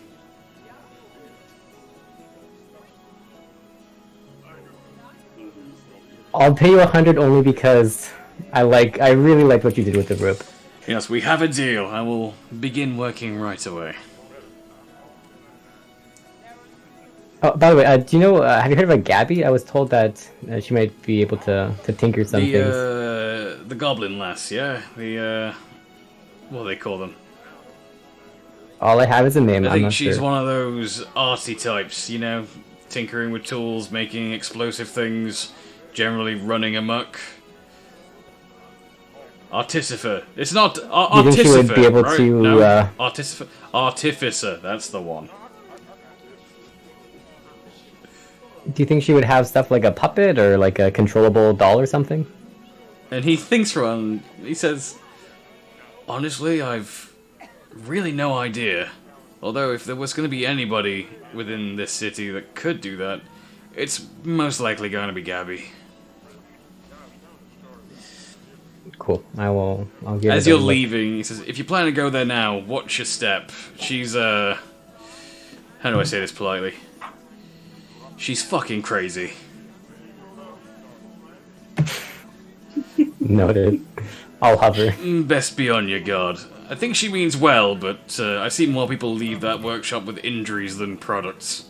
I'll pay you 100 only because I really like what you did with the rope. Yes, we have a deal. I will begin working right away. Oh, by the way, do you know, have you heard of a Gabby? I was told that she might be able to tinker some things. The goblin lass, yeah? What do they call them? All I have is a name, I I'm think not she's sure. one of those arty types, you know? Tinkering with tools, making explosive things, generally running amok. Artificer. It's not Do you artificer. think she would be able right? to, No, artificer. Artificer. That's the one. Do you think she would have stuff like a puppet or like a controllable doll or something? And he thinks for one. He says, "Honestly, I've really no idea. Although if there was going to be anybody within this city that could do that, it's most likely going to be Gabby." Cool. I'll give As it a you're look. leaving, he says, "If you plan to go there now, watch your step. She's how do I say this politely? She's fucking crazy." Noted. I'll hover. Best be on your guard. I think she means well, but I've seen more people leave that workshop with injuries than products.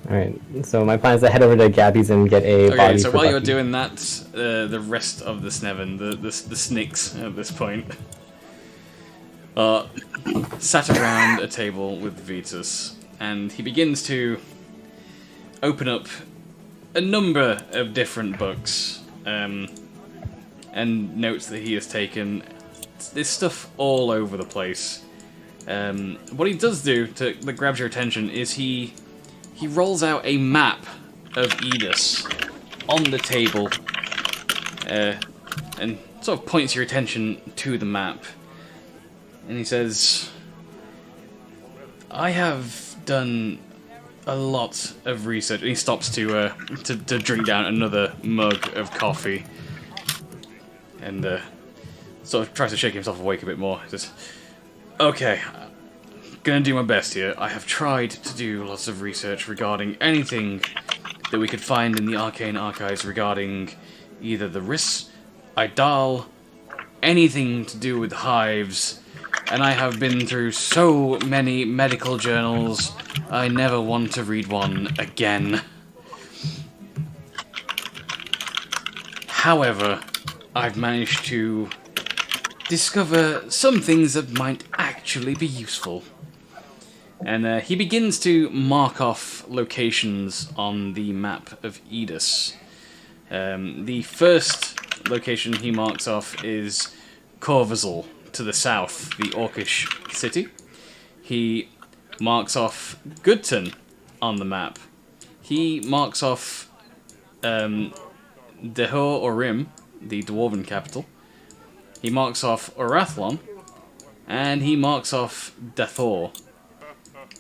Alright, so my plan is to head over to Gabby's and get a Okay, body so for while you're Bucky. doing that, the rest of the Sneven, the Snicks at this point, sat around a table with Vetus, and he begins to open up a number of different books, and notes that he has taken. There's stuff all over the place. What he does do that grabs your attention is he rolls out a map of Edis on the table, and sort of points your attention to the map. And he says, "I have done a lot of research." And he stops to drink down another mug of coffee, and sort of tries to shake himself awake a bit more. He says, "Okay, gonna do my best here. I have tried to do lots of research regarding anything that we could find in the arcane archives regarding either the Riss, Idal, anything to do with hives, and I have been through so many medical journals, I never want to read one again. However, I've managed to discover some things that might actually be useful." And he begins to mark off locations on the map of Edis. The first location he marks off is Corvusel, to the south, the Orcish city. He marks off Goodton on the map. He marks off Dehor Orim, the dwarven capital. He marks off Orathlon, and he marks off Dathor.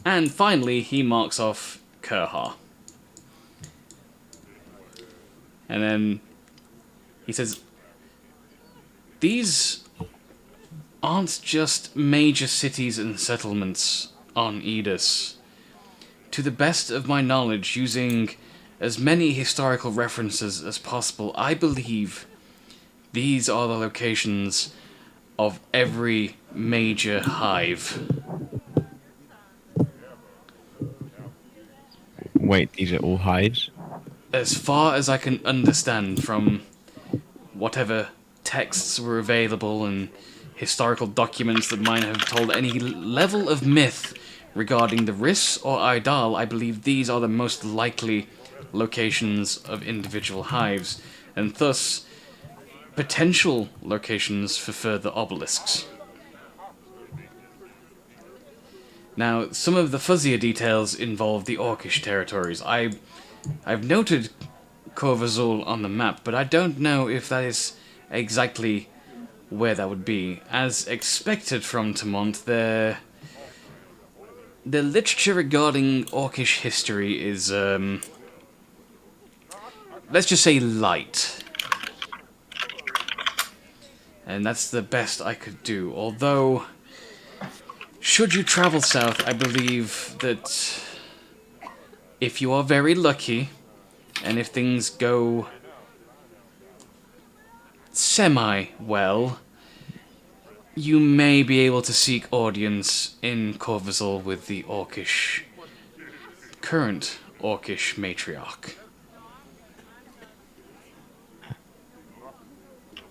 And finally, he marks off Kerhar. And then he says, "These aren't just major cities and settlements on Edis. To the best of my knowledge, using as many historical references as possible, I believe these are the locations of every major hive. Wait, these are all hives? As far as I can understand from whatever texts were available and historical documents that might have told any level of myth regarding the Riss or Idal, I believe these are the most likely locations of individual hives, and thus potential locations for further obelisks. Now, some of the fuzzier details involve the Orcish territories. I've noted Corvazul on the map, but I don't know if that is exactly where that would be. As expected from Tamont, the literature regarding Orcish history is, let's just say light. And that's the best I could do. Although, should you travel south, I believe that if you are very lucky, and if things go semi-well, you may be able to seek audience in Corvazul with the current Orcish matriarch.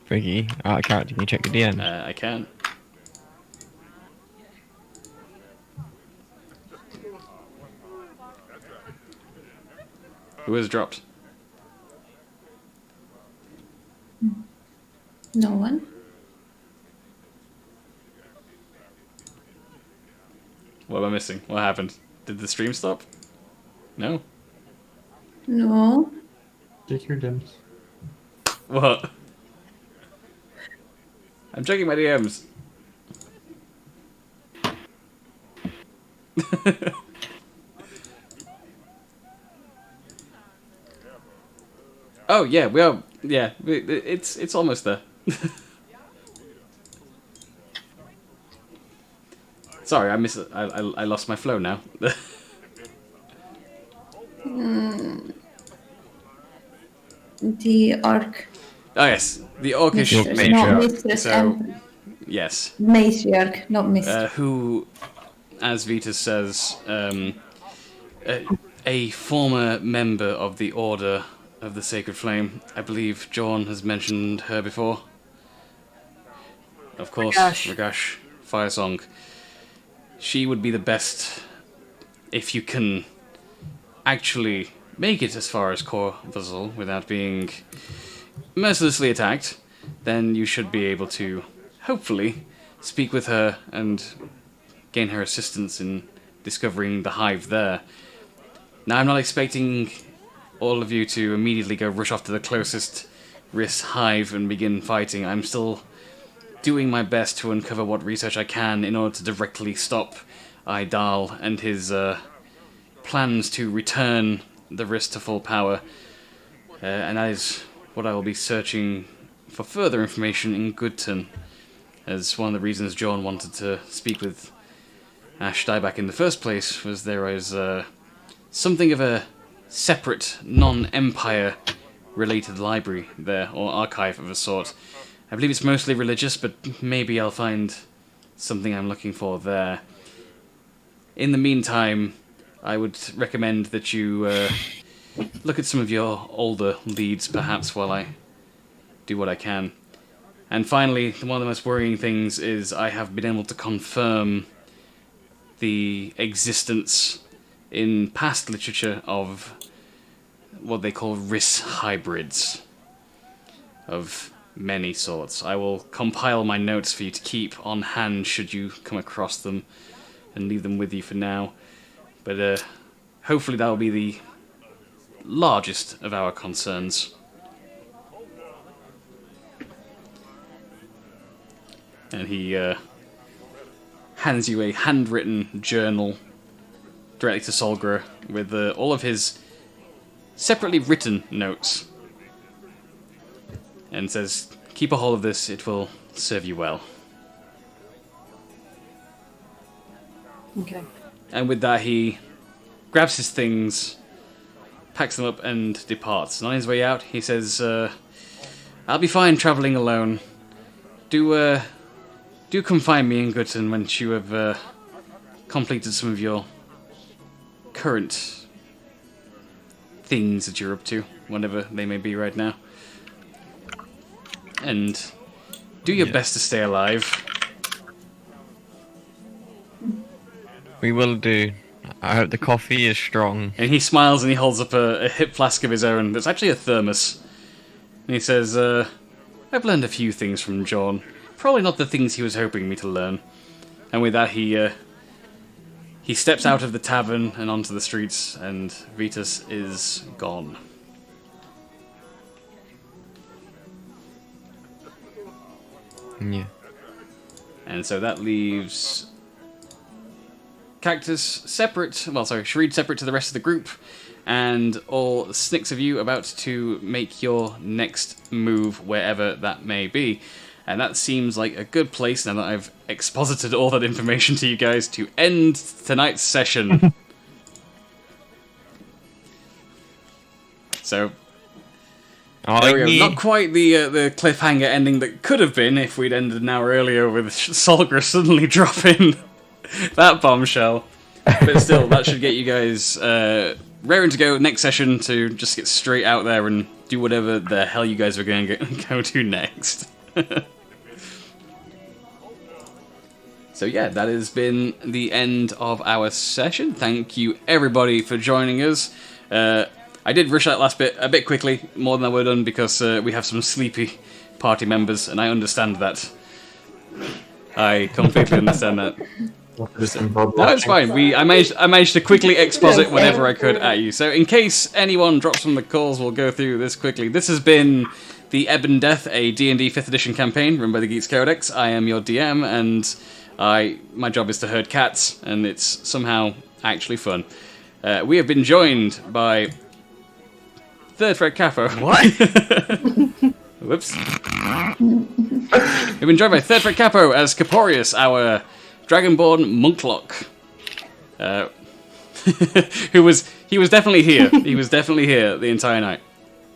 Friggy, out of character, can you check the DM? I can. Who has dropped? No one. What am I missing? What happened? Did the stream stop? No? No. Check your DMs. What? I'm checking my DMs. Oh yeah, we are. Yeah, it's almost there. Sorry, I lost my flow now. The Orc. Oh yes, the Orcish Mistress, not matriarch. Mistress, So yes, matriarch, not Mistress. who, as Vita says, a former member of the Order of the Sacred Flame. I believe Jorn has mentioned her before. Of course, Ragash Firesong. She would be the best if you can actually make it as far as Corvazul without being mercilessly attacked. Then you should be able to, hopefully, speak with her and gain her assistance in discovering the hive there. Now, I'm not expecting all of you to immediately go rush off to the closest Riss hive and begin fighting. I'm still doing my best to uncover what research I can in order to directly stop Idal and his plans to return the Riss to full power. And that is what I will be searching for further information in Goodton, as one of the reasons John wanted to speak with Ash Dieback in the first place was there was something of a separate, non-Empire related library there, or archive of a sort. I believe it's mostly religious, but maybe I'll find something I'm looking for there. In the meantime, I would recommend that you look at some of your older leads, perhaps, while I do what I can. And finally, one of the most worrying things is I have been able to confirm the existence in past literature of what they call Riss hybrids of many sorts. I will compile my notes for you to keep on hand should you come across them, and leave them with you for now. But hopefully that will be the largest of our concerns. And he hands you a handwritten journal directly to Solgra with all of his separately written notes. And says, keep a hold of this, it will serve you well. Okay. And with that, he grabs his things, packs them up, and departs. And on his way out, he says, I'll be fine traveling alone. Do come find me in Gutton once you have completed some of your current things that you're up to, whatever they may be right now. And do your best to stay alive. We will do. I hope the coffee is strong. And he smiles and he holds up a hip flask of his own that's actually a thermos. And he says, I've learned a few things from John. Probably not the things he was hoping me to learn. And with that, he steps out of the tavern and onto the streets, and Vitus is gone. Yeah. And so that leaves Cactus separate, well, sorry, Shreed separate to the rest of the group, and all 6 of you about to make your next move, wherever that may be. And that seems like a good place, now that I've exposited all that information to you guys, to end tonight's session. So, there we go. Not quite the cliffhanger ending that could have been if we'd ended an hour earlier with Solgra suddenly dropping that bombshell. But still, that should get you guys raring to go next session to just get straight out there and do whatever the hell you guys are going to go to next. So yeah, that has been the end of our session. Thank you everybody for joining us. I did rush that last bit a bit quickly, more than I would have done, because we have some sleepy party members, and I understand that. I completely understand that. No, it's fine. I managed to quickly exposit whenever I could at you. So in case anyone drops from the calls, we'll go through this quickly. This has been the Ebon Death, a D&D 5th edition campaign run by the Geeks Codex. I am your DM, and my job is to herd cats, and it's somehow actually fun. We have been joined by Third Threat Capo. What? Whoops. We've been joined by Third Threat Capo as Caporius, our Dragonborn Monklock. He was definitely here. He was definitely here the entire night.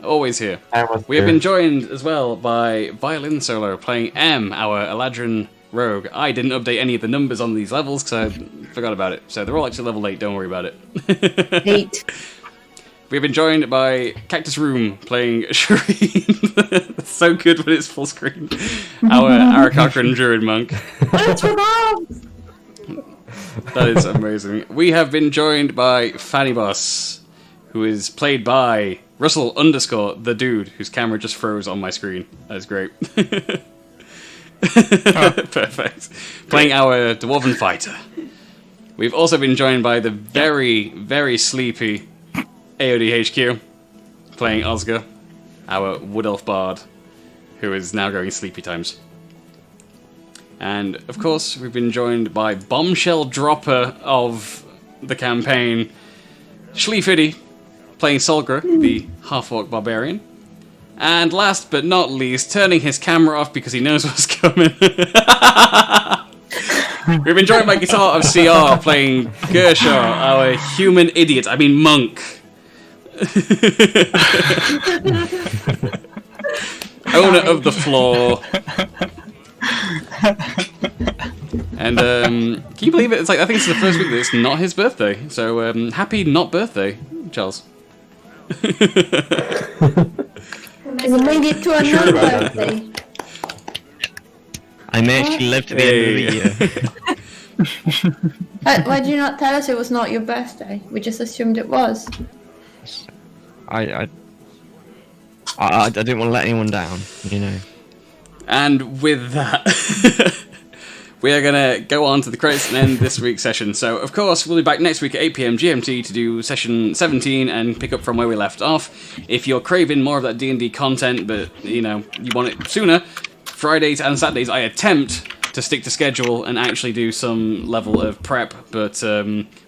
Always here. We have been joined as well by Violin Solo playing M, our Eladrin Rogue. I didn't update any of the numbers on these levels because I forgot about it. So they're all actually level 8, don't worry about it. 8. We've been joined by Cactus Room playing Shireen. That's so good when it's full screen. Our Arakakran Druid Monk. That is amazing. We have been joined by Fanny Boss, who is played by Russell _ the dude, whose camera just froze on my screen. That is great. Perfect. Playing our Dwarven Fighter. We've also been joined by the very, very sleepy AODHQ, playing Oscar, our Wood Elf Bard, who is now going sleepy times. And, of course, we've been joined by bombshell dropper of the campaign, Schliefidi, playing Solgra, the half-orc barbarian. And last but not least, turning his camera off because he knows what's coming. We've been joined by Guitar of CR, playing Gershaw, our human idiot, monk. Owner of the floor. And can you believe it? It's like, I think it's the first week that it's not his birthday. So happy not birthday, Charles. You made it to another birthday. I may actually live to the end of the year. Why did you not tell us it was not your birthday? We just assumed it was. I didn't want to let anyone down, you know. And with that, we are going to go on to the credits and end this week's session. So, of course, we'll be back next week at 8 PM GMT to do session 17 and pick up from where we left off. If you're craving more of that D&D content, but, you want it sooner, Fridays and Saturdays I attempt to stick to schedule and actually do some level of prep, but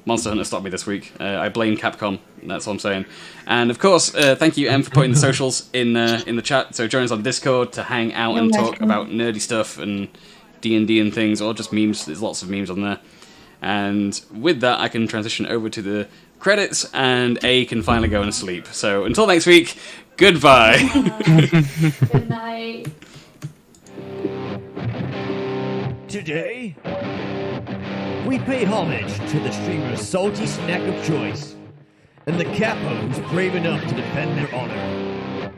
Monster Hunter stopped me this week. I blame Capcom, that's all I'm saying. And of course, thank you, Em, for putting the socials in the chat. So join us on Discord to hang out and talk about nerdy stuff and D&D and things, or just memes. There's lots of memes on there. And with that, I can transition over to the credits, and A can finally go and sleep. So until next week, Goodbye. Good night. Today, we pay homage to the streamer's salty snack of choice, and the capos brave enough to defend their honor.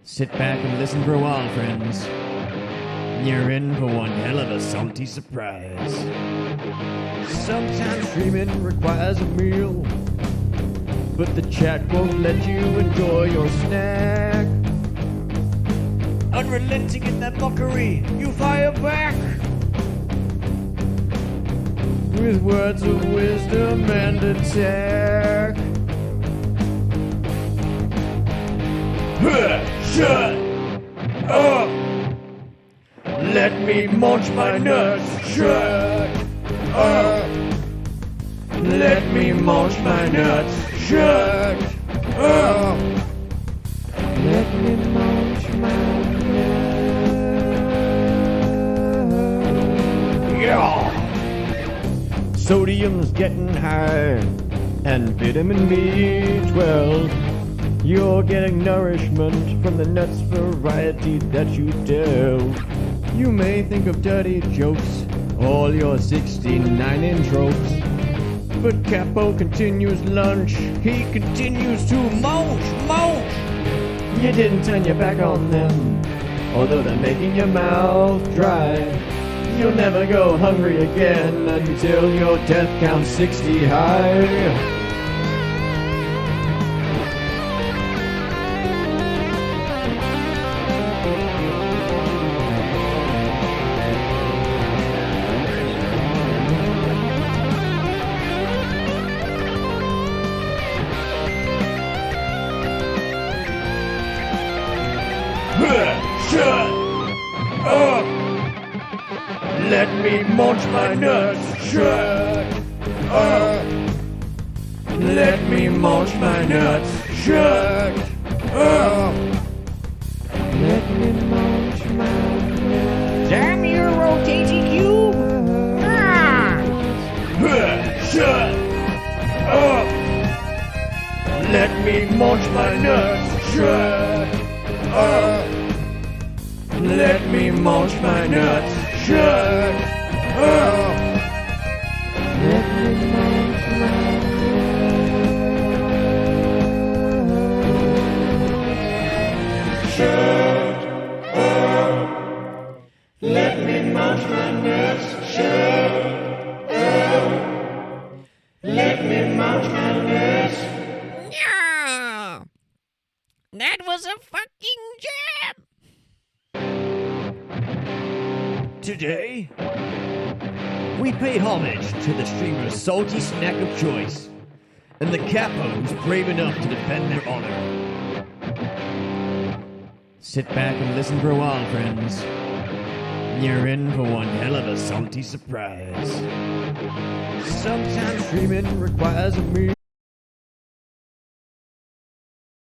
Sit back and listen for a while, friends. You're in for one hell of a salty surprise. Sometimes streaming requires a meal, but the chat won't let you enjoy your snack. Unrelenting in that mockery, you fire back with words of wisdom and attack. Shut up! Let me munch my nuts. Shut up! Let me munch my nuts. Shut up! Let me munch my nuts. Yeah! Sodium's getting high, and vitamin B12. You're getting nourishment from the nuts variety that you do. You may think of dirty jokes, all your 69 tropes. But Capo continues lunch, he continues to munch. You didn't turn your back on them, although they're making your mouth dry. You'll never go hungry again until your death counts 60 high. Shut up! Let me munch my nuts. Shut up! Let me munch my nuts. Shut up! Let me munch my nuts. Damn you, rotating cube! Shut up! Let me munch my nuts. Shut up! Let me munch my nuts. Shut up! Let me munch my nuts. Shut up! Let me munch my nuts. Shut up! Let me munch my nuts. Yeah! That was a fucking jam! Today, we pay homage to the streamer's salty snack of choice, and the capos brave enough to defend their honor. Sit back and listen for a while, friends. You're in for one hell of a salty surprise. Sometimes streaming requires a meal.